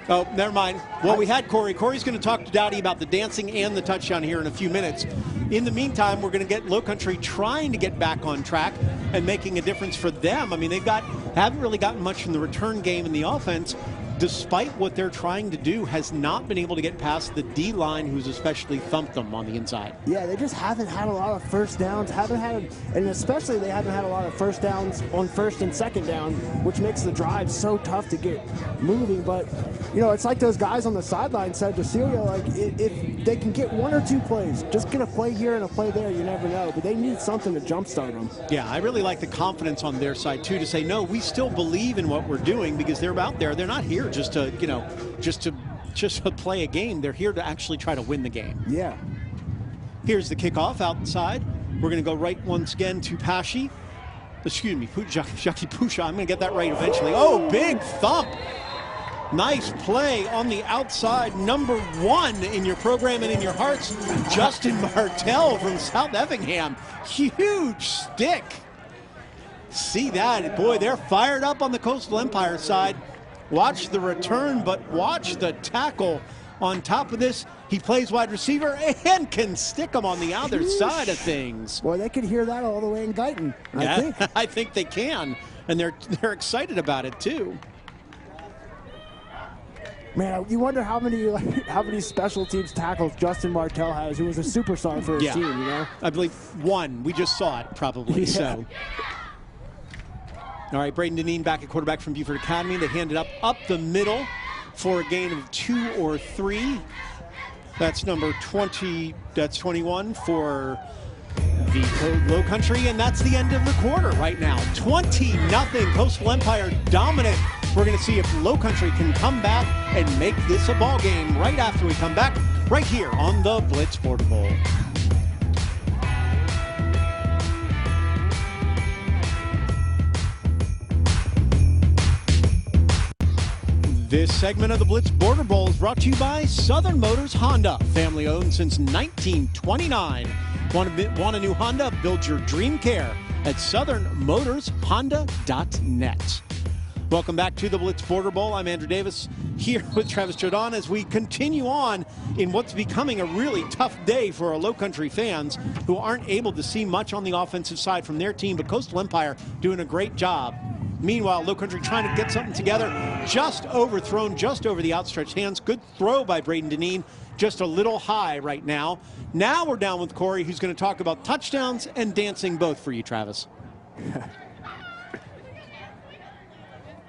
Oh, never mind. Well, we had Corey. Corey's going to talk to Dowdy about the dancing and the touchdown here in a few minutes. In the meantime, we're going to get Lowcountry trying to get back on track and making a difference for them. I mean, haven't really gotten much from the return game in the offense, despite what they're trying to do, has not been able to get past the D-line, who's especially thumped them on the inside. Yeah, they just haven't had a lot of first downs, and especially they haven't had a lot of first downs on first and second down, which makes the drive so tough to get moving. But, you know, it's like those guys on the sideline said to Celia, like, if they can get 1 or 2 plays, just get a play here and a play there, you never know. But they need something to jumpstart them. Yeah, I really like the confidence on their side, too, to say, no, we still believe in what we're doing, because they're out there. They're not here just to, you know, just to play a game. They're here to actually try to win the game. Yeah. Here's the kickoff outside. We're going to go right once again to Pashi. Excuse me, Jackie Pusha. I'm going to get that right eventually. Oh, big thump. Nice play on the outside. Number 1 in your program and in your hearts, Justin Martell from South Effingham. Huge stick. See that? Boy, they're fired up on the Coastal Empire side. Watch the return, but watch the tackle on top of this. He plays wide receiver and can stick him on the other side of things. Boy, they could hear that all the way in Guyton, I think. I think they can, and they're excited about it too. Man, you wonder how many special teams tackles Justin Martell has, who was a superstar for his team, you know? I believe 1. We just saw it, probably, so. All right, Braden Deneen back at quarterback from Beaufort Academy. They hand it up the middle for a gain of 2 or 3. That's number 20, that's 21 for the Lowcountry, and that's the end of the quarter right now. 20-0, Coastal Empire dominant. We're going to see if Lowcountry can come back and make this a ball game right after we come back, right here on the Blitz Border Bowl. This segment of the Blitz Border Bowl is brought to you by Southern Motors Honda, family owned since 1929. Want a new Honda? Build your dream care at southernmotorshonda.net. Welcome back to the Blitz Border Bowl. I'm Andrew Davis here with Travis Jordan as we continue on in what's becoming a really tough day for our Lowcountry fans who aren't able to see much on the offensive side from their team, but Coastal Empire doing a great job. Meanwhile, Lowcountry trying to get something together, just overthrown, just over the outstretched hands. Good throw by Braden Deneen, just a little high right now. Now we're down with Corey, who's going to talk about touchdowns and dancing both for you, Travis.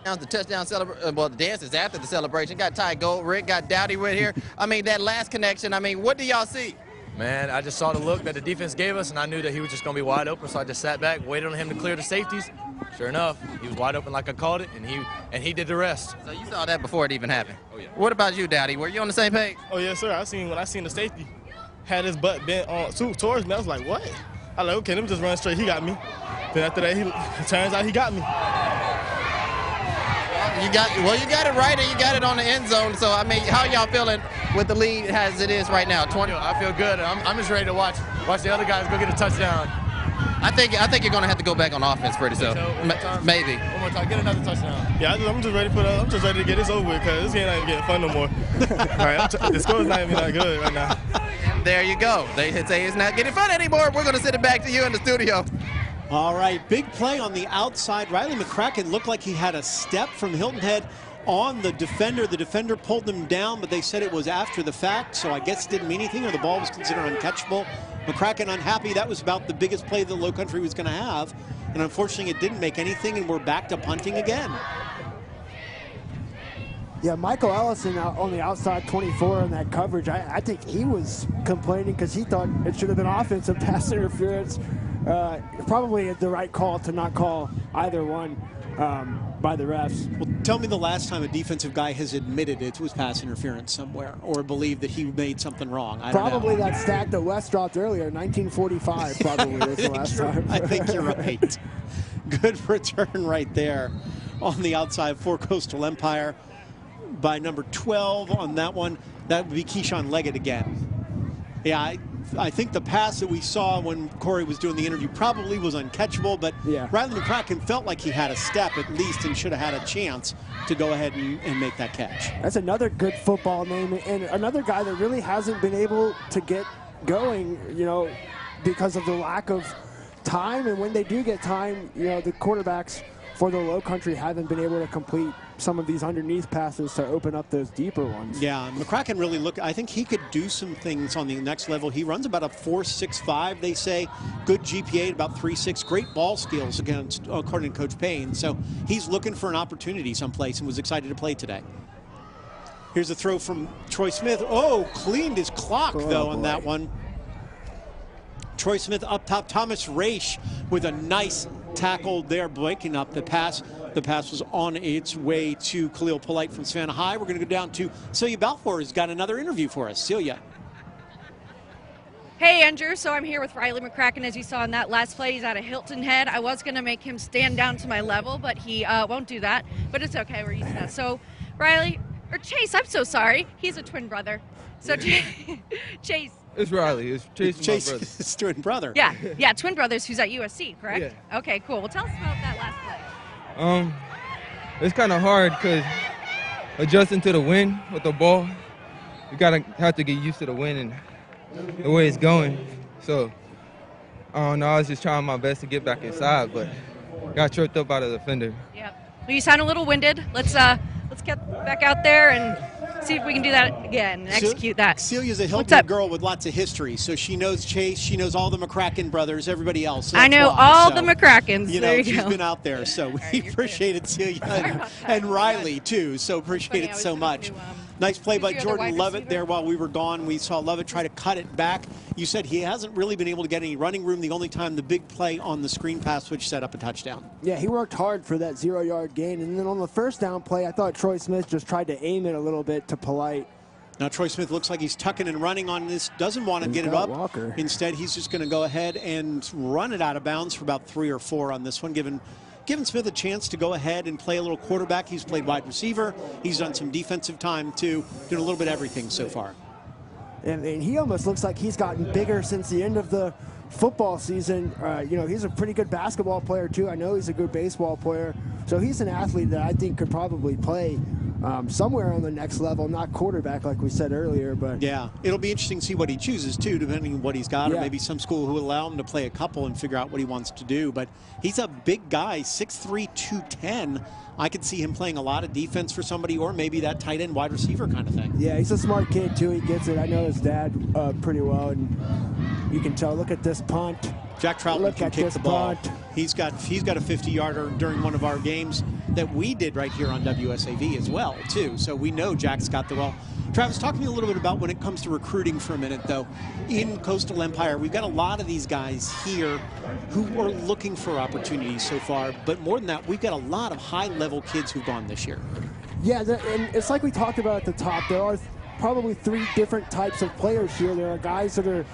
The touchdown celebration, well, the dance is after the celebration. Got Ty Goldrick, got Dowdy right here. I mean, that last connection, I mean, what do y'all see? Man, I just saw the look that the defense gave us, and I knew that he was just going to be wide open, so I just sat back, waited on him to clear the safeties. Sure enough, he was wide open like I called it, and he did the rest. So you saw that before it even happened? Oh, yeah. What about you, Dowdy? Were you on the same page? Oh, yes, sir. When I seen the safety, had his butt bent towards me, I was like, what? I was like, okay, let me just run straight. He got me. Then after that, it turns out he got me. You got it right, and you got it on the end zone. So I mean, how y'all feeling with the lead as it is right now? 20. I feel good. I'm just ready to watch the other guys go get a touchdown. I think you're gonna have to go back on offense pretty soon. Maybe. One more time, get another touchdown. Yeah, I'm just ready to get this over with because this game not even getting fun no more. All right, the score's not even that good right now. There you go. They say it's not getting fun anymore. We're gonna send it back to you in the studio. All right, big play on the outside. Riley McCracken looked like he had a step from Hilton Head on the defender. The defender pulled him down, but they said it was after the fact, so I guess it didn't mean anything, or the ball was considered uncatchable. McCracken unhappy. That was about the biggest play that Lowcountry was going to have, and unfortunately it didn't make anything, and we're back to punting again. Yeah, Michael Ellison out on the outside 24 in that coverage. I think he was complaining because he thought it should have been offensive pass interference. Probably the right call to not call either one by the refs. Well, tell me the last time a defensive guy has admitted it was pass interference somewhere or believed that he made something wrong. I don't know. Probably that stat that Wes dropped earlier, 1945 probably was the last time. I think you're right. Good return right there on the outside for Coastal Empire by number 12 on that one. That would be Keyshawn Leggett again. Yeah, I think the pass that we saw when Corey was doing the interview probably was uncatchable, but Riley McCracken felt like he had a step at least and should have had a chance to go ahead and make that catch. That's another good football name and another guy that really hasn't been able to get going, you know, because of the lack of time. And when they do get time, you know, the quarterbacks for the Lowcountry haven't been able to complete some of these underneath passes to open up those deeper ones. Yeah, McCracken really I think he could do some things on the next level. He runs about a 4.65, they say. Good GPA, about 3.6. Great ball skills against, according to Coach Payne. So he's looking for an opportunity someplace and was excited to play today. Here's a throw from Troy Smith. Oh, cleaned his clock, though, on that one. Troy Smith up top. Thomas Raish with a nice tackle there, breaking up the pass. The pass was on its way to Khalil Polite from Savannah High. We're going to go down to Celia Balfour, who's got another interview for us. Celia. Hey, Andrew. So I'm here with Riley McCracken, as you saw in that last play. He's out of Hilton Head. I was going to make him stand down to my level, but he won't do that. But it's okay. We're used to that. So Riley, or Chase, I'm so sorry. He's a twin brother. So Chase. It's Riley. It's Chase, Chase my brother. His twin brother. Yeah, twin brothers who's at USC, correct? Yeah. Okay, cool. Well, tell us about that last play. It's kind of hard because adjusting to the wind with the ball, you have to get used to the wind and the way it's going. So I don't know. I was just trying my best to get back inside, but got tripped up by the defender. Yep. Well, you sound a little winded. Let's get back out there and see if we can do that again and execute that. Celia's a Hilton girl with lots of history, so she knows Chase, she knows all the McCracken brothers, everybody else. So I know all the McCrackens. You there know, you she's go. been out there, so we appreciate it, Celia, and Riley too. So appreciate it so much. Nice play by Jordan Lovett there while we were gone. We saw Lovett try to cut it back. You said he hasn't really been able to get any running room. The only time the big play on the screen pass, which set up a touchdown. Yeah, he worked hard for that 0-yard gain. And then on the first down play, I thought Troy Smith just tried to aim it a little bit to Polite. Now Troy Smith looks like he's tucking and running on this, doesn't want to get it up. Walker. Instead, he's just going to go ahead and run it out of bounds for about 3 or 4 on this one, giving Smith a chance to go ahead and play a little quarterback. He's played wide receiver. He's done some defensive time too, doing a little bit of everything so far. And he almost looks like he's gotten bigger since the end of the football season. You know, he's a pretty good basketball player too. I know he's a good baseball player. So he's an athlete that I think could probably play somewhere on the next level, not quarterback like we said earlier. But yeah, it'll be interesting to see what he chooses too, depending on what he's got, or maybe some school who will allow him to play a couple and figure out what he wants to do. But he's a big guy, 6'3", 210. I could see him playing a lot of defense for somebody, or maybe that tight end wide receiver kind of thing. Yeah, he's a smart kid too. He gets it. I know his dad pretty well, and you can tell. Look at this punt. Jack Troutman can kick the ball. He's got a 50-yarder during one of our games that we did right here on WSAV as well too. So we know Jack's got the ball. Travis, talk to me a little bit about when it comes to recruiting for a minute, though. In Coastal Empire, we've got a lot of these guys here who are looking for opportunities so far. But more than that, we've got a lot of high-level kids who've gone this year. Yeah, and it's like we talked about at the top. There are probably 3 different types of players here. There are guys that are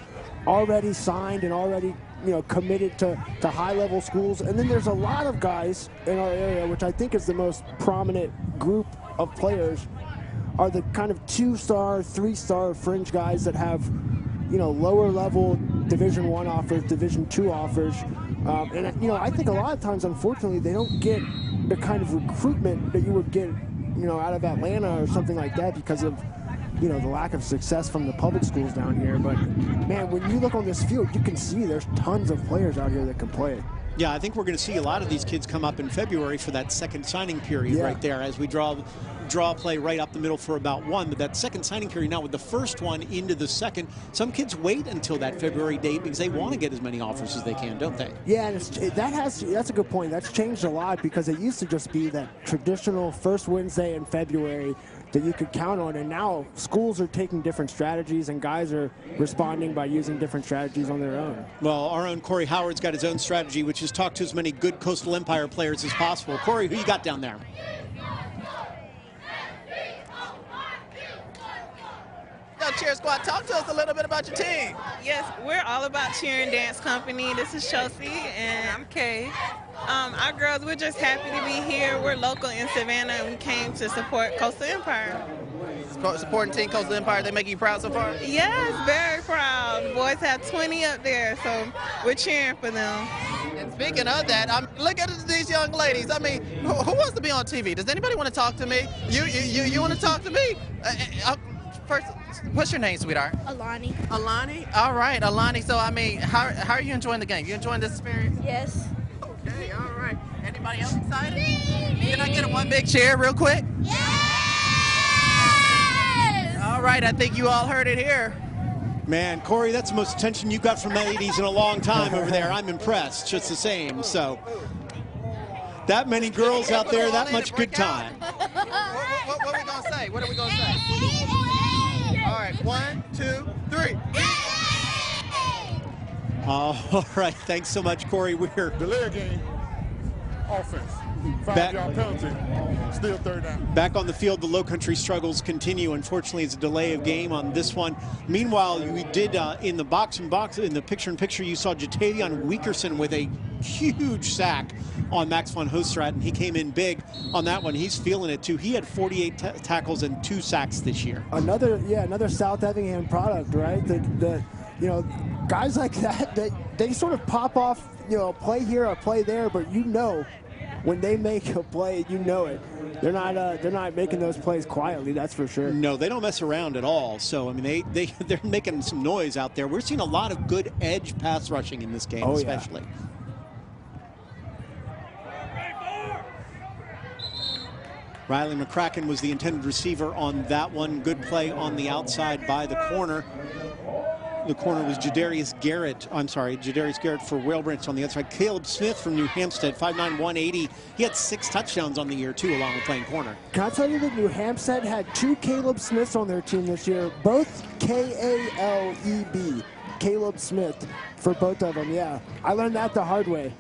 already signed and already committed to high-level schools. And then there's a lot of guys in our area, which I think is the most prominent group of players, are the kind of 2-star, 3-star fringe guys that have, lower-level Division I offers, Division II offers. And I think a lot of times, unfortunately, they don't get the kind of recruitment that you would get, out of Atlanta or something like that because of, the lack of success from the public schools down here. But, man, when you look on this field, you can see there's tons of players out here that can play. Yeah, I think we're going to see a lot of these kids come up in February for that second signing period right there as we draw play right up the middle for about one. But that second signing period now with the first one into the second, some kids wait until that February date because they want to get as many offers as they can, don't they? Yeah, and that's a good point. That's changed a lot because it used to just be that traditional first Wednesday in February that you could count on, and now schools are taking different strategies and guys are responding by using different strategies on their own. Well, our own Corey Howard's got his own strategy, which is talk to as many good Coastal Empire players as possible. Corey, who you got down there? Yo, Cheer Squad, talk to us a little bit about your team. Yes, we're all about Cheer and Dance Company. This is Chelsea, and I'm Kay. Our girls, we're just happy to be here. We're local in Savannah, and we came to support Coastal Empire. Supporting Team Coastal Empire, they make you proud so far? Yes, very proud. The boys have 20 up there, so we're cheering for them. And speaking of that, look at these young ladies. I mean, who wants to be on TV? Does anybody want to talk to me? You want to talk to me? First, what's your name, sweetheart? Alani. Alani? All right, Alani. So, I mean, how are you enjoying the game? You enjoying this experience? Yes. Okay, all right. Anybody else excited? Can I get one big cheer real quick? Yes! All right, I think you all heard it here. Man, Corey, that's the most attention you got from ladies in a long time over there. I'm impressed, just the same. So, that many girls out there, that much good time. What are we going to say? What are we going to say? All right, 1, 2, 3. All right, thanks so much, Corey. We're delay game. Offense. 5-yard penalty. Still third down. Back on the field, the Lowcountry struggles continue. Unfortunately, it's a delay of game on this one. Meanwhile, we did in the in the picture-in-picture, you saw Jatavion Weakerson with a huge sack on Max von Hostrat, and he came in big on that one. He's feeling it too. He had 48 tackles and 2 sacks this year. Another South Effingham product, right? Guys like that, they sort of pop off, play here or play there, but when they make a play, it. They're not making those plays quietly, that's for sure. No, they don't mess around at all. So I mean, they're making some noise out there. We're seeing a lot of good edge pass rushing in this game, especially. Yeah. Riley McCracken was the intended receiver on that one. Good play on the outside by the corner. The corner was Jadarius Garrett for Whale Branch on the other side. Caleb Smith from New Hampstead, 5'9", 180. He had 6 touchdowns on the year, too, along with playing corner. Can I tell you that New Hampstead had 2 Caleb Smiths on their team this year, both K-A-L-E-B, Caleb Smith, for both of them, yeah. I learned that the hard way.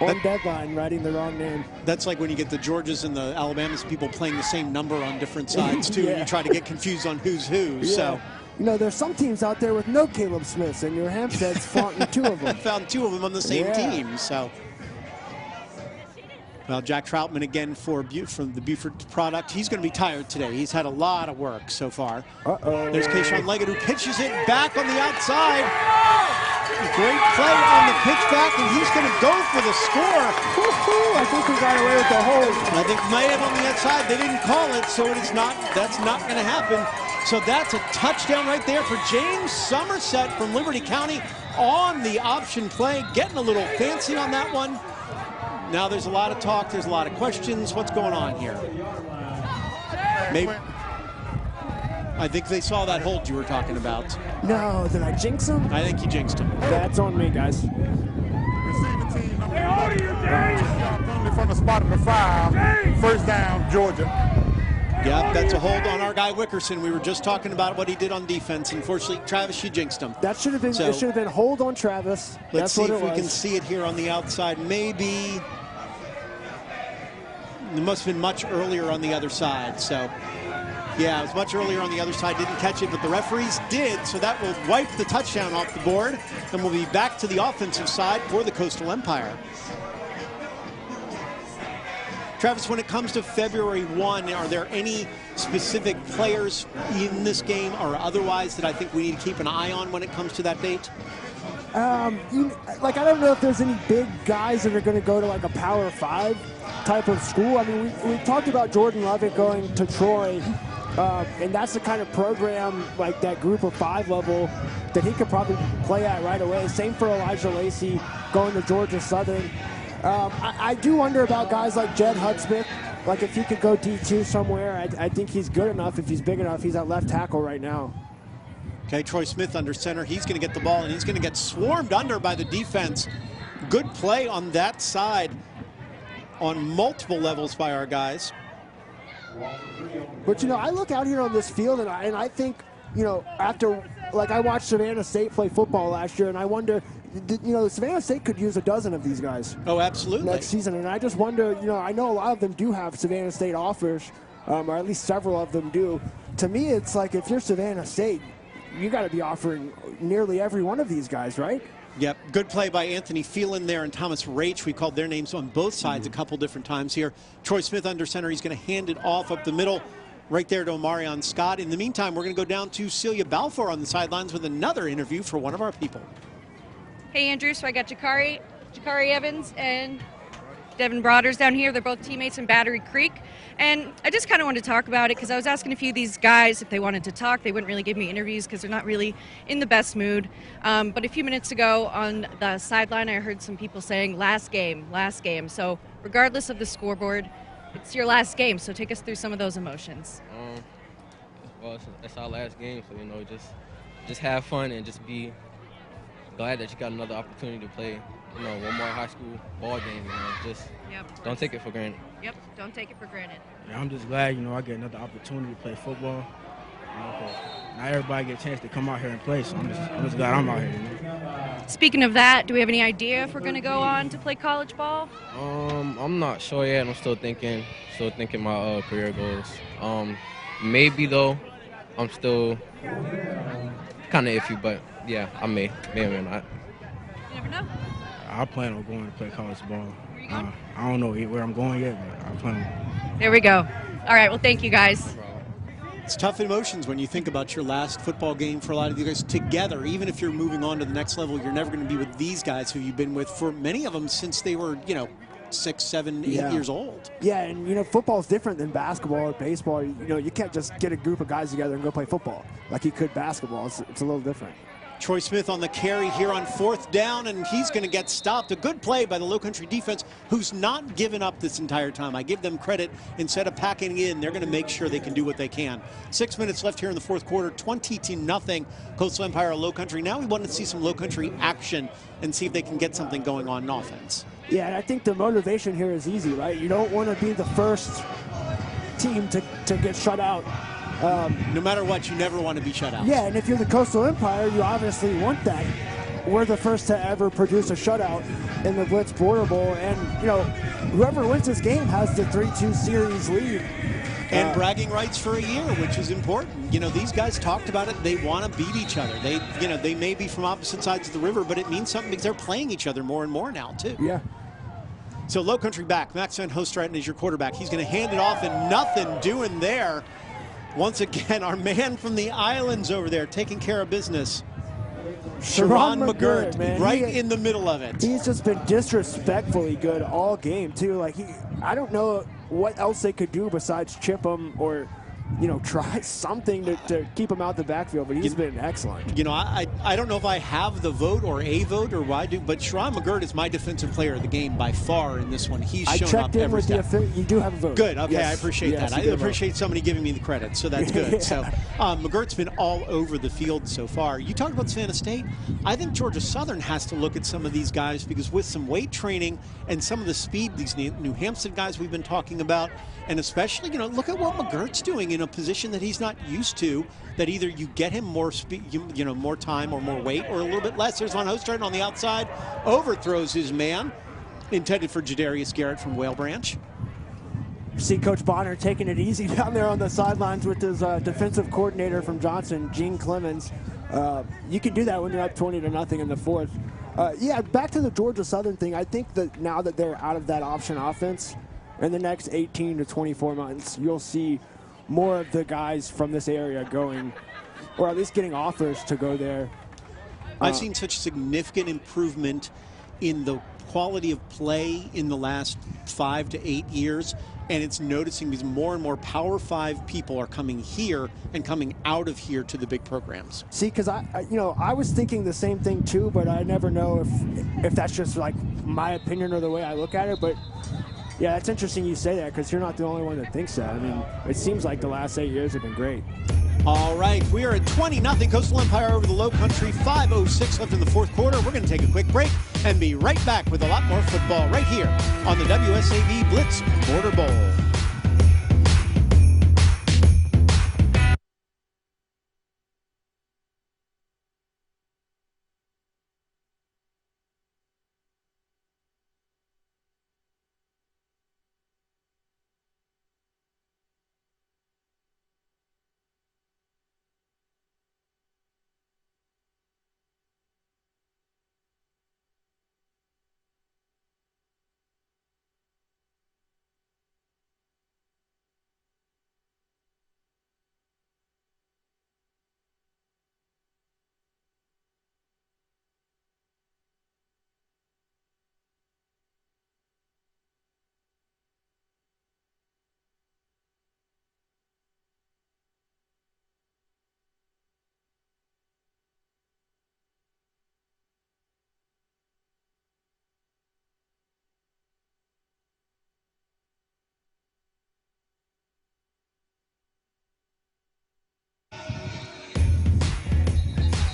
On deadline, writing the wrong name. That's like when you get the Georgias and the Alabamas, people playing the same number on different sides, too. And you try to get confused on who's who, so... there's some teams out there with no Caleb Smiths, and New Hampstead's flaunting 2 of them. Found 2 of them on the same team, so. Well, Jack Troutman again from the Buford product. He's going to be tired today. He's had a lot of work so far. There's Kayshawn Leggett who pitches it back on the outside. Great play on the pitch back, and he's going to go for the score. I think we got away with the hold. I think might have on the outside. They didn't call it, so that's not going to happen. So that's a touchdown right there for James Somerset from Liberty County on the option play. Getting a little fancy on that one. Now there's a lot of talk. There's a lot of questions. What's going on here? Maybe. I think they saw that hold you were talking about. No, did I jinx him? I think you jinxed him. That's on me, guys. Receiving team number 1. From the spot of the 5. First down, Georgia. Yep, that's a hold on our guy Wickerson. We were just talking about what he did on defense. Unfortunately, Travis, you jinxed him. That should have been. It should have been hold on Travis. Let's see if we can see it here on the outside. Maybe it must have been much earlier on the other side. So Yeah, it was much earlier on the other side. Didn't catch it, but the referees did, so that will wipe the touchdown off the board, and we'll be back to the offensive side for the Coastal Empire. Travis, when it comes to February 1, are there any specific players in this game or otherwise that I think we need to keep an eye on when it comes to that date? I don't know if there's any big guys that are going to go to like a Power 5 type of school. I mean, we talked about Jordan Lovett going to Troy, and that's the kind of program, like that group of 5 level, that he could probably play at right away. Same for Elijah Lacey going to Georgia Southern. I do wonder about guys like Jed Hudspeth. Like if he could go D2 somewhere, I think he's good enough if he's big enough. He's at left tackle right now. Okay, Troy Smith under center. He's going to get the ball, and he's going to get swarmed under by the defense. Good play on that side on multiple levels by our guys. But, I look out here on this field, and I think, after, I watched Savannah State play football last year, and I wonder, Savannah State could use a dozen of these guys. Oh, absolutely. Next season, and I just wonder, I know a lot of them do have Savannah State offers, or at least several of them do. To me, it's like if you're Savannah State, you got to be offering nearly every one of these guys, right? Yep, good play by Anthony Phelan there and Thomas Raich. We called their names on both sides a couple different times here. Troy Smith under center. He's going to hand it off up the middle right there to Omarion Scott. In the meantime, we're going to go down to Celia Balfour on the sidelines with another interview for one of our people. Hey, Andrew. So I got Jakari Evans and Devin Broaders down here. They're both teammates in Battery Creek. And I just kind of wanted to talk about it because I was asking a few of these guys if they wanted to talk. They wouldn't really give me interviews because they're not really in the best mood. But a few minutes ago on the sideline, I heard some people saying, last game. So regardless of the scoreboard, it's your last game. So take us through some of those emotions. Well, it's our last game, so, just have fun and just be glad that you got another opportunity to play, one more high school ball game, just don't take it for granted. Yep, don't take it for granted. Yeah, I'm just glad, I get another opportunity to play football. Not everybody get a chance to come out here and play, so I'm just glad I'm out here. Speaking of that, do we have any idea if we're going to go on to play college ball? I'm not sure yet. I'm still thinking my career goals. Maybe though, I'm still kind of iffy, but yeah, I may or not. You never know. I plan on going to play college ball. I don't know where I'm going yet, but I plan. There we go. All right, well, thank you, guys. It's tough emotions when you think about your last football game for a lot of you guys together. Even if you're moving on to the next level, you're never going to be with these guys who you've been with for many of them since they were, 6, 7, 8 years old. Yeah, and football is different than basketball or baseball. You can't just get a group of guys together and go play football like you could basketball. It's a little different. Troy Smith on the carry here on 4th down, and he's going to get stopped. A good play by the Lowcountry defense, who's not given up this entire time. I give them credit. Instead of packing in, they're going to make sure they can do what they can. 6 minutes left here in the 4th quarter, 20-0. Coastal Empire Lowcountry. Now we want to see some Lowcountry action and see if they can get something going on in offense. Yeah, and I think the motivation here is easy, right? You don't want to be the first team to get shut out. No matter what, you never want to be shut out. Yeah, and if you're the Coastal Empire, you obviously want that. We're the first to ever produce a shutout in the Blitz Border Bowl, and whoever wins this game has the 3-2 series lead. And bragging rights for a year, which is important. These guys talked about it. They want to beat each other. They may be from opposite sides of the river, but it means something because they're playing each other more and more now, too. Yeah. So Lowcountry back. Max Van Hostratton is your quarterback. He's going to hand it off, and nothing doing there. Once again, our man from the islands over there taking care of business. Sharon McGirt, man, right in the middle of it. He's just been disrespectfully good all game, too. I don't know what else they could do besides chip him or, try something to keep him out the backfield, but he's been excellent. I don't know if I have the vote or a vote or why do, but Sharon McGirt is my defensive player of the game by far in this one. He's shown up every step. You do have a vote. Good. Okay, yes. I appreciate that. I appreciate somebody giving me the credit, so that's good. Yeah. So McGirt's been all over the field so far. You talked about Savannah State. I think Georgia Southern has to look at some of these guys because with some weight training and some of the speed, these New Hampstead guys we've been talking about, and especially, look at what McGirt's doing in a position that he's not used to, that either you get him more speed, more time or more weight, or a little bit less. There's Van Hostratton on the outside, overthrows his man, intended for Jadarius Garrett from Whale Branch. See Coach Bonner taking it easy down there on the sidelines with his defensive coordinator from Johnson, Gene Clemens. You can do that when you're up 20-0 in the fourth. Yeah, back to the Georgia Southern thing. I think that now that they're out of that option offense, in the next 18 to 24 months, you'll see more of the guys from this area going, or at least getting offers to go there. I've seen such significant improvement in the quality of play in the last 5 to 8 years, and it's noticing because more and more Power 5 people are coming here and coming out of here to the big programs. See, because I was thinking the same thing too, but I never know if that's just like my opinion or the way I look at it. But yeah, it's interesting you say that because you're not the only one that thinks that. I mean, it seems like the last 8 years have been great. All right, we are at 20-0 Coastal Empire over the Lowcountry. 5:06 left in the fourth quarter. We're going to take a quick break and be right back with a lot more football right here on the WSAV Blitz Border Bowl.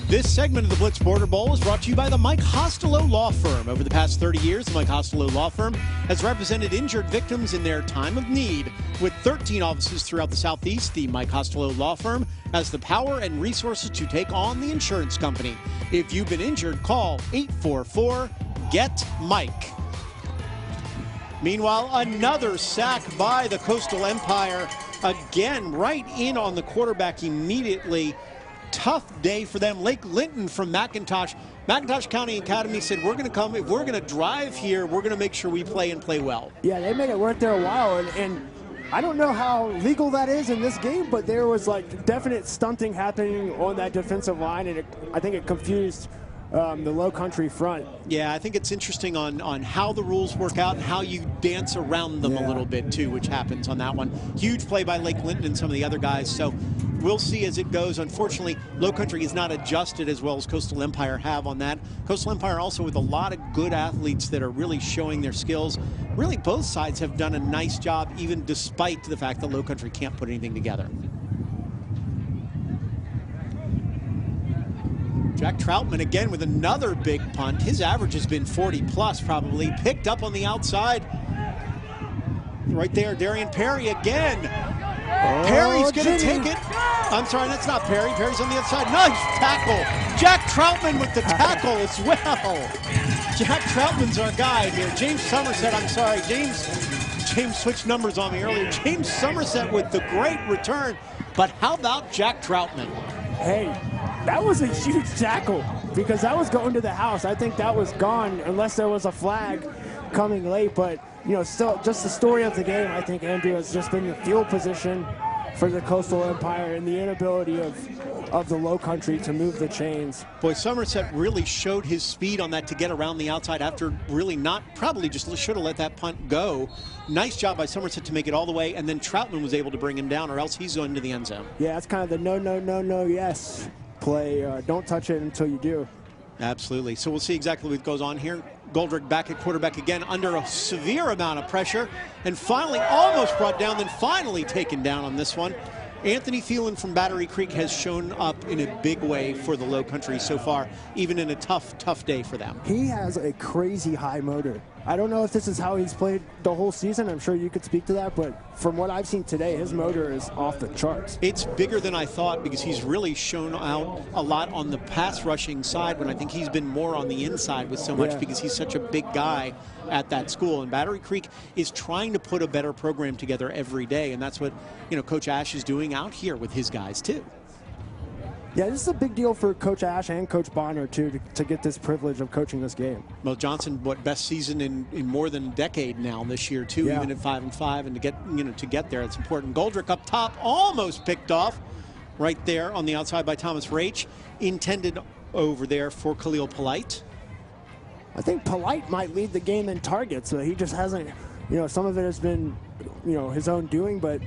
This segment of the Blitz Border Bowl is brought to you by the Mike Hostelow Law Firm. Over the past 30 years, the Mike Hostelow Law Firm has represented injured victims in their time of need. With 13 offices throughout the Southeast, the Mike Hostelow Law Firm has the power and resources to take on the insurance company. If you've been injured, call 844-GET-MIKE. Meanwhile, another sack by the Coastal Empire. Again, right in on the quarterback immediately. Tough day for them. Lake Linton from McIntosh County Academy said, we're going to come, if we're going to drive here, we're going to make sure we play and play well. Yeah, they made it work there a while, and I don't know how legal that is in this game, but there was like definite stunting happening on that defensive line, and I think it confused the Lowcountry front. Yeah, I think it's interesting on how the rules work out and how you dance around them a little bit too, which happens on that one. Huge play by Lake Linton and some of the other guys, so we'll see as it goes. Unfortunately, Lowcountry is not adjusted as well as Coastal Empire have on that. Coastal Empire also with a lot of good athletes that are really showing their skills. Really, both sides have done a nice job, even despite the fact that Lowcountry can't put anything together. Jack Troutman again with another big punt. His average has been 40+ probably. Picked up on the outside. Right there, Darian Perry again. Perry's going to take it. I'm sorry, that's not Perry. Perry's on the other side. Nice tackle. Jack Troutman with the tackle as well. Jack Troutman's our guy here. James Somerset, I'm sorry. James switched numbers on me earlier. James Somerset with the great return. But how about Jack Troutman? Hey, that was a huge tackle because that was going to the house. I think that was gone unless there was a flag coming late. But, you know, still just the story of the game, I think, Andrew, has just been the field position for the Coastal Empire and the inability of the Lowcountry to move the chains. Boy, Somerset really showed his speed on that to get around the outside after really not, probably just should have let that punt go. Nice job by Somerset to make it all the way, and then Troutman was able to bring him down, or else he's going to the end zone. Yeah, that's kind of the no, yes play. Don't touch it until you do. Absolutely. So we'll see exactly what goes on here. Goldrick back at quarterback again under a severe amount of pressure, and finally almost brought down, then finally taken down on this one. Anthony Thielen from Battery Creek has shown up in a big way for the Lowcountry so far, even in a tough day for them. He has a crazy high motor. I don't know if this is how he's played the whole season. I'm sure you could speak to that, but from what I've seen today, his motor is off the charts. It's bigger than I thought because he's really shown out a lot on the pass rushing side when I think he's been more on the inside with so much because he's such a big guy at that school. And Battery Creek is trying to put a better program together every day, and that's what, you know, Coach Ash is doing out here with his guys too. Yeah, this is a big deal for Coach Ash and Coach Bonner, too, to get this privilege of coaching this game. Well, Johnson, what, best season in more than a decade now this year, too, even at 5-5, and to get there, it's important. Goldrick up top, almost picked off right there on the outside by Thomas Raich, intended over there for Khalil Polite. I think Polite might lead the game in targets, so he just hasn't, you know, some of it has been, you know, his own doing, but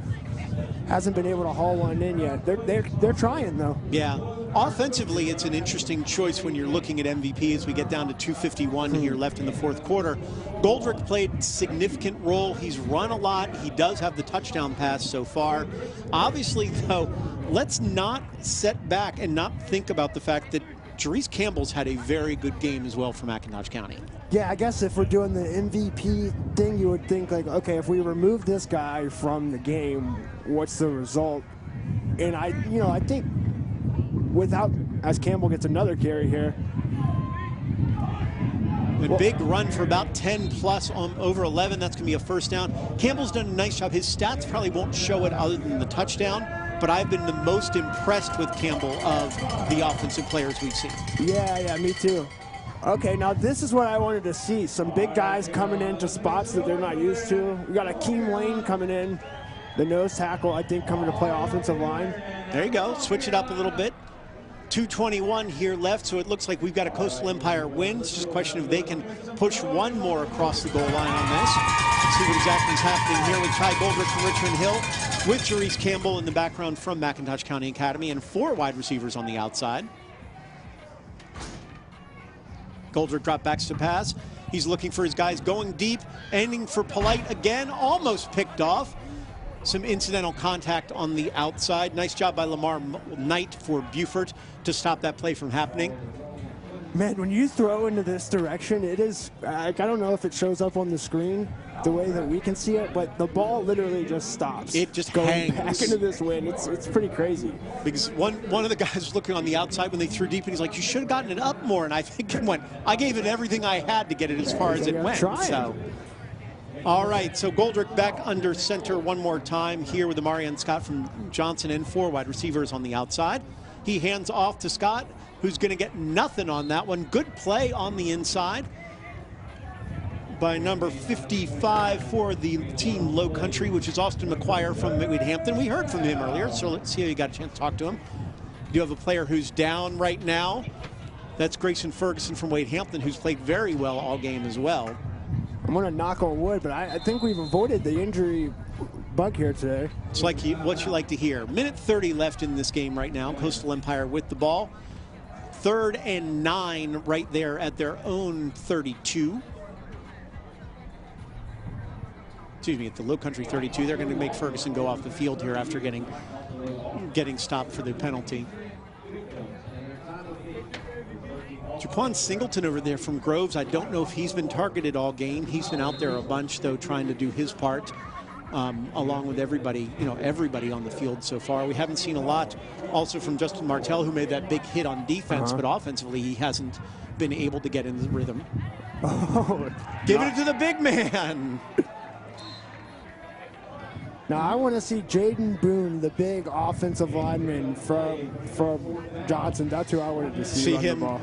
hasn't been able to haul one in yet. They're trying, though. Yeah. Offensively, it's an interesting choice when you're looking at MVP as we get down to 2:51 here left in the fourth quarter. Goldrick played significant role. He's run a lot. He does have the touchdown pass so far. Obviously, though, let's not set back and not think about the fact that Jerice Campbell's had a very good game as well for McIntosh County. Yeah, I guess if we're doing the MVP thing, you would think, like, okay, if we remove this guy from the game, what's the result? And I think without, as Campbell gets another carry here. A big run for about 10 plus on over 11. That's going to be a first down. Campbell's done a nice job. His stats probably won't show it other than the touchdown, but I've been the most impressed with Campbell of the offensive players we've seen. Yeah, me too. Okay, now this is what I wanted to see. Some big guys coming into spots that they're not used to. We got Akeem Lane coming in, the nose tackle, I think, coming to play offensive line. There you go. Switch it up a little bit. 2:21 here left, so it looks like we've got a Coastal Empire win. It's just a question of they can push one more across the goal line on this. See what exactly is happening here with Ty Goldrick from Richmond Hill, with Jerice Campbell in the background from McIntosh County Academy, and 4 wide receivers on the outside. Goldrick drop backs to pass. He's looking for his guys going deep, ending for Polite again, almost picked off. Some incidental contact on the outside. Nice job by Lamar Knight for Beaufort to stop that play from happening. Man, when you throw into this direction, it is, I don't know if it shows up on the screen the way that we can see it, but the ball literally just stops. It just going hangs back into this wind. It's pretty crazy. Because one of the guys was looking on the outside when they threw deep, and he's like, you should have gotten it up more. And I think it went, I gave it everything I had to get it as far as it went. So. All right, so Goldrick back under center one more time here with Amarian Scott from Johnson and 4 wide receivers on the outside. He hands off to Scott, who's going to get nothing on that one. Good play on the inside by number 55 for the team Lowcountry, which is Austin McQuire from Wade Hampton. We heard from him earlier, so let's see how you got a chance to talk to him. You have a player who's down right now. That's Grayson Ferguson from Wade Hampton, who's played very well all game as well. I'm going to knock on wood, but I think we've avoided the injury bug here today. It's like what you like to hear. Minute 30 left in this game right now. Coastal Empire with the ball. 3rd and 9 right there at their own 32. Excuse me, at the Lowcountry 32. They're going to make Ferguson go off the field here after getting stopped for the penalty. Jaquan Singleton over there from Groves, I don't know if he's been targeted all game. He's been out there a bunch, though, trying to do his part, along with everybody, everybody on the field so far. We haven't seen a lot also from Justin Martell, who made that big hit on defense, but offensively he hasn't been able to get in the rhythm. Giving it to the big man. Now I want to see Jaden Boone, the big offensive lineman from Johnson. That's who I wanted to see him. The ball.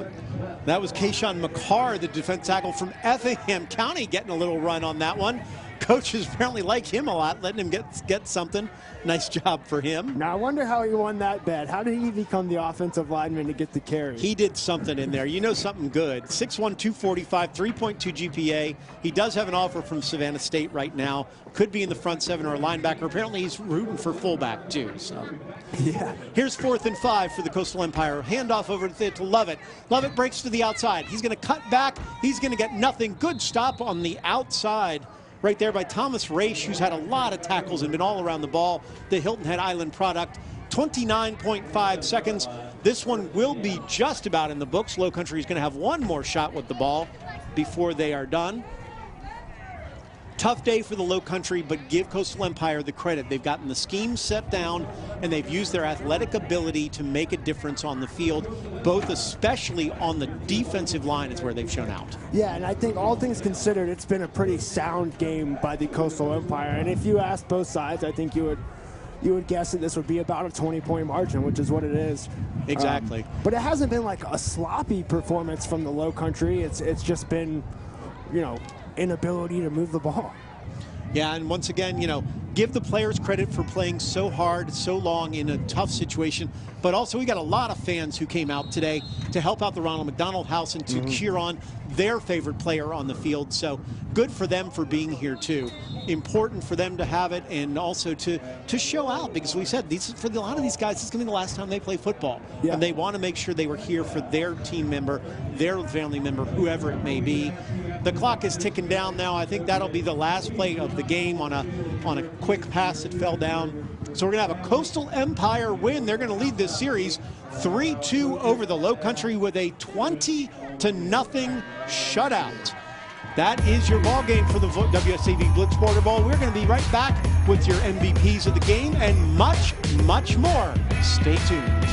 That was Kayshawn McCarr, the defense tackle from Effingham County, getting a little run on that one. Coaches apparently like him a lot, letting him get something. Nice job for him. Now I wonder how he won that bet. How did he become the offensive lineman to get the carry? He did something in there. You know, something good. 6'1", 245, 3.2 GPA. He does have an offer from Savannah State right now. Could be in the front 7 or a linebacker. Apparently he's rooting for fullback too. So yeah. Here's 4th and 5 for the Coastal Empire. Handoff over to Lovett. Lovett breaks to the outside. He's going to cut back. He's going to get nothing. Good stop on the outside right there by Thomas Raich, who's had a lot of tackles and been all around the ball. The Hilton Head Island product. 29.5 seconds. This one will be just about in the books. Lowcountry is going to have one more shot with the ball before they are done. Tough day for the Lowcountry, but give Coastal Empire the credit. They've gotten the scheme set down, and they've used their athletic ability to make a difference on the field, both especially on the defensive line is where they've shown out. Yeah, and I think all things considered, it's been a pretty sound game by the Coastal Empire. And if you ask both sides, I think you would guess that this would be about a 20-point margin, which is what it is. Exactly. But it hasn't been like a sloppy performance from the Lowcountry. It's just been, you know, inability to move the ball. Yeah, and once again, you know, give the players credit for playing so hard, so long in a tough situation. But also, we got a lot of fans who came out today to help out the Ronald McDonald House and to cheer on their favorite player on the field. So good for them for being here too. Important for them to have it, and also to show out, because we said for a lot of these guys, this is going to be the last time they play football. Yeah. And they want to make sure they were here for their team member, their family member, whoever it may be. The clock is ticking down now. I think that'll be the last play of the game on a quick pass that fell down. So we're going to have a Coastal Empire win. They're going to lead this series 3-2 over the Lowcountry with a 20-0 shutout. That is your ball game for the WSAV Blitz Border Bowl. We're going to be right back with your MVPs of the game and much, much more. Stay tuned.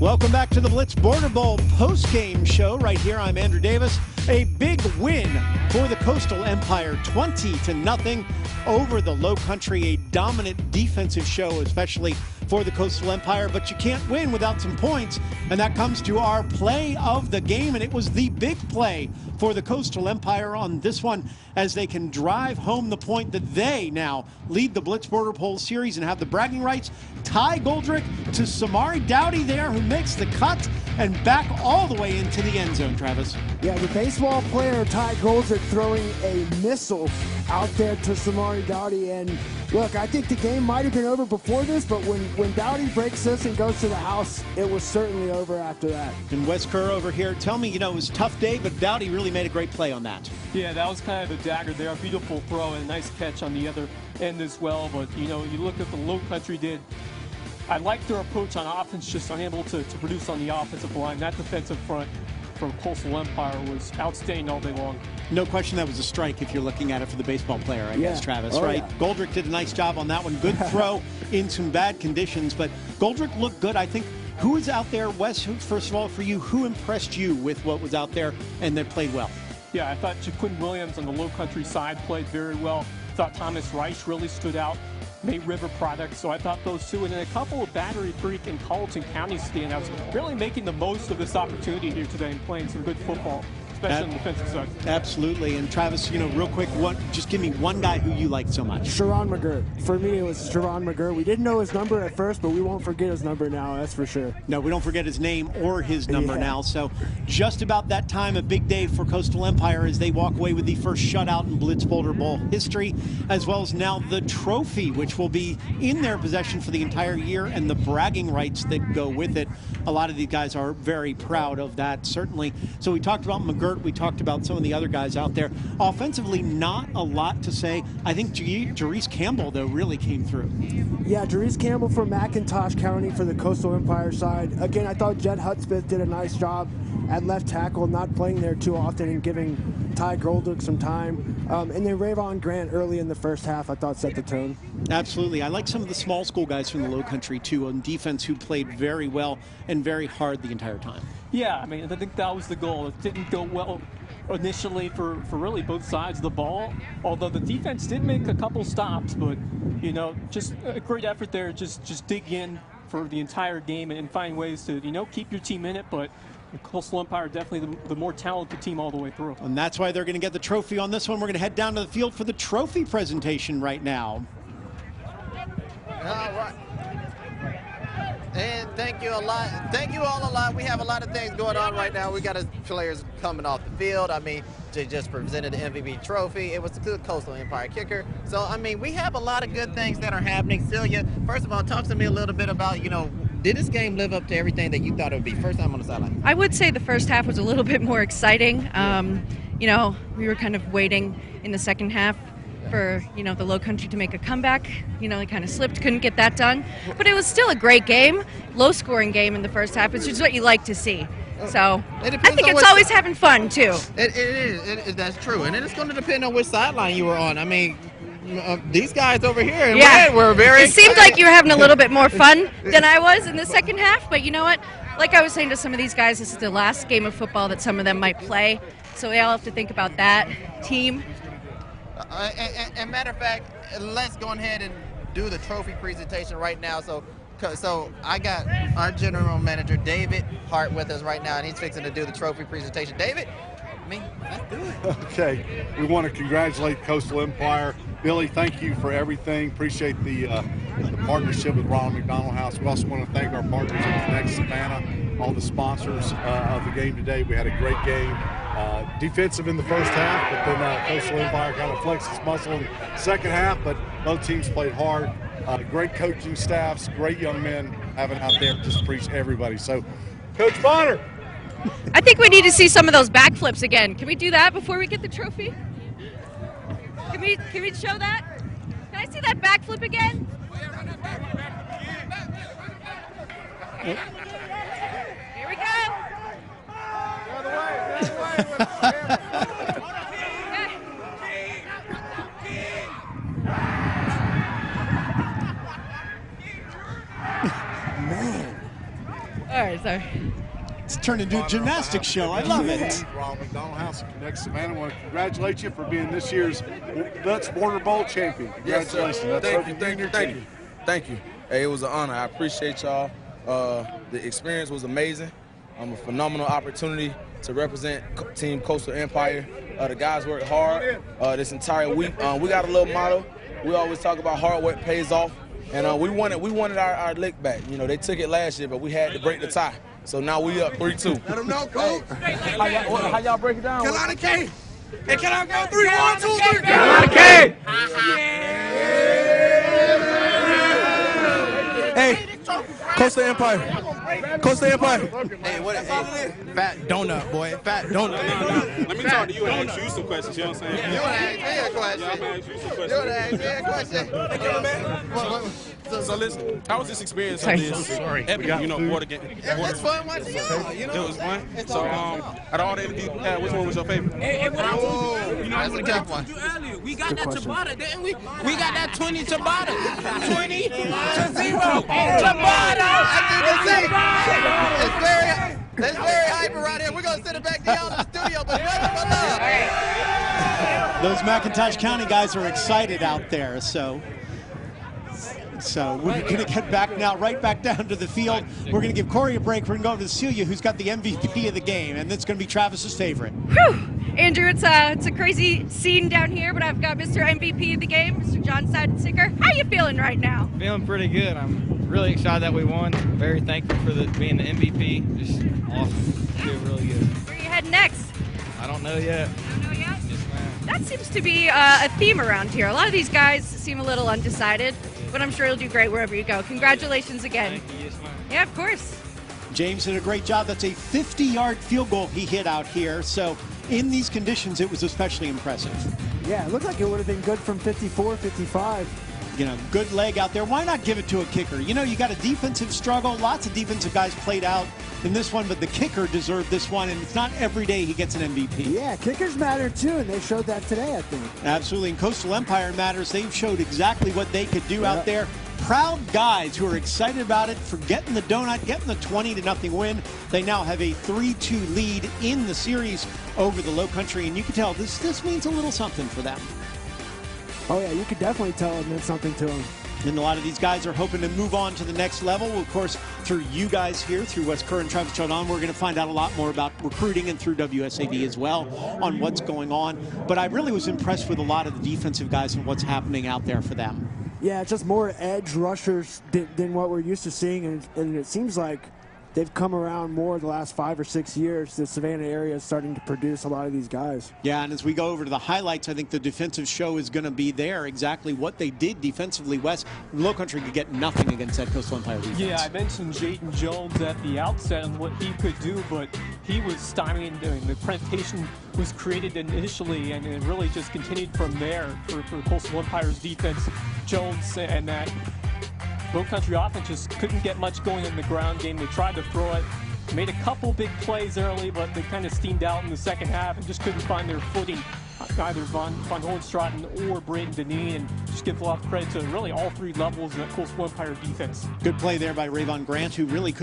Welcome back to the Blitz Border Bowl post-game show. Right here, I'm Andrew Davis. A big win for the Coastal Empire, 20-0 over the Lowcountry. A dominant defensive show, especially for the Coastal Empire, but you can't win without some points, and that comes to our play of the game, and it was the big play for the Coastal Empire on this one, as they can drive home the point that they now lead the Blitz Border Bowl series and have the bragging rights. Ty Goldrick to Samari Dowdy there, who makes the cut and back all the way into the end zone, Travis. Yeah, the baseball player Ty Goldrick throwing a missile out there to Samari Dowdy, and look, I think the game might have been over before this, but when Dowdy breaks this and goes to the house, it was certainly over after that. And Wes Kerr over here, tell me, you know, it was a tough day, but Dowdy really made a great play on that. Yeah, that was kind of a dagger there. A beautiful throw and a nice catch on the other end as well. But, you know, you look at the Lowcountry did. I like their approach on offense, just unable to produce on the offensive line. That defensive front from Coastal Empire was outstanding all day long. No question that was a strike if you're looking at it for the baseball player, I guess, Travis, right? Yeah. Goldrick did a nice job on that one. Good throw in some bad conditions, but Goldrick looked good. I think, who was out there, Wes, first of all, for you, who impressed you with what was out there and that played well? Yeah, I thought Jaquin Williams on the Lowcountry side played very well. I thought Thomas Reich really stood out. May River product. So I thought those two, and then a couple of Battery Creek and Carleton County standouts, really making the most of this opportunity here today and playing some good football, especially on the defensive side. Absolutely. And Travis, real quick, just give me one guy who you liked so much. Sharon McGirt. For me, it was Sharon McGirt. We didn't know his number at first, but we won't forget his number now, that's for sure. No, we don't forget his name or his number now. So just about that time, a big day for Coastal Empire as they walk away with the first shutout in Blitz Boulder Bowl history, as well as now the trophy, which will be in their possession for the entire year, and the bragging rights that go with it. A lot of these guys are very proud of that, certainly. So we talked about McGirt. We talked about some of the other guys out there. Offensively, not a lot to say. I think Jerice Campbell, though, really came through. Yeah, Jerice Campbell from McIntosh County for the Coastal Empire side. Again, I thought Jed Hudspeth did a nice job at left tackle, not playing there too often and giving Ty Golduck some time. And then Rayvon Grant early in the first half, I thought, set the tone. Absolutely. I like some of the small school guys from the Lowcountry, too, on defense who played very well and very hard the entire time. Yeah, I mean, I think that was the goal. It didn't go well initially for really both sides of the ball, although the defense did make a couple stops, but, just a great effort there. Just dig in for the entire game and find ways to, keep your team in it, but the Coastal Empire definitely the more talented team all the way through. And that's why they're going to get the trophy on this one. We're going to head down to the field for the trophy presentation right now. All right. And thank you a lot. Thank you all a lot. We have a lot of things going on right now. We got players coming off the field. I mean, they just presented the MVP trophy. It was the good Coastal Empire kicker. So, I mean, we have a lot of good things that are happening. Celia, first of all, talk to me a little bit about, did this game live up to everything that you thought it would be? First time on the sideline. I would say the first half was a little bit more exciting. We were kind of waiting in the second half for, the Lowcountry to make a comeback. They kind of slipped, couldn't get that done. But it was still a great game, low-scoring game in the first half, which is what you like to see. So I think it's always having fun, too. It is. That's true. And it's going to depend on which sideline you were on. I mean, these guys over here in red were very It seemed like you were having a little bit more fun than I was in the second half. But you know what? Like I was saying to some of these guys, this is the last game of football that some of them might play. So we all have to think about that team. And matter of fact, let's go ahead and do the trophy presentation right now. So I got our general manager, David Hart, with us right now, and he's fixing to do the trophy presentation. David, let's do it. Okay, we want to congratulate Coastal Empire. Billy, thank you for everything. Appreciate the partnership with Ronald McDonald House. We also want to thank our partners at Connect Savannah, all the sponsors of the game today. We had a great game. Defensive in the first half, but then Coastal Empire kind of flexed its muscle in the second half, but both teams played hard. Great coaching staffs, great young men having out there just preach everybody. So, Coach Bonner. I think we need to see some of those backflips again. Can we do that before we get the trophy? Can we show that? Can I see that backflip again? Here we go. Man. All right, sorry. It's turned into a gymnastics show. I love it. Ronald McDonald House of Connect Savannah. I want to congratulate you for being this year's Blitz Boulder Bowl champion. Congratulations. Yes, Thank you. Hey, it was an honor. I appreciate y'all. The experience was amazing. A phenomenal opportunity to represent Team Coastal Empire. The guys worked hard this entire week. We got a little motto. We always talk about hard work pays off, and we wanted our lick back. They took it last year, but we had to break the tie. So now we up 3-2. Let them know, Coach. How y'all break it down? Carolina K. Hey, can I go 3, 1, 2, 3? Carolina K. Hey, Coastal Empire. Coastal Empire. Hey, what is it? Fat donut, boy. Fat donut. Let me talk to you and ask you some questions. You know what I'm saying? You want to ask me a question? Yeah, I'm going to ask you some questions. You want to ask me a question? Hey, man. So listen, how was this experience on this epic, water game? It's fun watching y'all, It was fun. So, out of all the interviews you had, which one was your favorite? Hey, what I told you, I was going to tell you earlier. We got that Tabata, didn't we? We got that 20 Tabata. 20 to 0. Tabata! It's very hyper right here. We're going to send it back to y'all in the studio, but nothing but love. Those McIntosh County guys are excited out there, so So we're going to get back now, right back down to the field. We're going to give Corey a break. We're going to go over to Celia, who's got the MVP of the game, and that's going to be Travis's favorite. Whew. Andrew, it's a crazy scene down here, but I've got Mr. MVP of the game, Mr. John Seidensticker. How you feeling right now? Feeling pretty good. I'm really excited that we won. Very thankful for being the MVP. Just awesome. Feel really good. Where are you heading next? I don't know yet. Don't know yet? Yes, ma'am. That seems to be a theme around here. A lot of these guys seem a little undecided, but I'm sure you'll do great wherever you go. Congratulations again. Thank you. Yes, ma'am. Yeah, of course. James did a great job. That's a 50-yard field goal he hit out here. So in these conditions, it was especially impressive. Yeah, it looked like it would have been good from 54, 55. You know, good leg out there. Why not give it to a kicker? You know, you got a defensive struggle. Lots of defensive guys played out in this one, but the kicker deserved this one, and it's not every day he gets an MVP. Yeah, kickers matter too, and they showed that today, I think. Absolutely, and Coastal Empire matters. They've showed exactly what they could do out there. Proud guys who are excited about it for getting the donut, getting the 20-0 win. They now have a 3-2 lead in the series over the Lowcountry, and you can tell this means a little something for them. Oh yeah, you could definitely tell it meant something to them. And a lot of these guys are hoping to move on to the next level. Of course, through you guys here, through Wes Kerr and Travis Chaldon, we're going to find out a lot more about recruiting and through WSAD as well on what's going on. But I really was impressed with a lot of the defensive guys and what's happening out there for them. Yeah, just more edge rushers than what we're used to seeing, and it seems like they've come around more the last 5 or 6 years. The Savannah area is starting to produce a lot of these guys. Yeah, and as we go over to the highlights, I think the defensive show is going to be there. Exactly what they did defensively. West Lowcountry could get nothing against that Coastal Empire defense. Yeah, I mentioned Jaden Jones at the outset and what he could do, but he was stymied. The presentation was created initially, and it really just continued from there for Coastal Empire's defense. Jones and that Lowcountry offense just couldn't get much going in the ground game. They tried to throw it, made a couple big plays early, but they kind of steamed out in the second half and just couldn't find their footing. Either Von Hohenstraten or Braden Deneen, and just give a lot of credit to really all three levels of that Coastal Empire defense. Good play there by Rayvon Grant, who really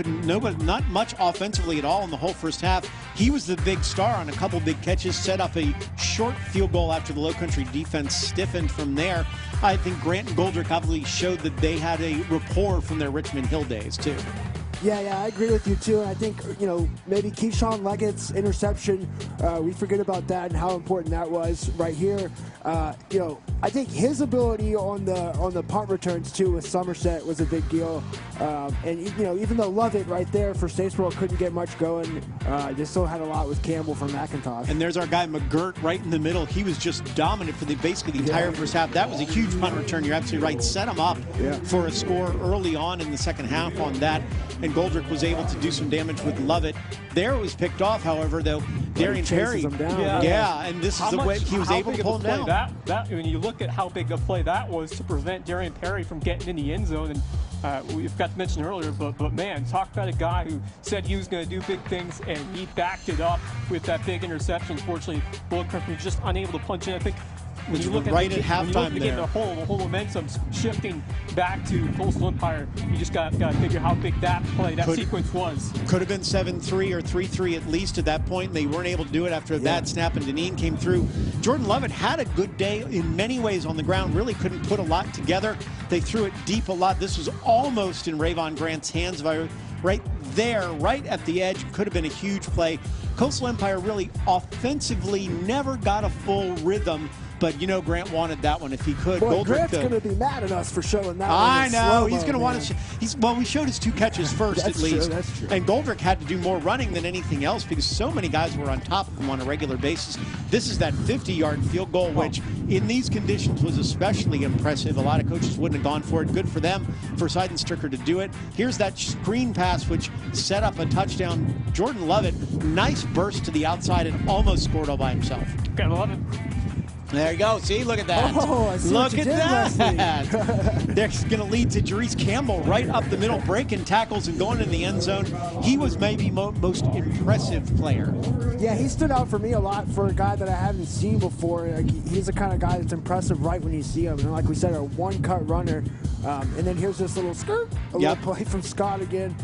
not much offensively at all in the whole first half. He was the big star on a couple big catches, set up a short field goal after the Lowcountry defense stiffened from there. I think Grant and Goldrick obviously showed that they had a rapport from their Richmond Hill days, too. Yeah, I agree with you, too. And I think, maybe Keyshawn Leggett's interception, we forget about that and how important that was right here. I think his ability on the punt returns, too, with Somerset was a big deal. And, even though Lovett right there for Statesboro couldn't get much going, they still had a lot with Campbell from McIntosh. And there's our guy McGirt right in the middle. He was just dominant for basically the entire first half. That was a huge punt return. You're absolutely right. Set him up for a score early on in the second half on that. And Goldrick was able to do some damage with Lovett. There it was picked off, however, though. Darian Perry. And this is the way he was able to pull him down. When you look at how big a play that was to prevent Darian Perry from getting in the end zone, and we've got to mention earlier, but man, talk about a guy who said he was going to do big things, and he backed it up with that big interception. Fortunately, Lowcountry was just unable to punch in. I think when you look at the whole momentum's shifting back to Coastal Empire, you just got to figure how big that sequence was. Could have been 7-3 or 3-3 at least at that point, and they weren't able to do it after a bad snap, and Deneen came through. Jordan Lovett had a good day in many ways on the ground, really couldn't put a lot together. They threw it deep a lot. This was almost in Rayvon Grant's hands, right there, right at the edge. Could have been a huge play. Coastal Empire really offensively never got a full rhythm. But, Grant wanted that one if he could. Boy, Grant's going to be mad at us for showing that one. I know. He's going to want to. Well, we showed his 2 catches first, at least. That's true. And Goldrick had to do more running than anything else because so many guys were on top of him on a regular basis. This is that 50-yard field goal, which in these conditions was especially impressive. A lot of coaches wouldn't have gone for it. Good for them, for Seidensticker to do it. Here's that screen pass, which set up a touchdown. Jordan Lovett, nice burst to the outside and almost scored all by himself. Gotta love it. There you go. See, look at that. Look at that. That's going to lead to Jerice Campbell right up the middle, breaking tackles and going in the end zone. He was maybe most impressive player. Yeah, he stood out for me a lot for a guy that I haven't seen before. He's the kind of guy that's impressive right when you see him. And like we said, a one-cut runner. And then here's this little skirt, little play from Scott again.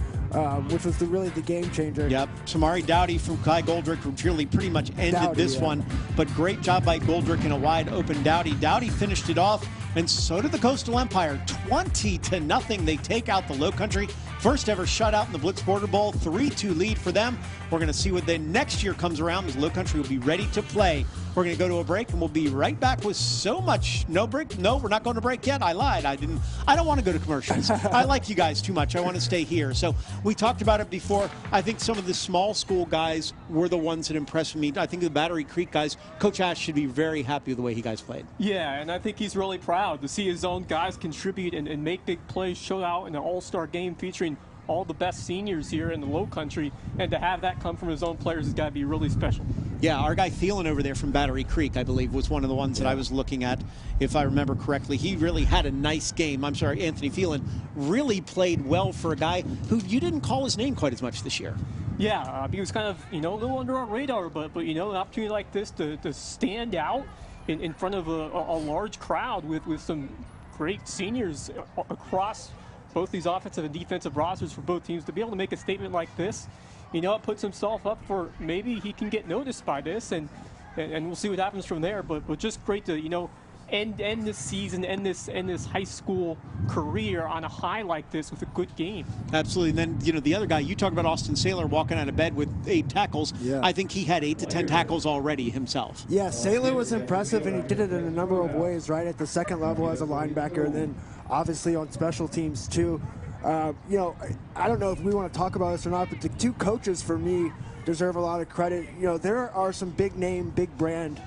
which was really the game changer. Yep. Samari Dowdy from Kai Goldrick really pretty much ended this one. But great job by Goldrick in a wide open Dowdy. Dowdy finished it off, and so did the Coastal Empire. 20-0. They take out the Lowcountry. First ever shutout in the Blitz Border Bowl. 3-2 lead for them. We're going to see what then next year comes around, as Lowcountry will be ready to play. We're going to go to a break, and we'll be right back with so much. No break? No, we're not going to break yet. I lied. I don't want to go to commercials. I like you guys too much. I want to stay here. So we talked about it before. I think some of the small school guys were the ones that impressed me. I think the Battery Creek guys, Coach Ash should be very happy with the way you guys played. Yeah, and I think he's really proud to see his own guys contribute and make big plays, show out in an all-star game featuring all the best seniors here in the Lowcountry, and to have that come from his own players has got to be really special. Yeah, our guy Thielen over there from Battery Creek, I believe, was one of the ones that I was looking at, if I remember correctly. He really had a nice game. I'm sorry, Anthony Thielen really played well for a guy who you didn't call his name quite as much this year. Yeah, he was kind of, a little under our radar, but an opportunity like this to stand out in front of a large crowd with some great seniors across both these offensive and defensive rosters for both teams, to be able to make a statement like this, it puts himself up for maybe he can get noticed by this, and we'll see what happens from there. But just great to end this season, end this high school career on a high like this with a good game. Absolutely. And then the other guy you talked about, Austin Saylor, walking out of bed with 8 tackles. Yeah. I think he had 8 to 10 tackles already himself. Yeah, Saylor was impressive, and he did it in a number of ways, right at the second level as a linebacker, and then obviously on special teams too. I don't know if we want to talk about this or not, but the 2 coaches for me deserve a lot of credit. There are some big name, big brand,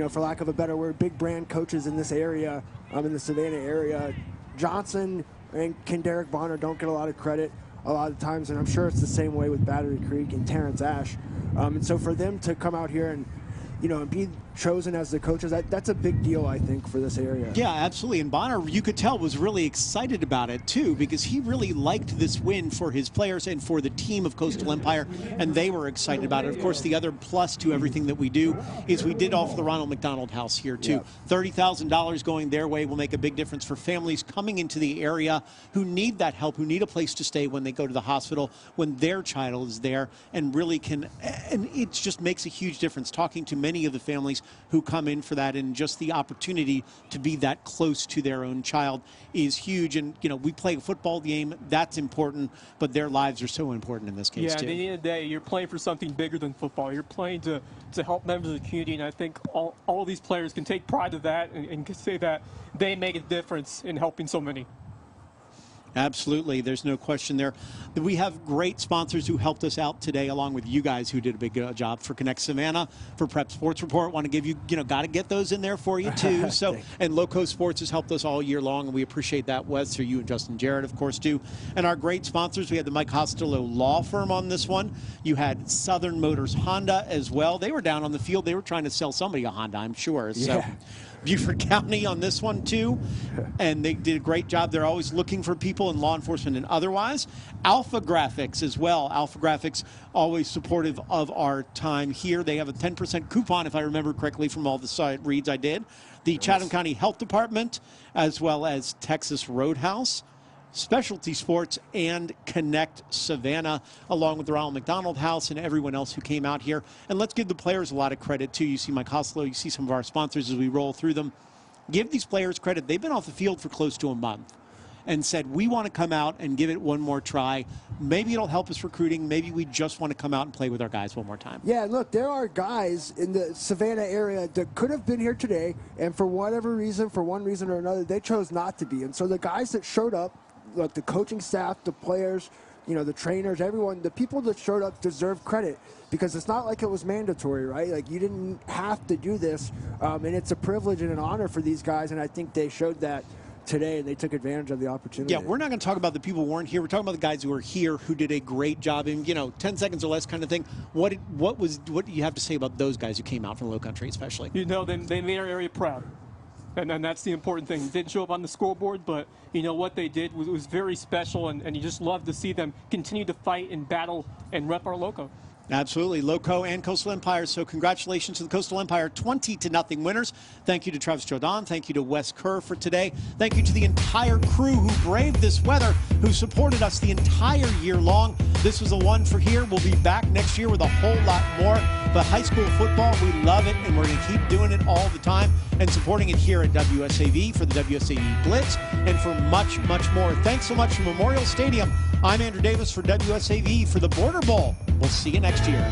for lack of a better word, big brand coaches in this area, in the Savannah area. Johnson and Kenderick Bonner don't get a lot of credit a lot of times, and I'm sure it's the same way with Battery Creek and Terrence Ash. And so for them to come out here and be chosen as the coaches, that's a big deal, I think, for this area. Yeah, absolutely. And Bonner, you could tell, was really excited about it, too, because he really liked this win for his players and for the team of Coastal Empire, and they were excited about it. Of course, the other plus to everything that we do is we did offer the Ronald McDonald House here, too. Yeah. $30,000 going their way will make a big difference for families coming into the area who need that help, who need a place to stay when they go to the hospital, when their child is there, and really can, and it just makes a huge difference. Talking to many of the families who come in for that, and just the opportunity to be that close to their own child is huge. And we play a football game, that's important, but their lives are so important in this case too. Yeah, at the end of the day, you're playing for something bigger than football. You're playing to help members of the community, and I think all these players can take pride of that and can say that they make a difference in helping so many. Absolutely. There's no question there. We have great sponsors who helped us out today, along with you guys who did a big job. For Connect Savannah, for Prep Sports Report, want to give you, got to get those in there for you too. So, and Loco Sports has helped us all year long, and we appreciate that, Wes, through you and Justin Jarrett, of course, too. And our great sponsors, we had the Mike Costello Law Firm on this one. You had Southern Motors Honda as well. They were down on the field. They were trying to sell somebody a Honda, I'm sure. So. Yeah. Beaufort County on this one too, and they did a great job. They're always looking for people in law enforcement and otherwise. Alpha Graphics as well. Alpha Graphics, always supportive of our time here. They have a 10% coupon, if I remember correctly from all the site reads I did. The Chatham County Health Department, as well as Texas Roadhouse, Specialty Sports, and Connect Savannah, along with the Ronald McDonald House and everyone else who came out here. And let's give the players a lot of credit, too. You see Mike Costello, you see some of our sponsors as we roll through them. Give these players credit. They've been off the field for close to a month and said, we want to come out and give it one more try. Maybe it'll help us recruiting. Maybe we just want to come out and play with our guys one more time. Yeah, look, there are guys in the Savannah area that could have been here today, and for whatever reason, for one reason or another, they chose not to be. And so the guys that showed up, like the coaching staff, the players, the trainers, everyone, the people that showed up deserve credit, because it's not like it was mandatory, right? Like, you didn't have to do this, and it's a privilege and an honor for these guys, and I think they showed that today, and they took advantage of the opportunity. Yeah, we're not going to talk about the people who weren't here. We're talking about the guys who were here who did a great job in, 10 seconds or less kind of thing. What do you have to say about those guys who came out from Lowcountry especially? They made our area proud. And that's the important thing. It didn't show up on the scoreboard, but what they did was very special, and you just love to see them continue to fight and battle and rep our Loco. Absolutely. Loco and Coastal Empire. So congratulations to the Coastal Empire 20-0 winners. Thank you to Travis Jordan. Thank you to Wes Kerr for today. Thank you to the entire crew who braved this weather, who supported us the entire year long. This was a one for here. We'll be back next year with a whole lot more. But high school football, we love it, and we're going to keep doing it all the time and supporting it here at WSAV for the WSAV Blitz and for much, much more. Thanks so much from Memorial Stadium. I'm Andrew Davis for WSAV for the Border Bowl. We'll see you next year.